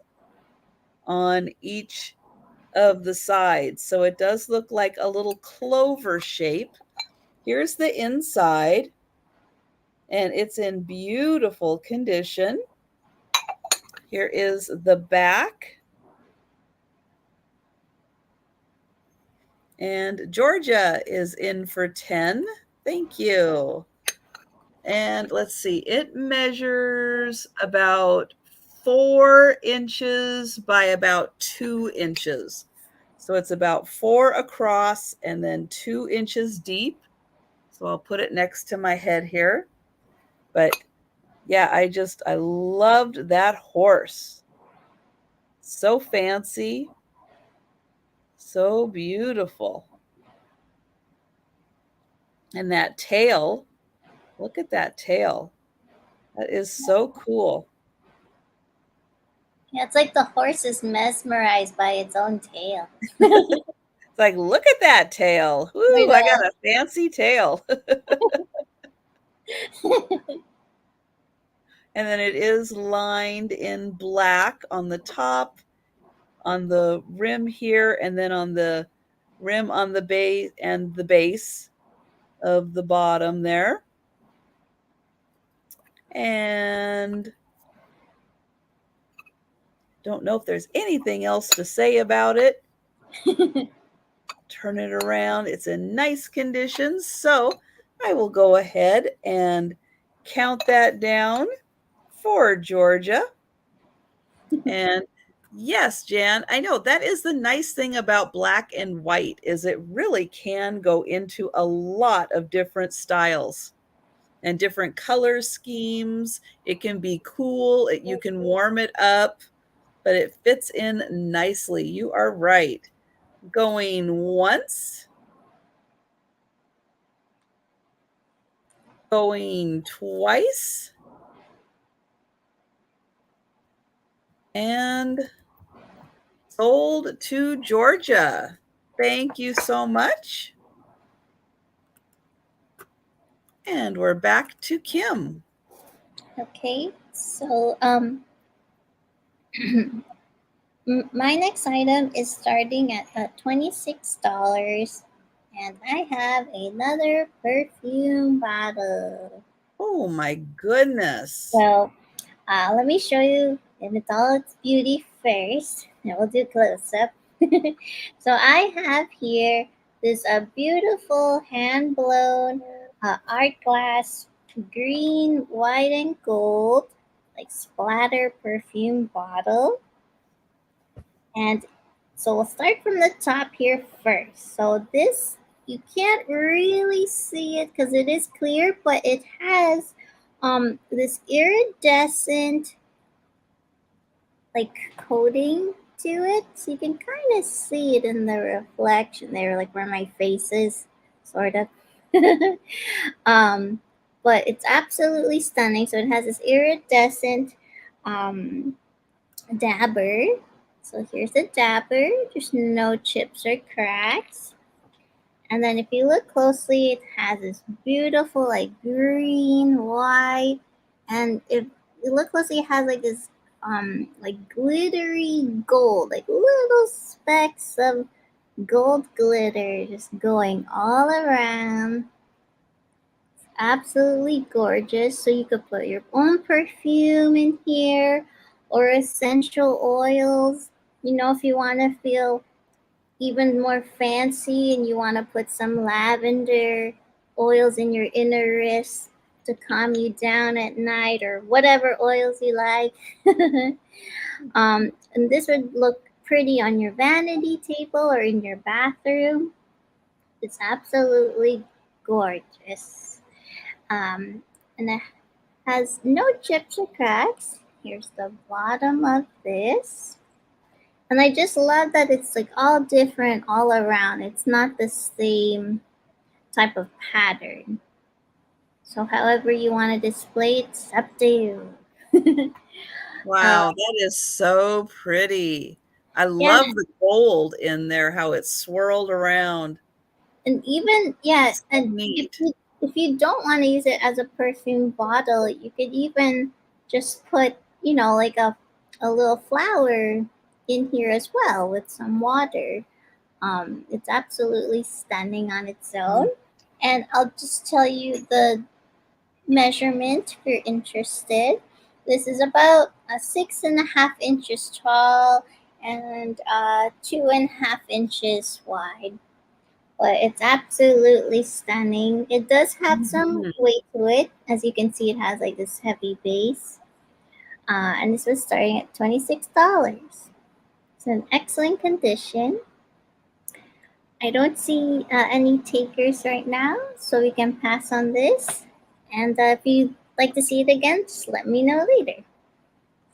on each of the sides. So it does look like a little clover shape. Here's the inside, and it's in beautiful condition. Here is the back. And Georgia is in for 10. Thank you. And let's see, it measures about 4 inches by about 2 inches. So it's about 4 across and then 2 inches deep. So I'll put it next to my head here. But yeah, I loved that horse. So fancy. So beautiful. And that tail, look at that tail. That is so cool. Yeah, it's like the horse is mesmerized by its own tail. It's like, look at that tail. I Woo, I got know. a fancy tail. And then it is lined in black on the top, on the rim here, and then on the rim on the base and the base of the bottom there. And don't know if there's anything else to say about it. Turn it around. It's in nice condition. So I will go ahead and count that down for Georgia. And yes, Jan, I know that is the nice thing about black and white is it really can go into a lot of different styles and different color schemes. It can be cool, you can warm it up, but it fits in nicely. You are right. Going once, going twice, and sold to Georgia. Thank you so much. And we're back to Kim. Okay, so my next item is starting at $26, and I have another perfume bottle. Oh my goodness. So let me show you in all its beauty first, and we'll do close up. So I have here this beautiful hand blown art glass green, white, and gold like splatter perfume bottle. And so we'll start from the top here first. So this, you can't really see it because it is clear, but it has this iridescent like coating to it. So you can kind of see it in the reflection there, like where my face is, sort of. um, but it's absolutely stunning. So it has this iridescent um, dabber. So here's the dabber. There's no chips or cracks. And then if you look closely, it has this beautiful like green, white, and if you look closely, it has like this like glittery gold, like little specks of gold glitter just going all around. Absolutely gorgeous. So you could put your own perfume in here or essential oils. You know, if you want to feel even more fancy and you want to put some lavender oils in your inner wrist to calm you down at night or whatever oils you like. And this would look pretty on your vanity table or in your bathroom. It's absolutely gorgeous. And it has no chips or cracks. Here's the bottom of this. And I just love that it's like all different all around. It's not the same type of pattern. So however you want to display it, it's up to you. uh, Wow, that is so pretty. I yeah, love the gold in there, how it's swirled around. and even yeah, So and neat. if you don't want to use it as a perfume bottle, you could even just put, you know, like a little flower in here as well with some water. It's absolutely stunning on its own. Mhm. And I'll just tell you the measurement if you're interested. This is about 6.5 inches tall and 2.5 inches wide. But it's absolutely stunning. It does have some Mhm. weight to it. As you can see, it has like this heavy base. And this was starting at $26. It's in excellent condition. I don't see any takers right now, so we can pass on this. And if you'd like to see it again, just let me know later.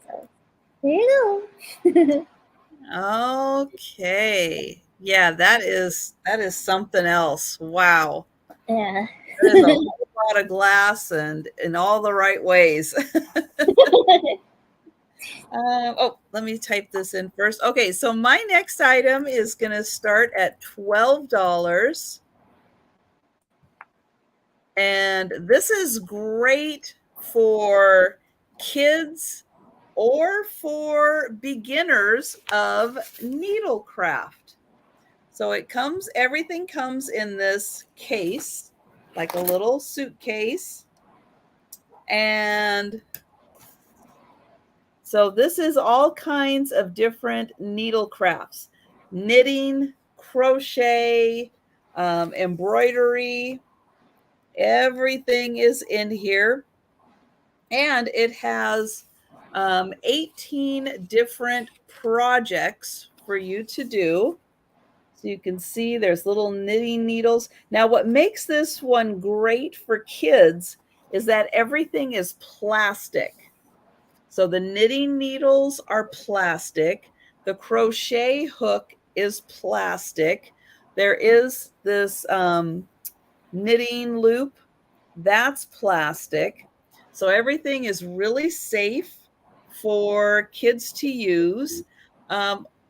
So there you go. Okay. Yeah, that is something else. Wow. Yeah. That is a whole lot of glass and in all the right ways. Oh, let me type this in first. Okay, so my next item is going to start at $12. And this is great for kids or for beginners of needlecraft. So everything comes in this case, like a little suitcase. And so this is all kinds of different needle crafts, knitting, crochet, embroidery, everything is in here. And it has 18 different projects for you to do. So you can see there's little knitting needles. Now, what makes this one great for kids is that everything is plastic. So the knitting needles are plastic. The crochet hook is plastic. There is this knitting loop, that's plastic. So everything is really safe for kids to use.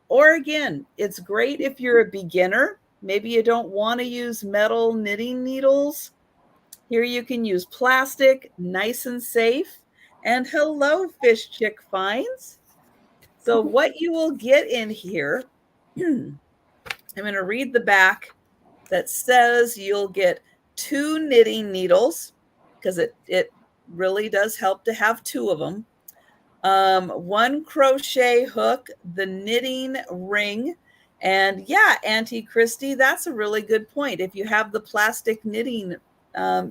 Or again, it's great if you're a beginner. Maybe you don't want to use metal knitting needles. Here you can use plastic, nice and safe. And hello, Fish Chick Finds. So what you will get in here, I'm going to read the back that says you'll get 2 knitting needles, because it really does help to have 2 of them. 1 crochet hook, the knitting ring. And yeah, Auntie Christy, that's a really good point. If you have the plastic knitting,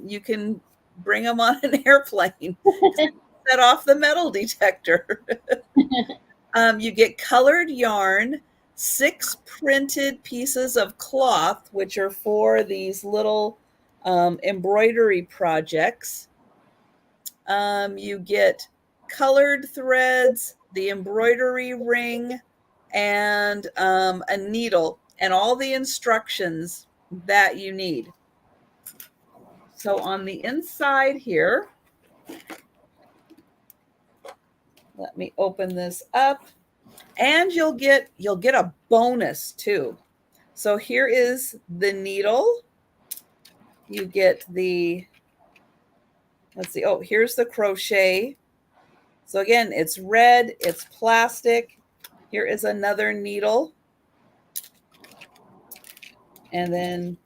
you can bring them on an airplane. Set off the metal detector. You get colored yarn, 6 printed pieces of cloth, which are for these little embroidery projects. You get colored threads, the embroidery ring, and a needle, and all the instructions that you need. So on the inside here, let me open this up, and you'll get a bonus too. So here is the needle. You get the, let's see, oh, here's the crochet. So again, it's red, it's plastic. Here is another needle. And then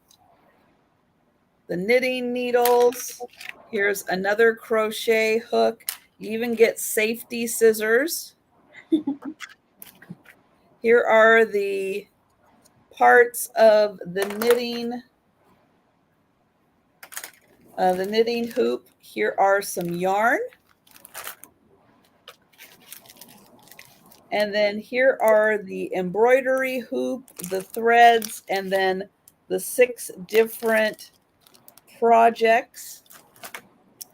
the knitting needles. Here's another crochet hook. You even get safety scissors. Here are the parts of the knitting hoop. Here are some yarn. And then here are the embroidery hoop, the threads, and then the 6 different projects.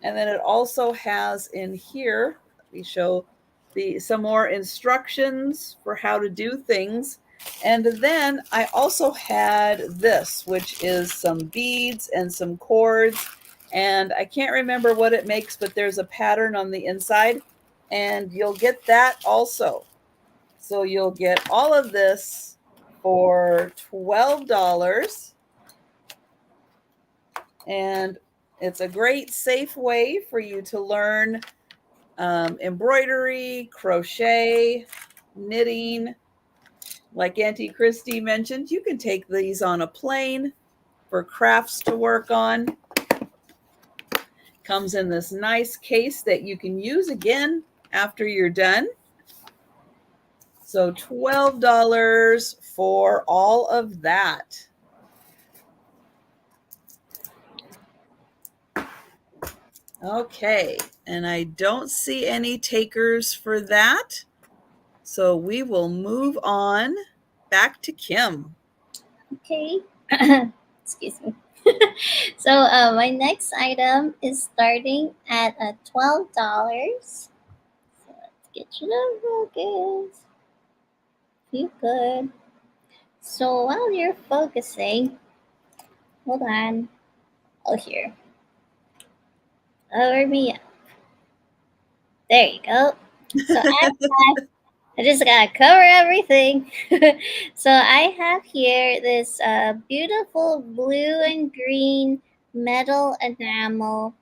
And then it also has in here, let me show some more instructions for how to do things. And then I also had this, which is some beads and some cords. And I can't remember what it makes, but there's a pattern on the inside. And you'll get that also. So you'll get all of this for $12. And it's a great, safe way for you to learn embroidery, crochet, knitting. Like Auntie Christy mentioned, you can take these on a plane for crafts to work on. Comes in this nice case that you can use again after you're done. So $12 for all of that. Okay, and I don't see any takers for that. So we will move on back to Kim. Okay. Excuse me. So my next item is starting at $12. So let's get you the focus. You good. So while you're focusing, hold on. Oh, here. Over me. There you go. So I just gotta cover everything. So I have here this beautiful blue and green metal enamel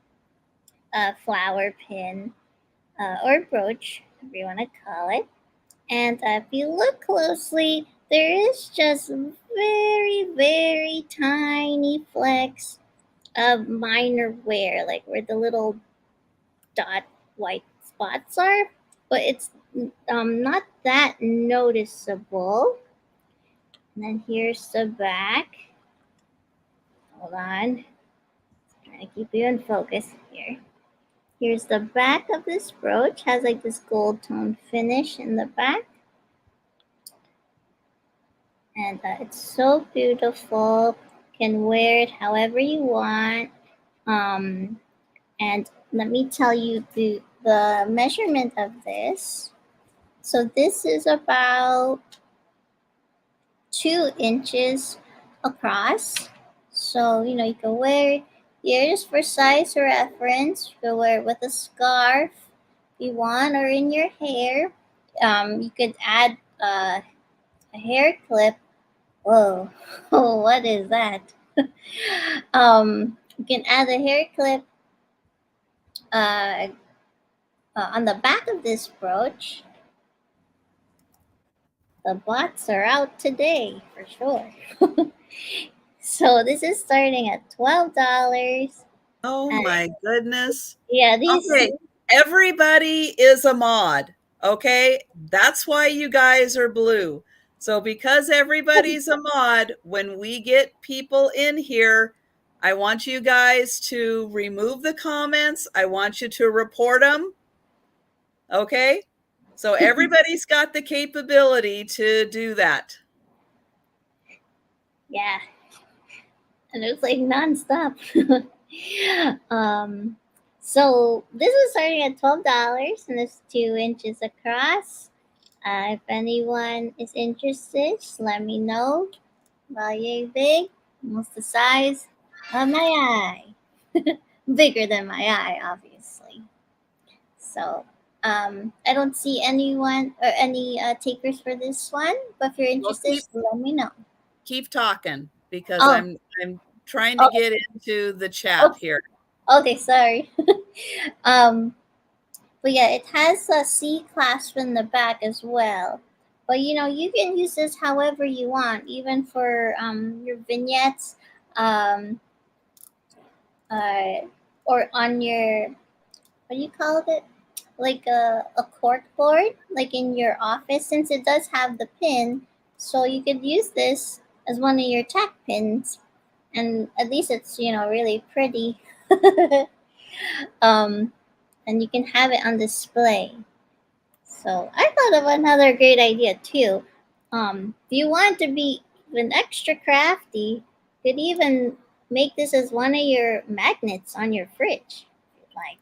flower pin or brooch, whatever you want to call it. And if you look closely, there is just very, very tiny flecks of minor wear, like where the little dot white spots are, but it's not that noticeable. And then here's the back. Hold on, trying to keep you in focus here. Here's the back of this brooch. Has like this gold tone finish in the back, and it's so beautiful. Can wear it however you want. Um, and let me tell you the measurement of this. So this is about 2 inches across. So you can wear it here just for size reference. You can wear it with a scarf if you want, or in your hair. You could add a hair clip. Whoa, oh, what is that? You can add a hair clip uh, on the back of this brooch. The bots are out today for sure. So this is starting at $12. Oh And my goodness. yeah, these. Okay, everybody is a mod. Okay, that's why you guys are blue. So, because everybody's a mod, when we get people in here, I want you guys to remove the comments. I want you to report them. Okay, so everybody's got the capability to do that. Yeah, and it was like nonstop. um, so this is starting at $12, and it's 2 inches across. If anyone is interested, just let me know. About yay big, almost the size of my eye, bigger than my eye, obviously. So I don't see anyone or any takers for this one, but if you're Well, interested, just let me know. keep talking because Oh, I'm trying to oh, get into the chat oh, here. okay, sorry. um, but yeah, it has a C clasp in the back as well. But you can use this however you want, even for your vignettes, um, uh, or on your, what do you call it? Like a cork board, like in your office, since it does have the pin, so you could use this as one of your tack pins, and at least it's really pretty. um, and you can have it on display. So I thought of another great idea too. If you want to be even extra crafty, you could even make this as one of your magnets on your fridge. Like,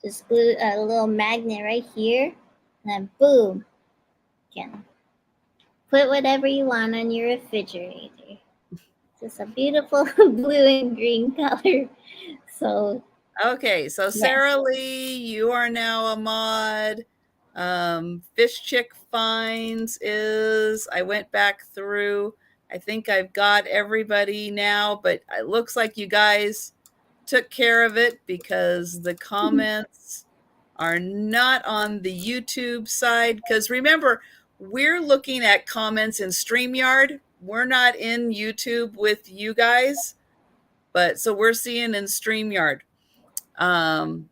just glue a little magnet right here, and then boom, you can put whatever you want on your refrigerator. It's just a beautiful blue and green color. So Okay, so yeah. Sarah Lee, you are now a mod. Fish Chick Finds is, I went back through. I think I've got everybody now, but it looks like you guys took care of it because the comments are not on the YouTube side. Because remember, we're looking at comments in StreamYard. We're not in YouTube with you guys, but so we're seeing in StreamYard, um,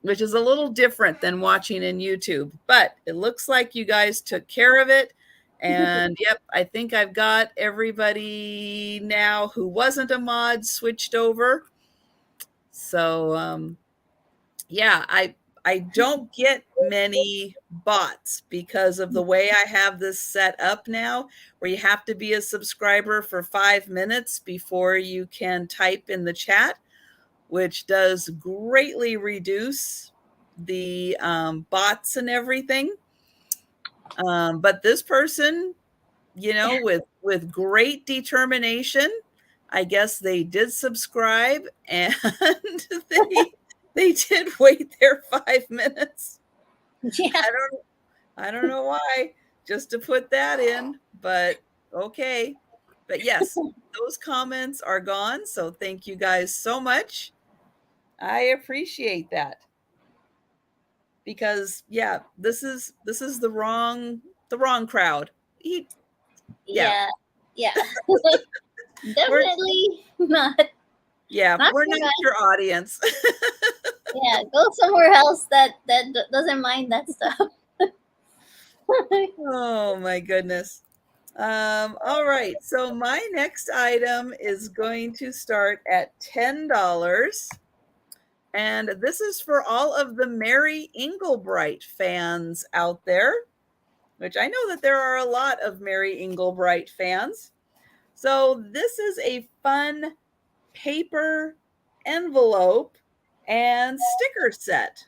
which is a little different than watching in YouTube. But it looks like you guys took care of it. And yep, I think I've got everybody now who wasn't a mod switched over. So yeah, I don't get many bots because of the way I have this set up now, where you have to be a subscriber for 5 minutes before you can type in the chat, which does greatly reduce the bots and everything. But this person, with great determination, I guess they did subscribe, and they they did wait their 5 minutes. Yeah. I don't I don't know why, just to put that in, but okay. But yes, those comments are gone, so thank you guys so much. I appreciate that because yeah, this is the wrong crowd. Yeah, Yeah. Yeah. we're Definitely not. yeah, Not we're for not us. your audience. Yeah, go somewhere else that doesn't mind that stuff. Oh my goodness. All right. So my next item is going to start at $10. And this is for all of the Mary Englebright fans out there, which I know that there are a lot of Mary Englebright fans. So this is a fun paper envelope and sticker set.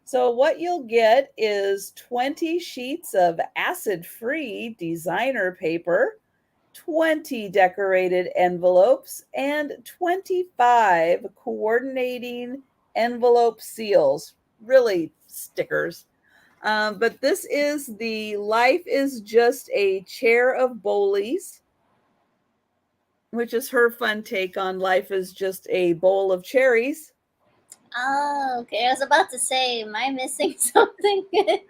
So what you'll get is 20 sheets of acid-free designer paper, 20 decorated envelopes, and 25 coordinating envelope seals, really stickers. But this is the Life is Just a Chair of Bowlies, which is her fun take on life is just a bowl of cherries. Oh, okay. I was about to say, am I missing something? I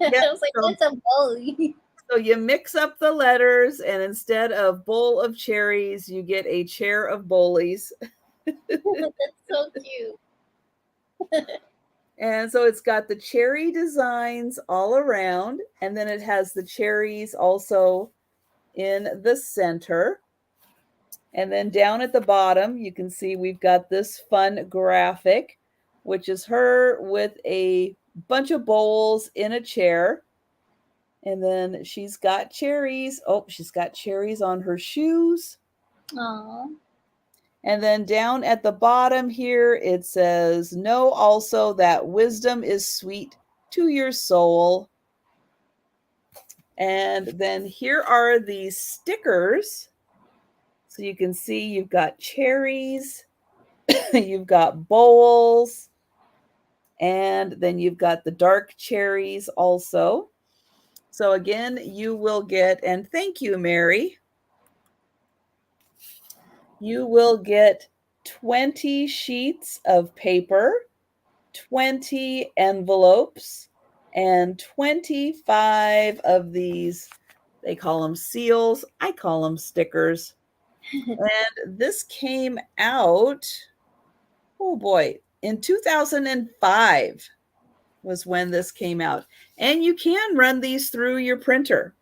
Yep. was like, So what's a bully? So you mix up the letters, and instead of bowl of cherries, you get a chair of bowlies. That's so cute. And so it's got the cherry designs all around, and then it has the cherries also in the center. And then down at the bottom, you can see we've got this fun graphic, which is her with a bunch of bowls in a chair. And then she's got cherries. Oh, she's got cherries on her shoes. Aw. And then down at the bottom here, it says, know also that wisdom is sweet to your soul. And then here are the stickers. So you can see you've got cherries, you've got bowls, and then you've got the dark cherries also. So again, you will get, and thank you, Mary, you will get 20 sheets of paper, 20 envelopes, and 25 of these. They call them seals. I call them stickers. And this came out, oh boy, in 2005 was when this came out. And you can run these through your printer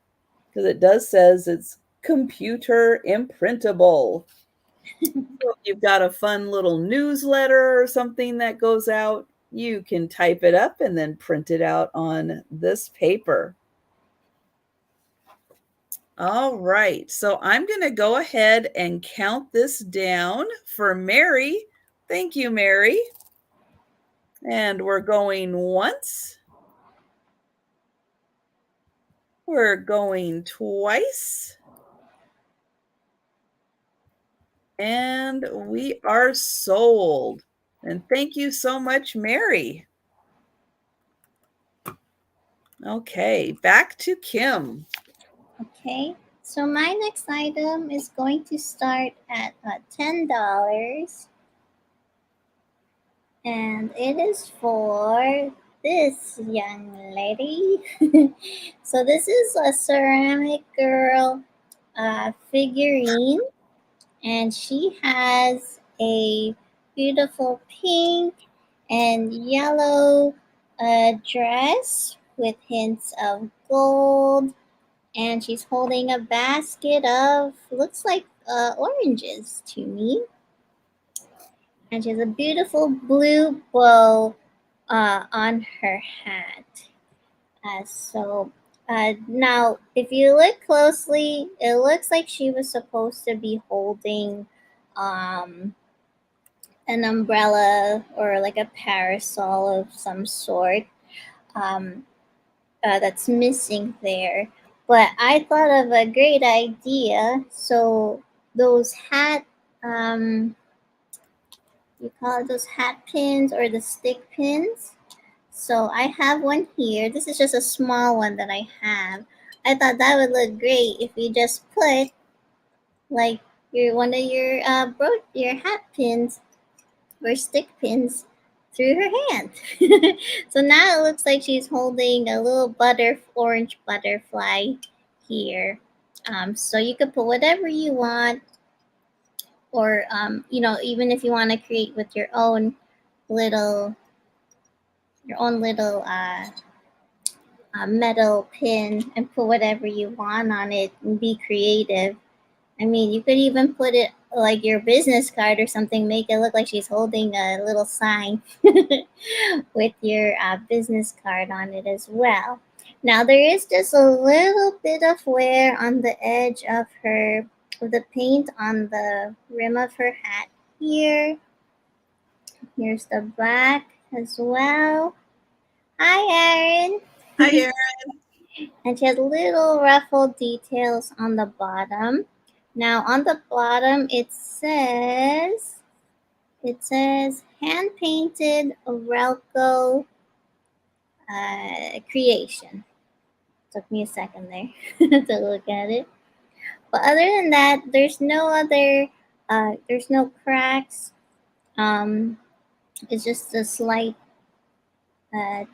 because it does says it's computer imprintable. So if you've got a fun little newsletter or something that goes out, you can type it up and then print it out on this paper. All right, so I'm going to go ahead and count this down for Mary. Thank you, Mary. And we're going once. We're going twice. And we are sold. And thank you so much, Mary. Okay, back to Kim. Okay. So my next item is going to start at $10. And it is for this young lady. So this is a ceramic girl figurine, and she has a beautiful pink and yellow dress with hints of gold, and she's holding a basket of looks like oranges to me, and she has a beautiful blue bow on her hat. Now, if you look closely, it looks like she was supposed to be holding um, an umbrella or like a parasol of some sort. that's missing there. But I thought of a great idea. So those hat, you call it those hat pins or the stick pins. So I have one here. This is just a small one that I have. I thought that would look great if you just put like your one of your hat pins or stick pins through her hand. So now it looks like she's holding a little orange butterfly here. So you could put whatever you want, or even if you want to create with little your own little metal pin and put whatever you want on it and be creative. I mean, you could even put it like your business card or something, make it look like she's holding a little sign with your business card on it as well. Now, there is just a little bit of wear on the edge of the paint on the rim of her hat here. Here's the back as well. Hi, Hi, Erin. Erin. And she has little ruffled details on the bottom. Now on the bottom it says hand painted Relco creation. Took me a second there to look at it. But other than that, there's no cracks. Um, it's just a slight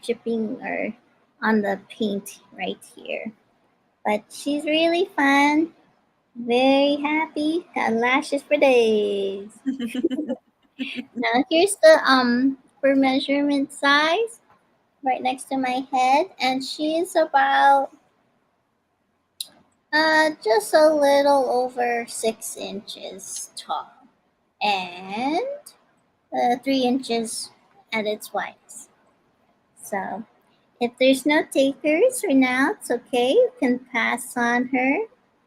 chipping or on the paint right here. But she's really fun. Very happy. Got lashes for days. Now here's the for measurement size right next to my head, and she's about just a little over 6 inches tall and 3 inches at its widest. So if there's no takers for now, it's okay. You can pass on her,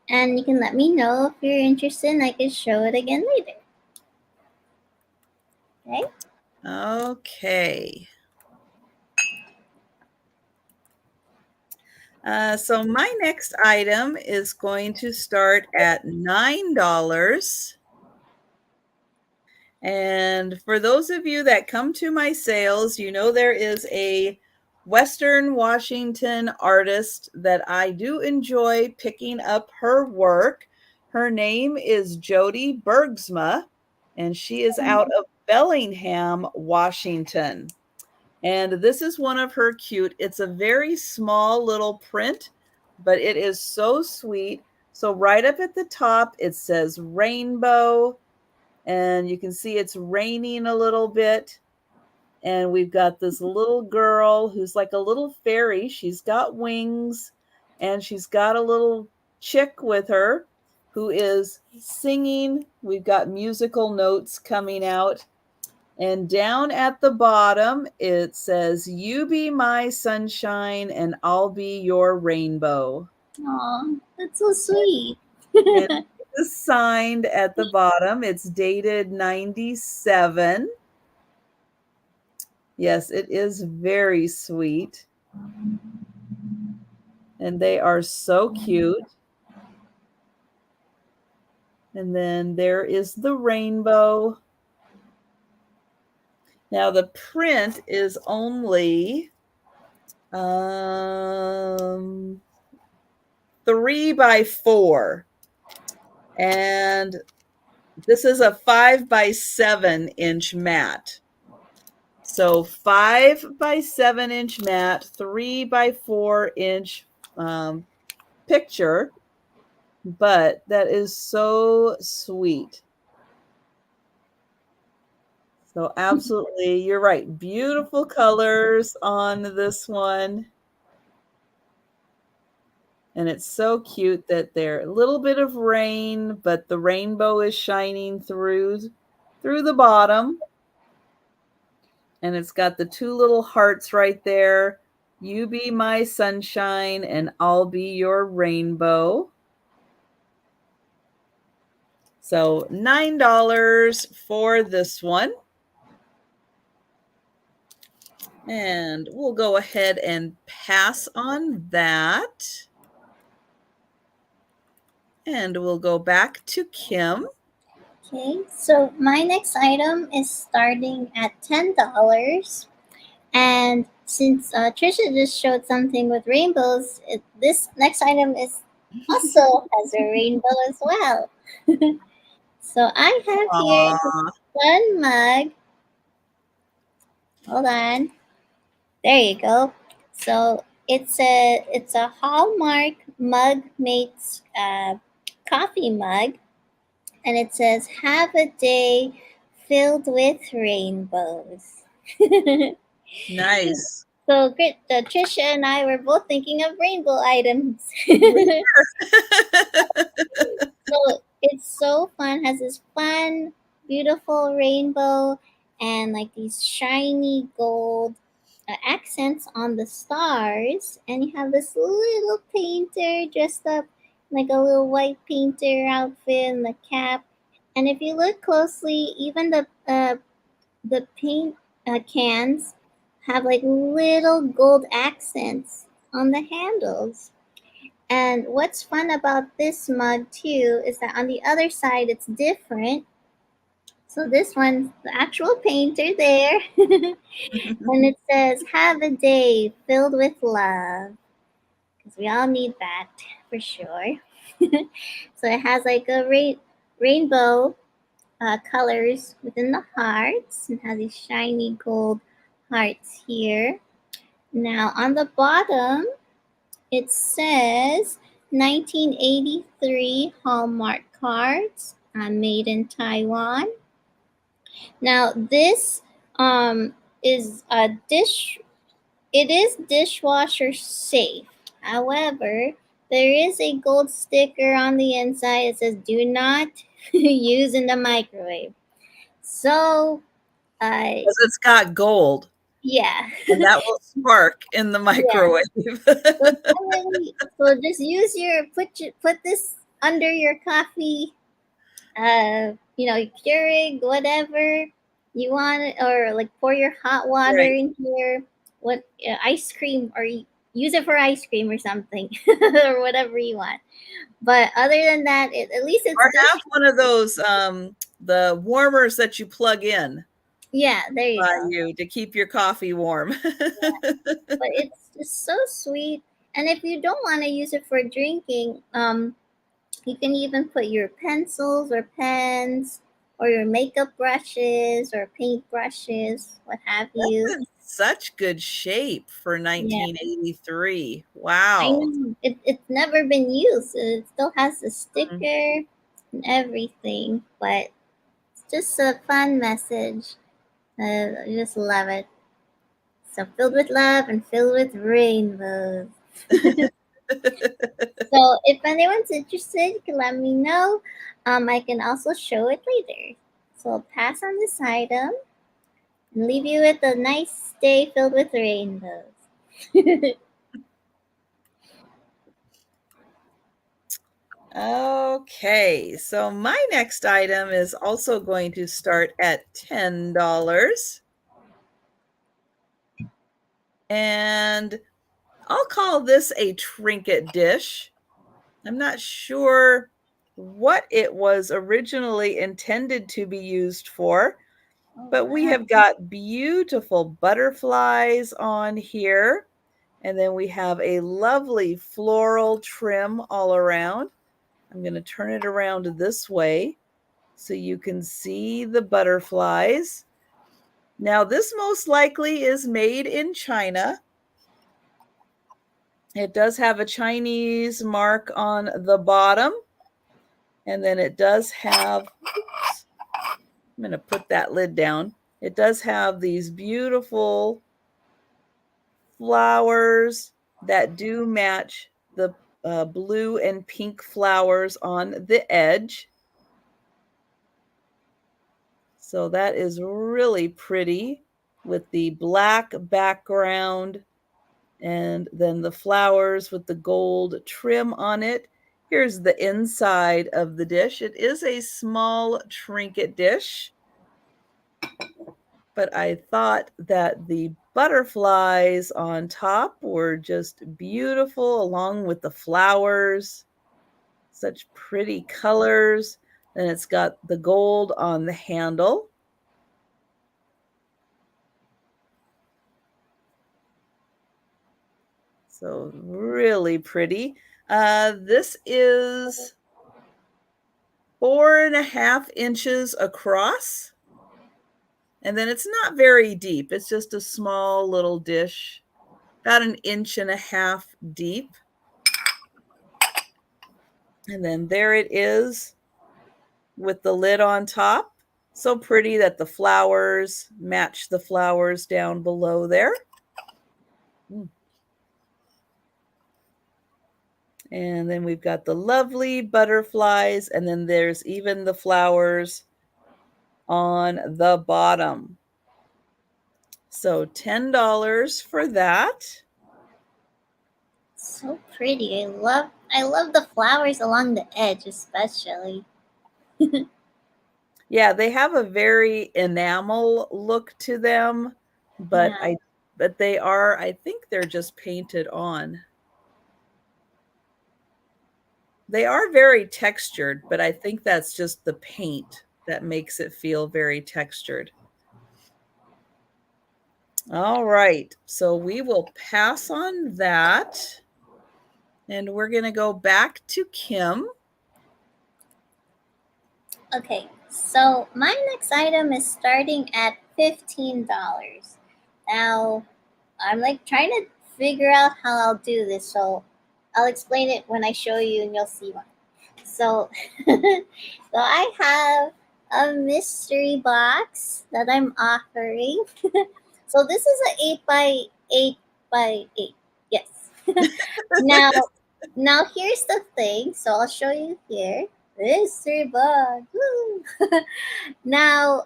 and you can let me know if you're interested, and I can show it again later. Okay. Okay. So my next item is going to start at $9. And for those of you that come to my sales, you know there is a Western Washington artist that I do enjoy picking up her work. Her name is Jody Bergsma, and she is out of Bellingham, Washington. And this is one of her cute. It's a very small little print, but it is so sweet. So right up at the top, it says rainbow, and you can see it's raining a little bit. And we've got this little girl who's like a little fairy. She's got wings, and she's got a little chick with her who is singing. We've got musical notes coming out. And down at the bottom, it says, "You be my sunshine and I'll be your rainbow." Aw, that's so sweet. And it is signed at the bottom. It's dated 97. Yes, it is very sweet. And they are so cute. And then there is the rainbow. Now the print is only 3 by 4. And this is a 5 by 7 inch mat. So 5 by 7 inch mat, 3 by 4 inch picture, but that is so sweet. So absolutely, you're right. Beautiful colors on this one. And it's so cute that there a little bit of rain, but the rainbow is shining through the bottom. And it's got the two little hearts right there. You be my sunshine and I'll be your rainbow. So $9 for this one. And we'll go ahead and pass on that. And we'll go back to Kim. Okay, so my next item is starting at $10. And since Trisha just showed something with rainbows, this next item is also has a rainbow as well. So I have here this Aw, fun mug. Hold on. There you go. So it's a Hallmark mug mates coffee mug, and it says "Have a day filled with rainbows." nice. So great. Trisha and I were both thinking of rainbow items. We So it's so fun. Has this fun, beautiful rainbow and like these shiny gold accents on the stars. And you have this little painter dressed up like a little white painter outfit and the cap. And if you look closely, even the paint cans have like little gold accents on the handles. And what's fun about this mug too is that on the other side it's different. So this one's the actual painter there, and it says "Have a day filled with love," because we all need that for sure. So it has like a rainbow colors within the hearts, and has these shiny gold hearts here. Now on the bottom it says 1983 Hallmark cards, made in Taiwan. Now this is a dish. It is dishwasher safe. However, there is a gold sticker on the inside. It says "Do not use in the microwave." So, Because it's got gold, yeah, and that will spark in the yeah. microwave. So definitely, so just use put this under your coffee, Keurig, whatever you want, or like pour your hot water Right. into your what ice cream, or use it for ice cream or something, or whatever you want. But other than that, at least it's Or dish. have one of those the warmers that you plug in Yeah, there you by go. you to keep your coffee warm. But it's just so sweet. And if you don't want to use it for drinking, you can even put your pencils or pens or your makeup brushes or paint brushes, what have That's you. in such good shape for Yeah, 1983. I Wow. know it's never been used. It still has the Mm. sticker and everything, but it's just a fun message. I just love it. So filled with love and filled with rainbows. So if anyone's interested, you can let me know. I can also show it later. So I'll pass on this item and leave you with a nice day filled with rainbows. Okay, so my next item is also going to start at $10. And I'll call this a trinket dish. I'm not sure what it was originally intended to be used for, Oh but we wow. have got beautiful butterflies on here. And then we have a lovely floral trim all around. I'm going to turn it around this way so you can see the butterflies. Now, this most likely is made in China. It does have a Chinese mark on the bottom, and then it does have, oops, I'm going to put that lid down. It does have these beautiful flowers that do match the blue and pink flowers on the edge. So that is really pretty with the black background and then the flowers with the gold trim on it. Here's the inside of the dish. It is a small trinket dish, but I thought that the butterflies on top were just beautiful, along with the flowers. Such pretty colors. Then it's got the gold on the handle. So really pretty. This is 4.5 inches across. And then it's not very deep. It's just a small little dish, about 1.5 inches deep. And then there it is with the lid on top. So pretty that the flowers match the flowers down below there. And then we've got the lovely butterflies, and then there's even the flowers on the bottom. So $10 for that. So pretty. I love the flowers along the edge especially. Yeah, they have a very enamel look to them, but Yeah. I think they're just painted on. They are very textured, but I think that's just the paint that makes it feel very textured. All right, so we will pass on that. And we're going to go back to Kim. Okay, so my next item is starting at $15. Now, I'm like trying to figure out how I'll do this, so I'll explain it when I show you and you'll see one. So, so I have a mystery box that I'm offering. So this is an 8 by 8 by 8. Yes. Now, now here's the thing. So I'll show you here. Mystery box. Woo! Now,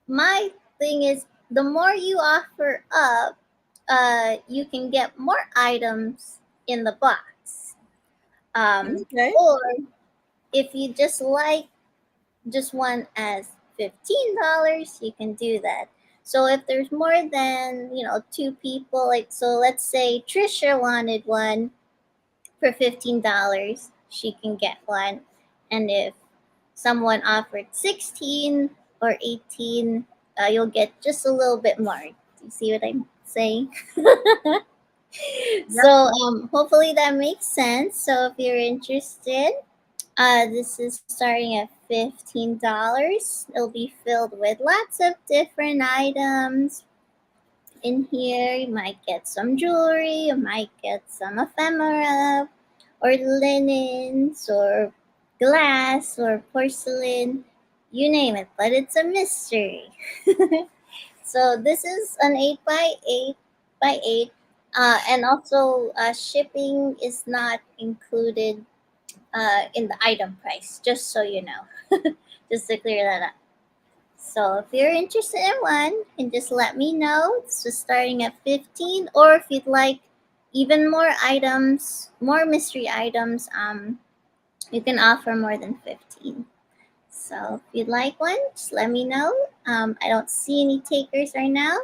my thing is, the more you offer up, you can get more items in the box. Okay. Or if you just like just one as $15, you can do that. So if there's more than two people, like so, let's say Trisha wanted one for $15, she can get one, and if someone offered 16 or 18, you'll get just a little bit more. Do you see what I'm saying? Yep. So hopefully that makes sense. So if you're interested, this is starting at $15. It'll be filled with lots of different items. In here, you might get some jewelry, you might get some ephemera, or linens, or glass, or porcelain, you name it, but it's a mystery. So this is an 8 by 8 by 8, and also shipping is not included in the item price, just so you know. Just to clear that up. So if you're interested in one, you can just let me know. It's just starting at 15, or if you'd like even more items, more mystery items, you can offer more than 15. So if you'd like one, just let me know. I don't see any takers right now,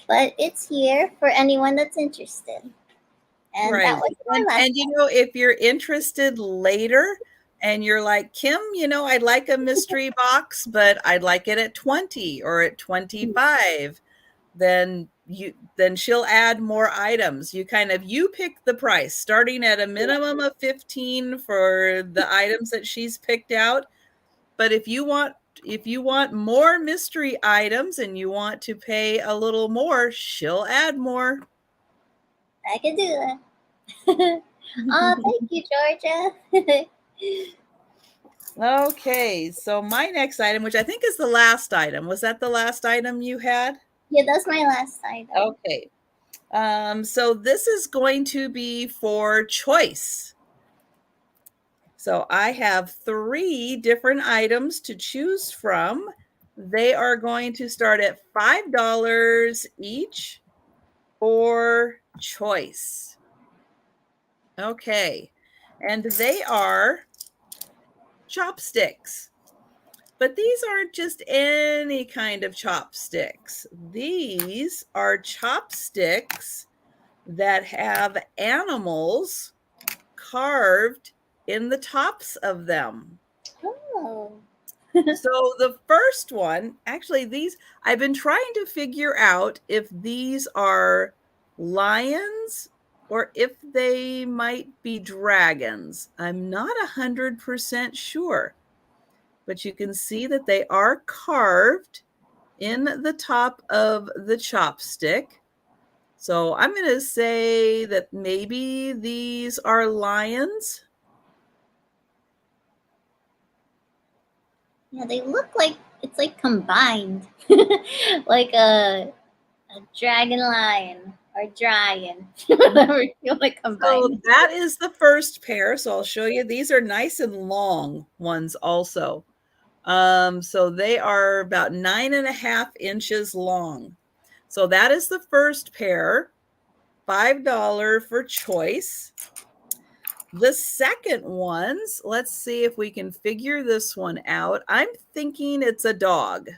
but it's here for anyone that's interested. And that Right. was my last. And if you're interested later and you're like, Kim, I'd like a mystery box, but I'd like it at 20 or at 25, then she'll add more items. You pick the price, starting at a minimum of 15 for the items that she's picked out. But if you want more mystery items and you want to pay a little more, she'll add more. I can do that. Oh, thank you, Georgia. Okay, so my next item, which I think is the last item, was that the last item you had? Yeah, that's my last item. Okay. So this is going to be for choice. So I have 3 different items to choose from. They are going to start at $5 each for choice. Okay. And they are chopsticks. But these aren't just any kind of chopsticks. These are chopsticks that have animals carved in the tops of them. Oh. So the first one, actually, these, I've been trying to figure out if these are lions or if they might be dragons. I'm not 100% sure, but you can see that they are carved in the top of the chopstick. So I'm going to say that maybe these are lions. Yeah, they look like it's like combined, like a dragon lion or dragon, whatever you want to So combine. that is the first pair. So I'll show you. These are nice and long ones also. So they are about 9.5 inches long. So that is the first pair, $5 for choice. The second ones, let's see if we can figure this one out. I'm thinking it's a dog.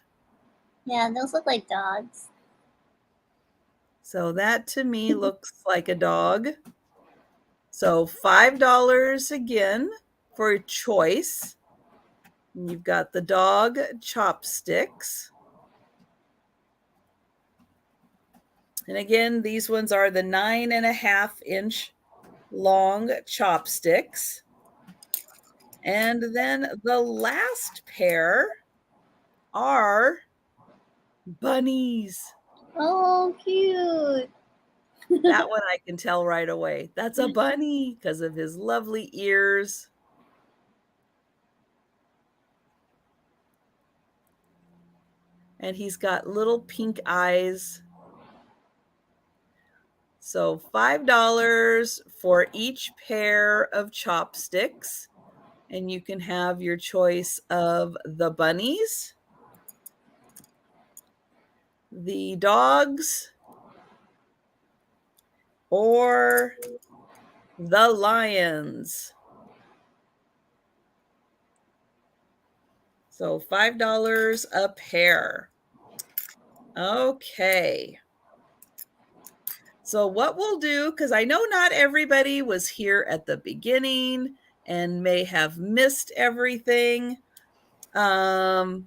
Yeah, those look like dogs. So that to me looks like a dog. So $5 again for choice. And you've got the dog chopsticks. And again, these ones are the 9.5 inch long chopsticks. And then the last pair are bunnies. Oh, cute. That one I can tell right away. That's a bunny because of his lovely ears. And he's got little pink eyes. So $5 for each pair of chopsticks. And you can have your choice of the bunnies, the dogs, or the lions. So $5 a pair. Okay. So what we'll do, because I know not everybody was here at the beginning and may have missed everything. Do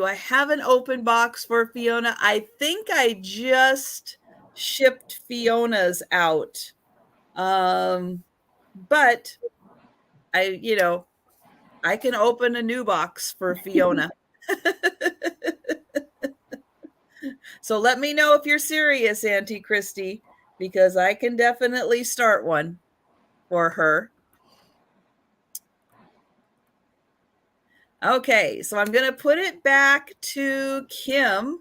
I have an open box for Fiona? I think I just shipped Fiona's out. But I can open a new box for Fiona. So let me know if you're serious, Auntie Christy, because I can definitely start one for her. Okay, so I'm going to put it back to Kim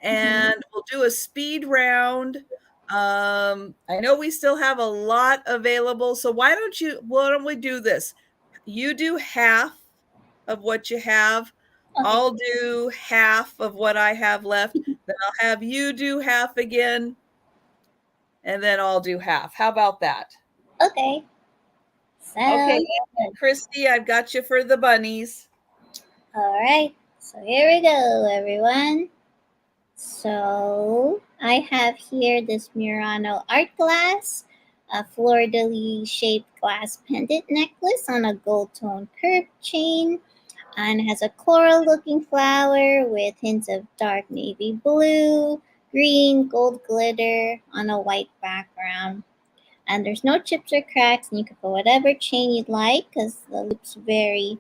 and we'll do a speed round. I know we still have a lot available, so why don't we do this? You do half of what you have. Okay. I'll do half of what I have left. Then I'll have you do half again, and then I'll do half. How about that? Okay. Okay, Sounds good. Christy, I've got you for the bunnies. All right. So here we go, everyone. So I have here this Murano art glass, a fleur-de-lis shaped glass pendant necklace on a gold tone curved chain, and it has a coral looking flower with hints of dark navy blue, green, gold glitter on a white background. And there's no chips or cracks, and you can put whatever chain you'd like because the loop's very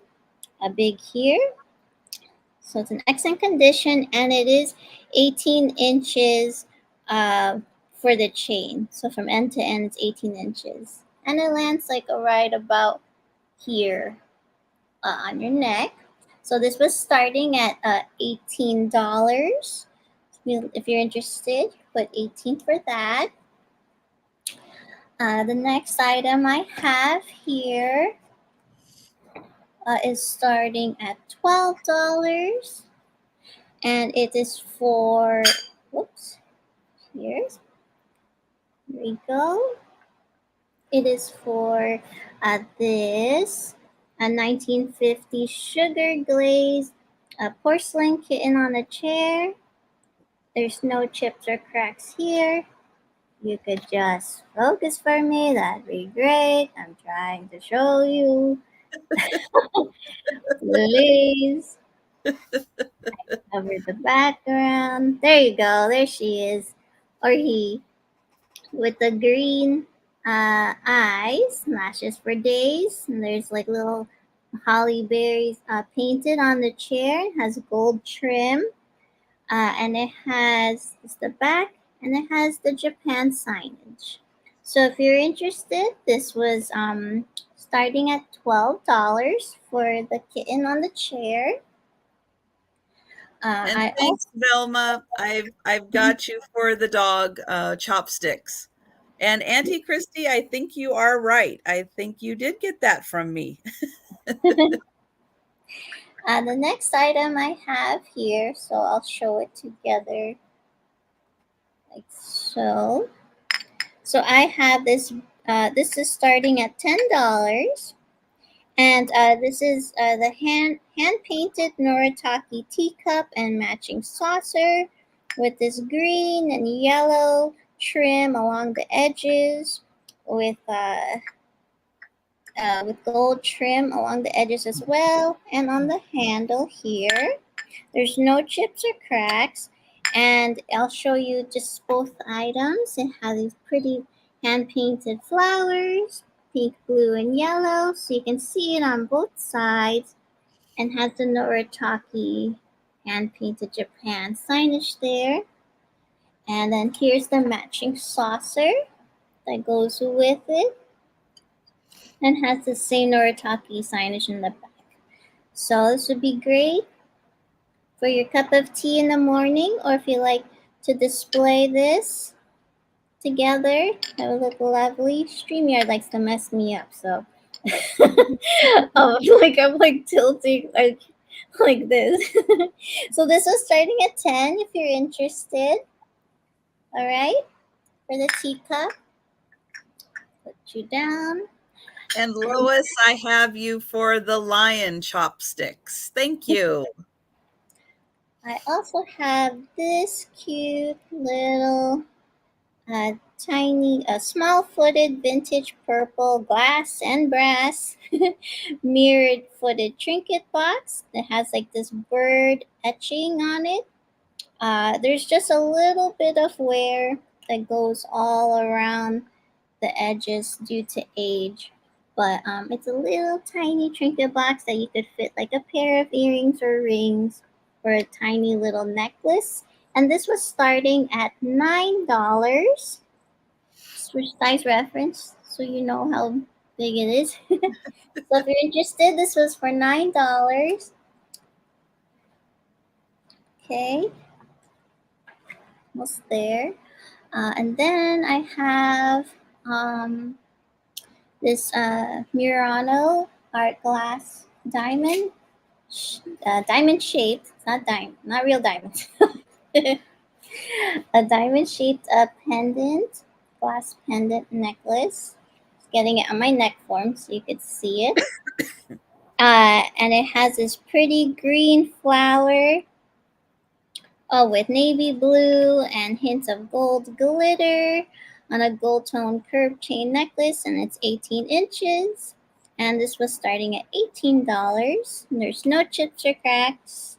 big here. So it's in excellent condition, and it is 18 inches for the chain. So from end to end, it's 18 inches. And it lands like right about here on your neck. So this was starting at $18. If you're interested, put 18 for that. The next item I have here is starting at $12. And it is for, whoops, here we go. It is for this A 1950 sugar glazed porcelain kitten on a chair. There's no chips or cracks here. You could just focus for me, that'd be great. I'm trying to show you. Please cover the background. There you go, there she is. Or he, with the green eyes, lashes for days. And there's like little holly berries painted on the chair. It has gold trim. And it has it's the back and it has the Japan signage. So if you're interested, this was starting at $12 for the kitten on the chair. And I also thanks, Velma. I've got you for the dog chopsticks. And Auntie Christy, I think you are right. I think you did get that from me. the next item I have here, so I'll show it together like so. So I have this. This is starting at $10. And this is the hand painted Noritake teacup and matching saucer with this green and yellow trim along the edges with gold trim along the edges as well. And on the handle here, there's no chips or cracks. And I'll show you just both items. It has these pretty hand painted flowers, pink, blue, and yellow, so you can see it on both sides, and has the Noritake hand painted Japan signage there. And then here's the matching saucer that goes with it and has the same Noritake signage in the back. So this would be great for your cup of tea in the morning, or if you like to display this together, that would look lovely. StreamYard likes to mess me up, so I'm like tilting like this. So this was starting at 10 if you're interested. All right, for the teacup, put you down. And Lois, I have you for the lion chopsticks. Thank you. I also have this cute little tiny, small-footed vintage purple glass and brass mirrored footed trinket box that has like this bird etching on it. There's just a little bit of wear that goes all around the edges due to age. But it's a little tiny trinket box that you could fit like a pair of earrings or rings or a tiny little necklace. And this was starting at $9 for size reference so you know how big it is. So if you're interested, this was for $9. Okay, almost there. And then I have this Murano art glass diamond, diamond shaped. It's not diamond, not real diamonds. A diamond shaped pendant, glass pendant necklace. Just getting it on my neck form so you could see it. And it has this pretty green flower with navy blue and hints of gold glitter on a gold tone curved chain necklace, and it's 18 inches. And this was starting at $18. And there's no chips or cracks.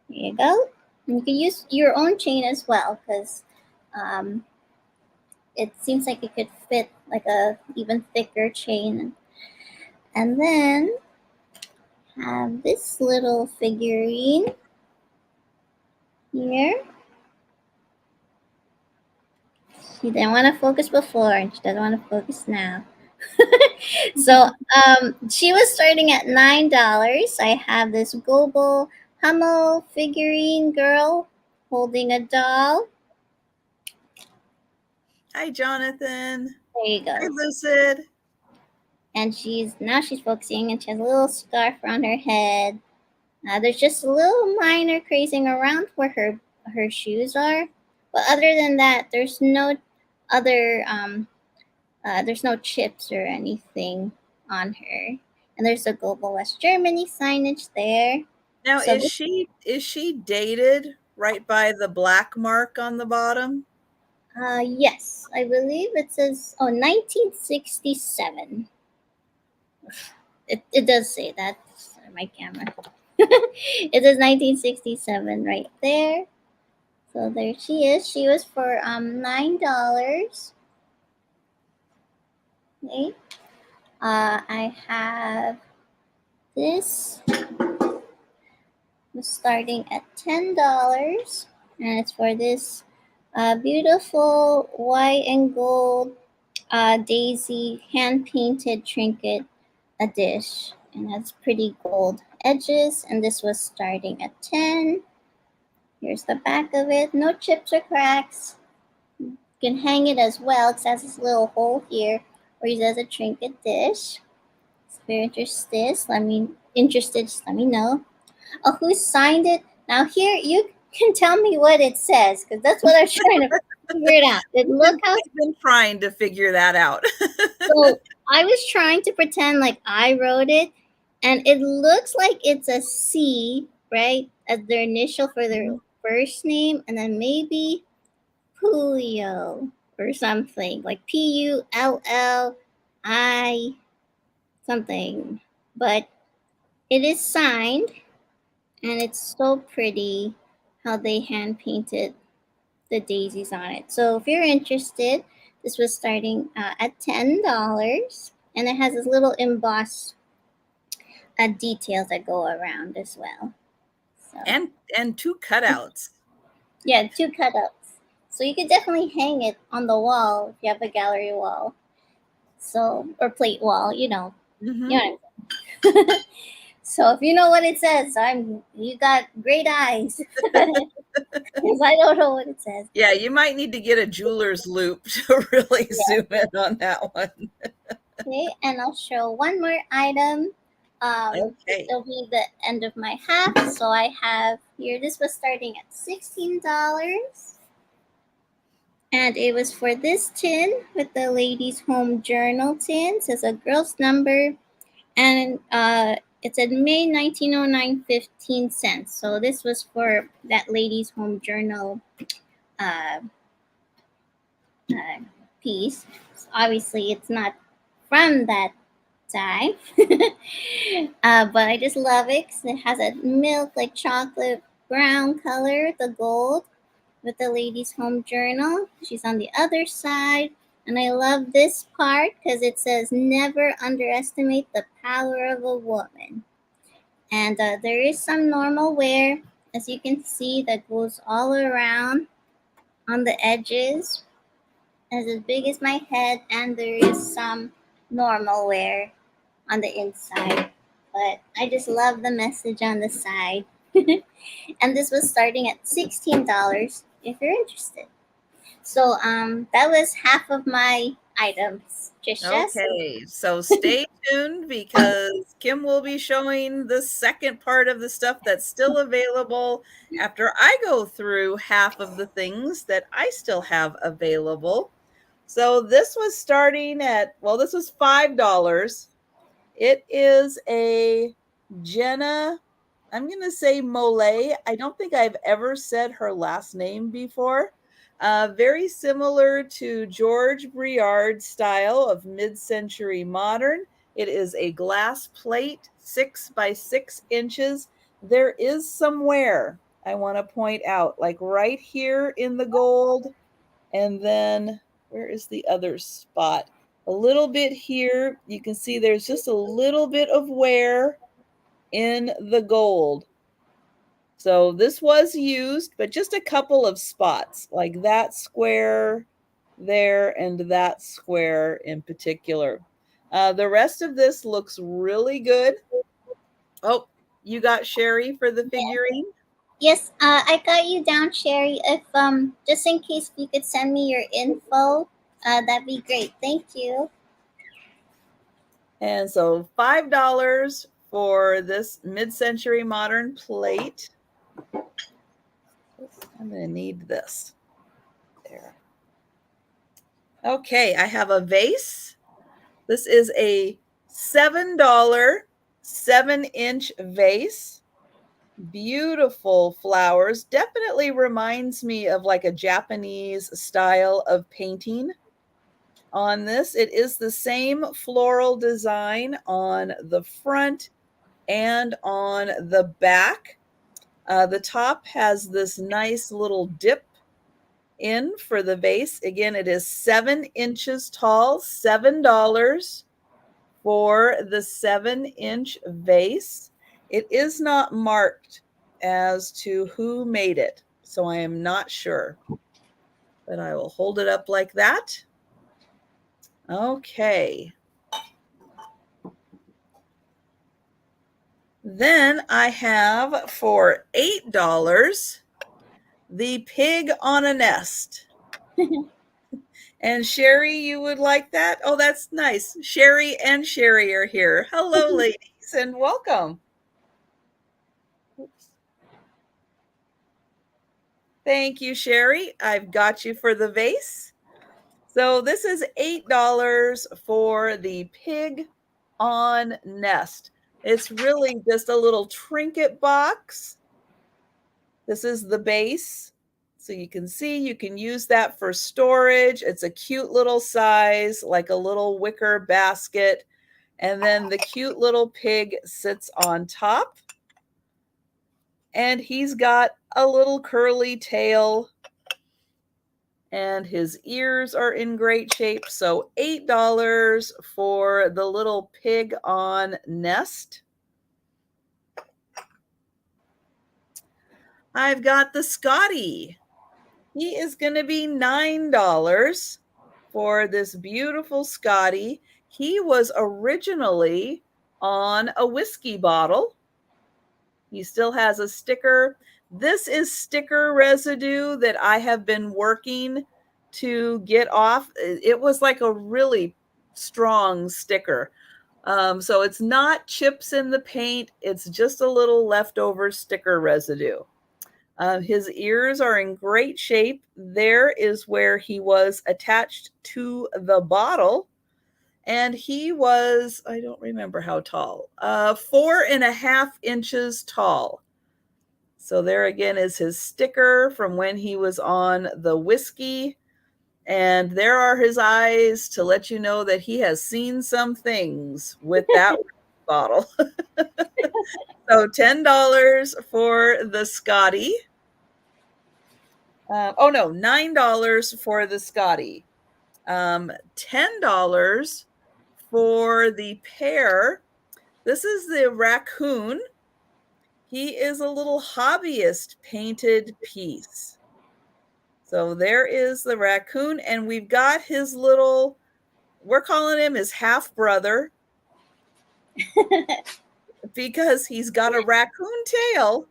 There you go. And you can use your own chain as well because it seems like it could fit like a even thicker chain. And then have this little figurine here. She didn't want to focus before and she doesn't want to focus now. So she was starting at $9. I have this Gobo Hummel figurine girl holding a doll. Hi, Jonathan. There you Hi, go. Lucid. And she's focusing and she has a little scarf around her head. There's just a little minor crazing around where her shoes are, but other than that, there's no other there's no chips or anything on her. And there's a Global West Germany signage there. Now, So is she dated right by the black mark on the bottom? yes, I believe it says 1967. It does say that. Sorry, my camera. It says 1967 right there. So there she is. She was for $9. Okay. I have this was starting at $10, and it's for this beautiful white and gold daisy hand painted trinket, a dish, and has pretty gold edges. And this was starting at 10. Here's the back of it. No chips or cracks. You can hang it as well. It has this little hole here or use it as a trinket dish. If you're interested, just let me know. Oh, who signed it? Now here you can tell me what it says because that's what I'm trying to figure it out. But look how I've been trying to figure that out. so I was trying to pretend like I wrote it, and it looks like it's a C, right, as their initial for their Mhm. first name, and then maybe Julio or something like Pull something. But it is signed, and it's so pretty how they hand painted the daisies on it. So if you're interested, this was starting at $10, and it has this little embossed details that go around as well. So And two cutouts. yeah, two cutouts. So you could definitely hang it on the wall if you have a gallery wall. So or plate wall, you Mhm. know. So if you know what it says, you got great eyes because I don't know what it says. Yeah, you might need to get a jeweler's loop to really Yeah. zoom in on that one. Okay, and I'll show one more item. Okay. It'll be the end of my half. So I have here. This was starting at $16, and it was for this tin with the ladies' home journal tin. It says a girl's number, and it said May 1909, 15 cents. So this was for that ladies' home journal uh, uh, piece. So obviously, it's not from that time. But I just love it 'cause it has a milk, like chocolate brown color, the gold with the lady's home journal. She's on the other side. And I love this part because it says, never underestimate the power of a woman. And there is some normal wear, as you can see, that goes all around on the edges, as big as my head. And there is some normal wear on the inside. But I just love the message on the side. And this was starting at $16 if you're interested. So that was half of my items, Trisha. So Okay, so stay tuned because Kim will be showing the second part of the stuff that's still available after I go through half of the things that I still have available. So this was starting at, well, this was $5. It is a Jenna, I'm going to say Molay. I don't think I've ever said her last name before. Very similar to George Briard's style of mid century modern. It is a glass plate, 6 by 6 inches. There is some wear I want to point out, like right here in the gold. And then where is the other spot? A little bit here. You can see there's just a little bit of wear in the gold. So this was used, but just a couple of spots, like that square there and that square in particular. The rest of this looks really good. Oh, you got Sherry for the figurine? yes, I got you down, Sherry. If just in case you could send me your info, that'd be great. Thank you. And so $5 for this mid-century modern plate. I'm going to need this. There. Okay, I have a vase. This is a $7 7-inch vase. Beautiful flowers. Definitely reminds me of like a Japanese style of painting on this. It is the same floral design on the front and on the back. The top has this nice little dip in for the vase. Again, it is 7 inches tall, $7 for the 7-inch vase. It is not marked as to who made it, so I am not sure. But I will hold it up like that. Okay. Then I have for $8 the pig on a nest. And Sherry, you would like that? Oh, that's nice. Sherry and Sherry are here. Hello, ladies, and welcome. Oops. Thank you, Sherry. I've got you for the vase. So this is $8 for the pig on nest. It's really just a little trinket box. This is the base. So you can see you can use that for storage. It's a cute little size, like a little wicker basket. And then the cute little pig sits on top. And he's got a little curly tail. And his ears are in great shape. So $8 for the little pig on nest. I've got the Scotty. He is going to be $9 for this beautiful Scotty. He was originally on a whiskey bottle. He still has a sticker. This is sticker residue that I have been working to get off. It was like a really strong sticker. So it's not chips in the paint. It's just a little leftover sticker residue. His ears are in great shape. There is where he was attached to the bottle. And he was, I don't remember how tall, 4.5 inches tall. So there again is his sticker from when he was on the whiskey. And there are his eyes to let you know that he has seen some things with that bottle. So $10 for the Scotty. Oh no, $9 for the Scotty. $10 for the pear. This is the raccoon. He is a little hobbyist painted piece. So there is the raccoon, and we've got his little, we're calling him his half brother because he's got a raccoon tail,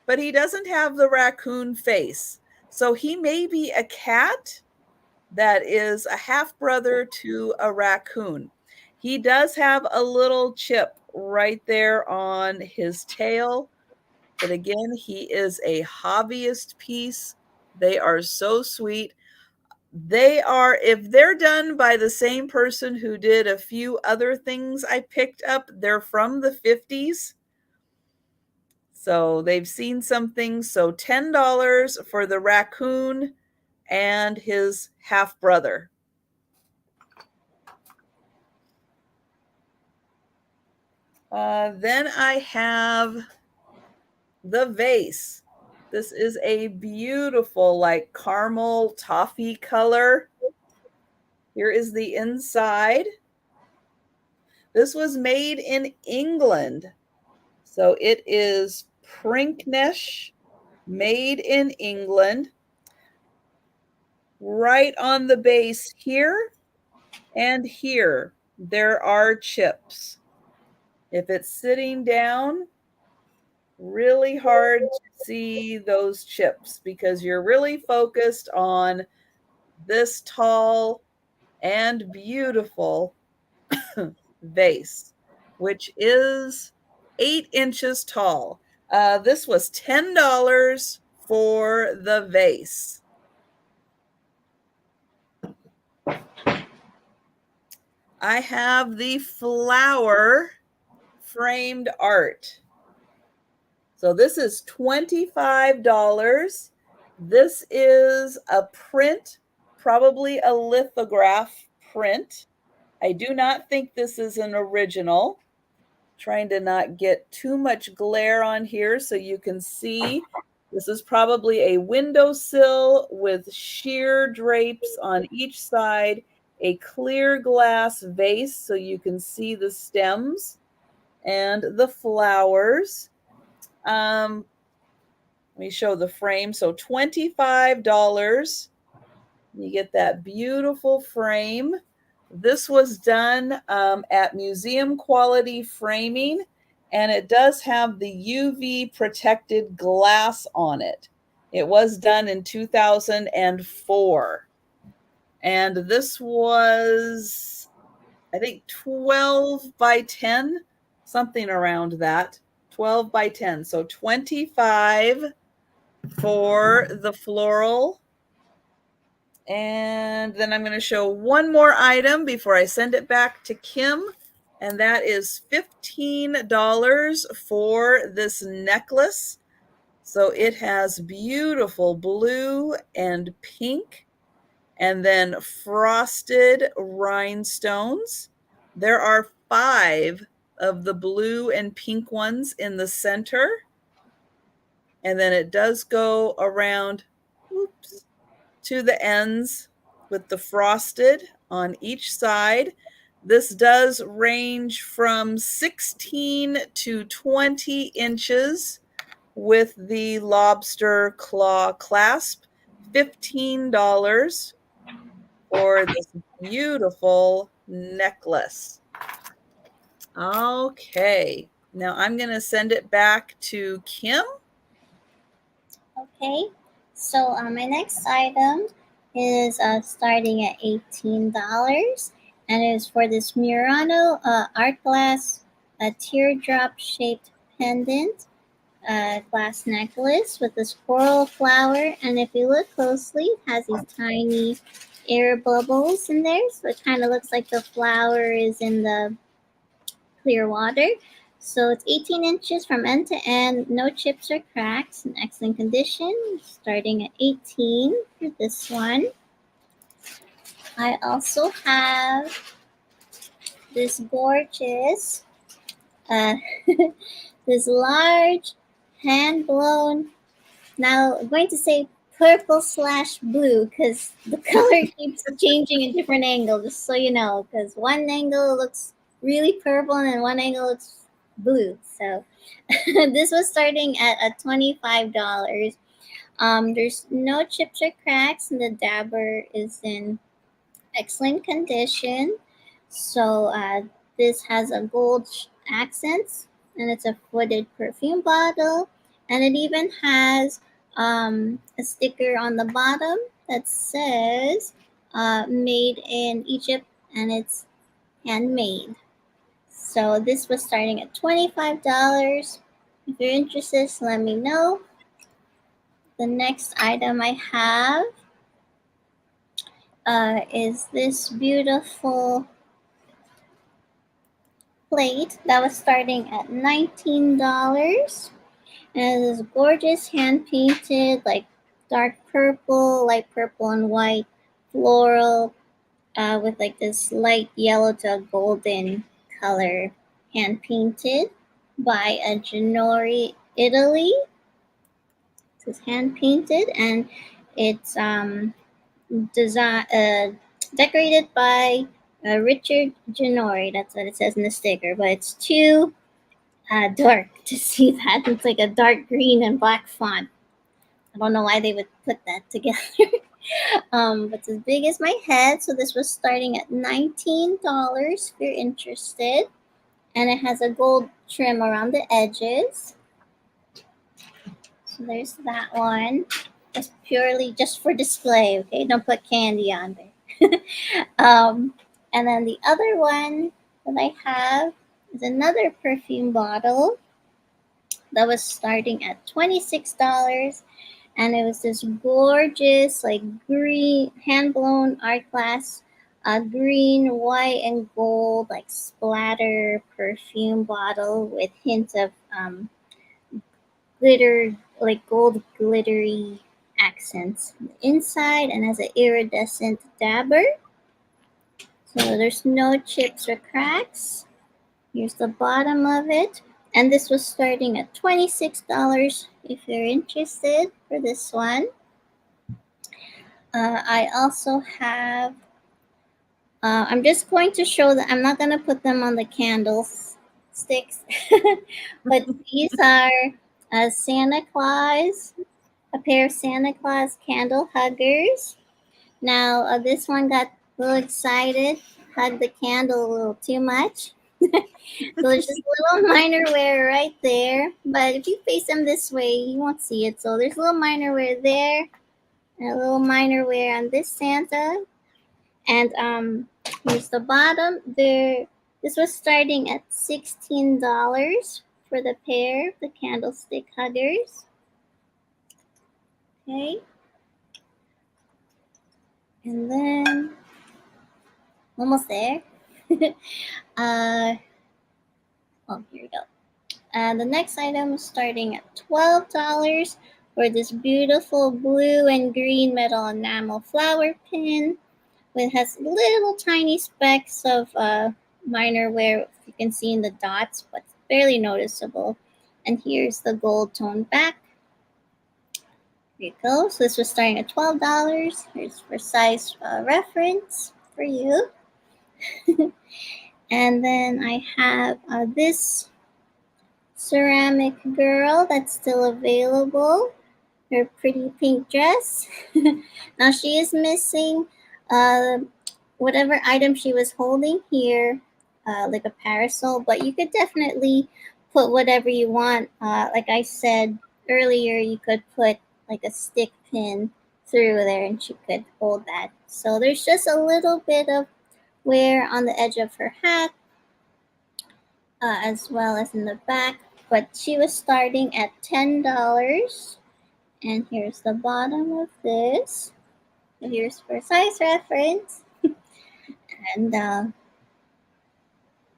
but he doesn't have the raccoon face. So he may be a cat that is a half brother to a raccoon. He does have a little chip right there on his tail. But again, he is a hobbyist piece. They are so sweet. They are, if they're done by the same person who did a few other things I picked up, they're from the 50s. So they've seen some things. So $10 for the raccoon and his half brother. Then I have the vase. This is a beautiful, like caramel toffee color. Here is the inside. This was made in England. So it is Prinknesh, made in England. Right on the base here and here, there are chips. If it's sitting down, really hard to see those chips because you're really focused on this tall and beautiful vase, which is 8 inches tall. This was $10 for the vase. I have the flower framed art. So this is $25. This is a print, probably a lithograph print. I do not think this is an original. Trying to not get too much glare on here so you can see. This is probably a windowsill with sheer drapes on each side, a clear glass vase so you can see the stems and the flowers. Let me show the frame. So $25. You get that beautiful frame. This was done at museum quality framing, and it does have the UV protected glass on it. It was done in 2004. And this was, I think, 12 by 10, something around that. 12 by 10. So 25 for the floral. And then I'm going to show one more item before I send it back to Kim. And that is $15 for this necklace. So it has beautiful blue and pink and then frosted rhinestones. There are 5 of the blue and pink ones in the center. And then it does go around, oops, to the ends with the frosted on each side. This does range from 16 to 20 inches with the lobster claw clasp. $15 for this beautiful necklace. Okay, now I'm going to send it back to Kim. Okay, so my next item is starting at $18, and it is for this Murano art glass teardrop shaped pendant glass necklace with this coral flower. And if you look closely, it has these tiny air bubbles in there, so it kind of looks like the flower is in the clear water. So it's 18 inches from end to end, no chips or cracks, in excellent condition, starting at 18 for this one. I also have this gorgeous, uh, this large hand blown, now I'm going to say purple slash blue because the color keeps changing a different angle, just so you know, because one angle looks really purple and then one angle looks blue. So this was starting at $25. There's no chips or cracks, and the dabber is in excellent condition. So this has a gold accents, and it's a footed perfume bottle, and it even has a sticker on the bottom that says "Made in Egypt," and it's handmade. So this was starting at $25. If you're interested, let me know. The next item I have is this beautiful plate that was starting at $19. And it is gorgeous hand painted, like dark purple, light purple, and white floral with like this light yellow to a golden color, hand painted by a Ginori, Italy. It's hand painted, and it's design decorated by Richard Ginori. That's what it says in the sticker, but it's too dark to see that. It's like a dark green and black font. I don't know why they would put that together. But it's as big as my head, so this was starting at $19 if you're interested. And it has a gold trim around the edges. So there's that one. It's purely just for display, okay? Don't put candy on there. And then the other one that I have is another perfume bottle that was starting at $26. And it was this gorgeous, like green, hand blown art glass a green, white, and gold like splatter perfume bottle with hints of glitter, like gold glittery accents on the inside, and has an iridescent dabber. So there's no chips or cracks. Here's the bottom of it. And this was starting at $26 if you're interested for this one. I also have, I'm just going to show that I'm not going to put them on the candles sticks, but these are Santa Claus, a pair of Santa Claus candle huggers. Now, this one got a little excited, hugged the candle a little too much. So there's just a little minor wear right there. But if you face them this way, you won't see it. So there's a little minor wear there, and a little minor wear on this Santa. And here's the bottom. There, this was starting at $16 for the pair, the candlestick huggers. Okay. And then almost there. uh, oh, here we go. And the next item is starting at $12 for this beautiful blue and green metal enamel flower pin. It has little tiny specks of minor wear, you can see in the dots, but barely noticeable. And here's the gold tone back. Here you go. So this was starting at $12. Here's for size reference for you. And then I have this ceramic girl that's still available. Her pretty pink dress. Now she is missing uh, whatever item she was holding here, like a parasol, but you could definitely put whatever you want. Like I said earlier, you could put like a stick pin through there and she could hold that. So there's just a little bit of wear on the edge of her hat, as well as in the back, but she was starting at $10. And here's the bottom of this. So here's for size reference. And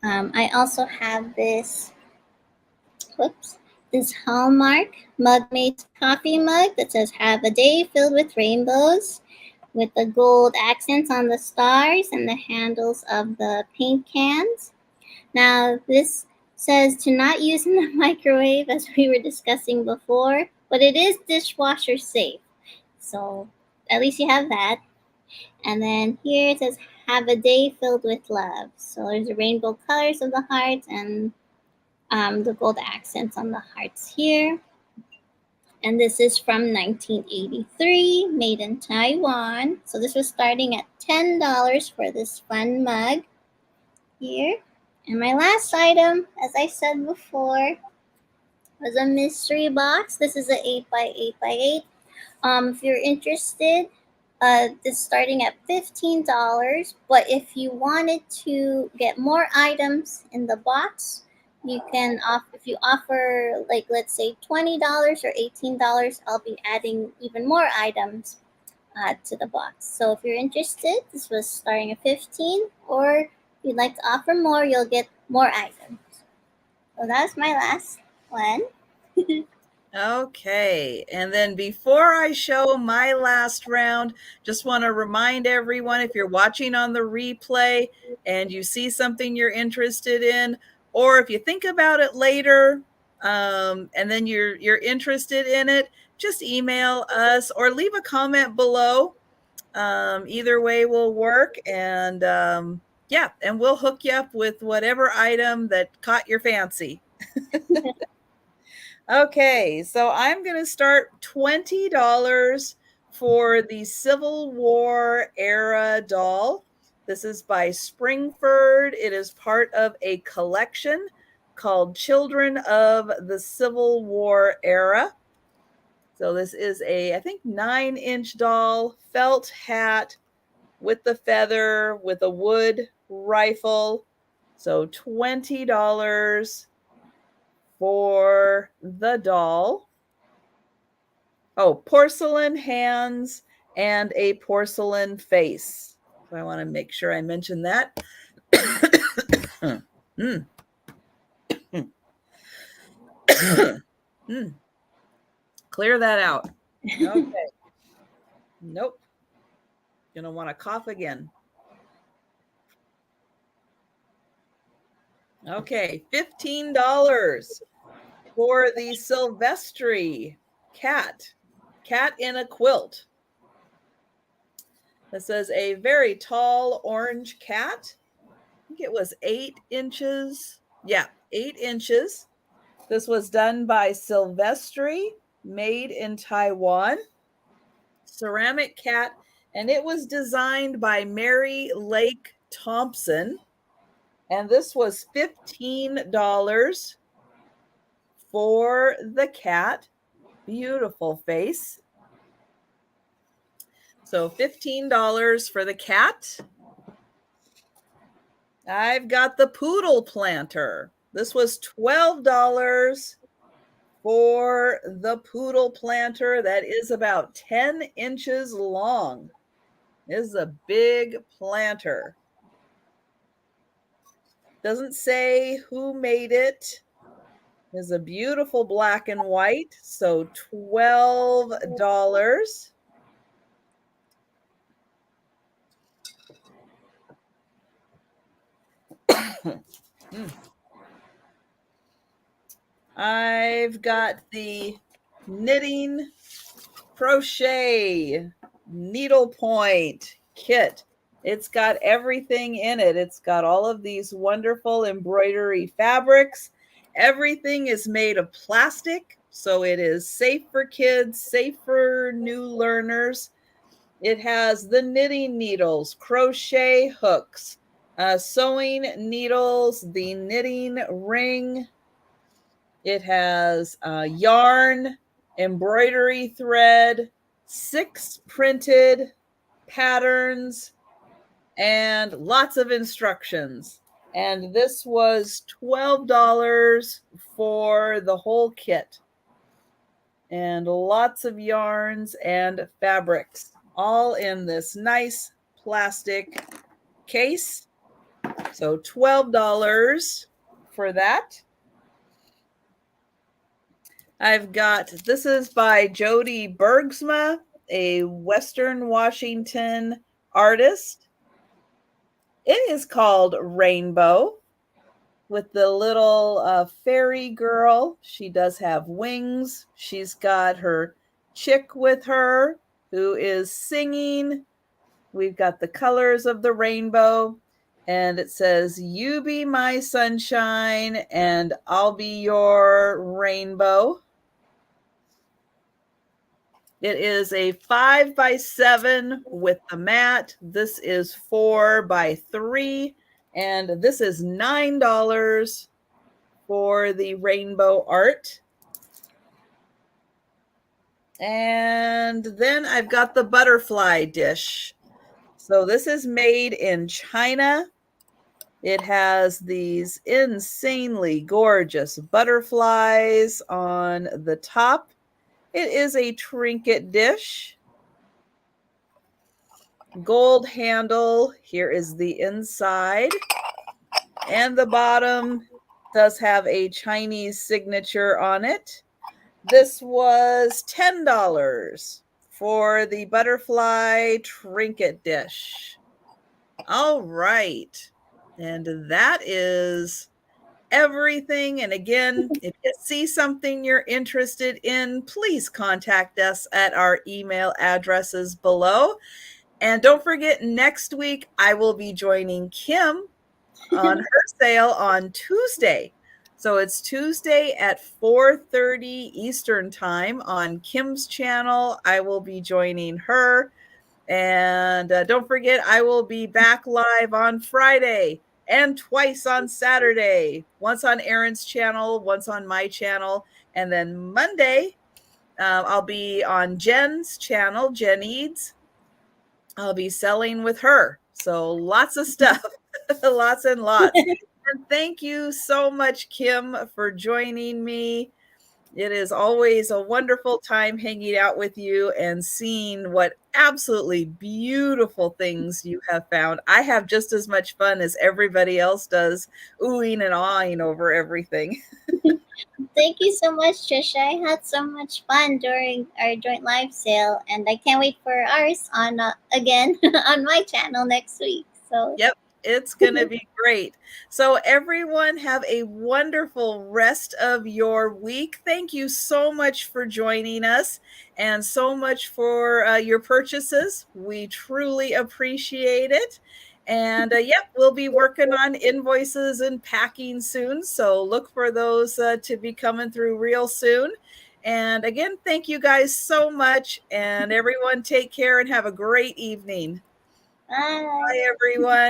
I also have this, whoops, this Hallmark Mug Mates coffee mug that says "Have a day filled with rainbows," with the gold accents on the stars and the handles of the paint cans. Now this says to not use in the microwave, as we were discussing before, but it is dishwasher safe. So at least you have that. And then here it says "Have a day filled with love." So there's the rainbow colors of the hearts and the gold accents on the hearts here. And this is from 1983, made in Taiwan. So this was starting at $10 for this fun mug here. And my last item, as I said before, was a mystery box. This is an 8x8x8. If you're interested, this starting at $15. But if you wanted to get more items in the box, you can if you offer, like, let's say $20 or $18, I'll be adding even more items to the box. So if you're interested, this was starting at 15, or if you'd like to offer more, you'll get more items. So that's my last one. Okay, and then before I show my last round, just want to remind everyone, if you're watching on the replay and you see something you're interested in, or if you think about it later, and then you're interested in it, just email us or leave a comment below. Either way will work, and yeah, and we'll hook you up with whatever item that caught your fancy. Okay, so I'm going to start $20 for the Civil War era doll. This is by Springford. It is part of a collection called Children of the Civil War Era. So this is a, I think, 9-inch doll, felt hat with the feather, with a wood rifle. So $20 for the doll. Oh, porcelain hands and a porcelain face. So I want to make sure I mention that. mm. mm. Clear that out. Okay. Nope. Gonna want to cough again. Okay, $15 for the Silvestri cat in a quilt. This is a very tall orange cat. I think it was 8 inches. Yeah, 8 inches. This was done by Silvestri, made in Taiwan. Ceramic cat, and it was designed by Mary Lake Thompson. And this was $15 for the cat. Beautiful face. So $15 for the cat. I've got the poodle planter. This was $12 for the poodle planter. That is about 10 inches long. This is a big planter. Doesn't say who made it. It's a beautiful black and white. So $12. I've got the knitting crochet needlepoint kit. It's got everything in it. It's got all of these wonderful embroidery fabrics. Everything is made of plastic, so it is safe for kids, safe for new learners. It has the knitting needles, crochet hooks, sewing needles, the knitting ring. It has yarn, embroidery thread, 6 printed patterns, and lots of instructions. And this was $12 for the whole kit. And lots of yarns and fabrics, all in this nice plastic case. So $12 for that. I've got, this is by Jody Bergsma, a Western Washington artist. It is called Rainbow, with the little fairy girl. She does have wings. She's got her chick with her who is singing. We've got the colors of the rainbow, and it says, "You be my sunshine and I'll be your rainbow." It is a 5x7 with the mat. This is 4x3, and this is $9 for the rainbow art. And then I've got the butterfly dish. So this is made in China. It has these insanely gorgeous butterflies on the top. It is a trinket dish. Gold handle. Here is the inside. And the bottom does have a Chinese signature on it. This was $10 for the butterfly trinket dish. All right. And that is everything. And again, if you see something you're interested in, please contact us at our email addresses below. And don't forget, next week I will be joining Kim on her sale on Tuesday. So it's Tuesday at 4:30 Eastern time on Kim's channel. I will be joining her. And don't forget, I will be back live on Friday and twice on Saturday. Once on Erin's channel, once on my channel. And then Monday, I'll be on Jen's channel, Jen Eads. I'll be selling with her. So lots of stuff, lots and lots. And thank you so much, Kim, for joining me. It is always a wonderful time hanging out with you and seeing what absolutely beautiful things you have found. I have just as much fun as everybody else does, oohing and awing over everything. Thank you so much, Trisha. I had so much fun during our joint live sale, and I can't wait for ours on again on my channel next week. So, Yep, it's gonna be great. So everyone have a wonderful rest of your week. Thank you so much for joining us and so much for your purchases. We truly appreciate it. And yep, we'll be working on invoices and packing soon. So look for those to be coming through real soon. And again, thank you guys so much. And everyone take care and have a great evening. bye. Bye, everyone.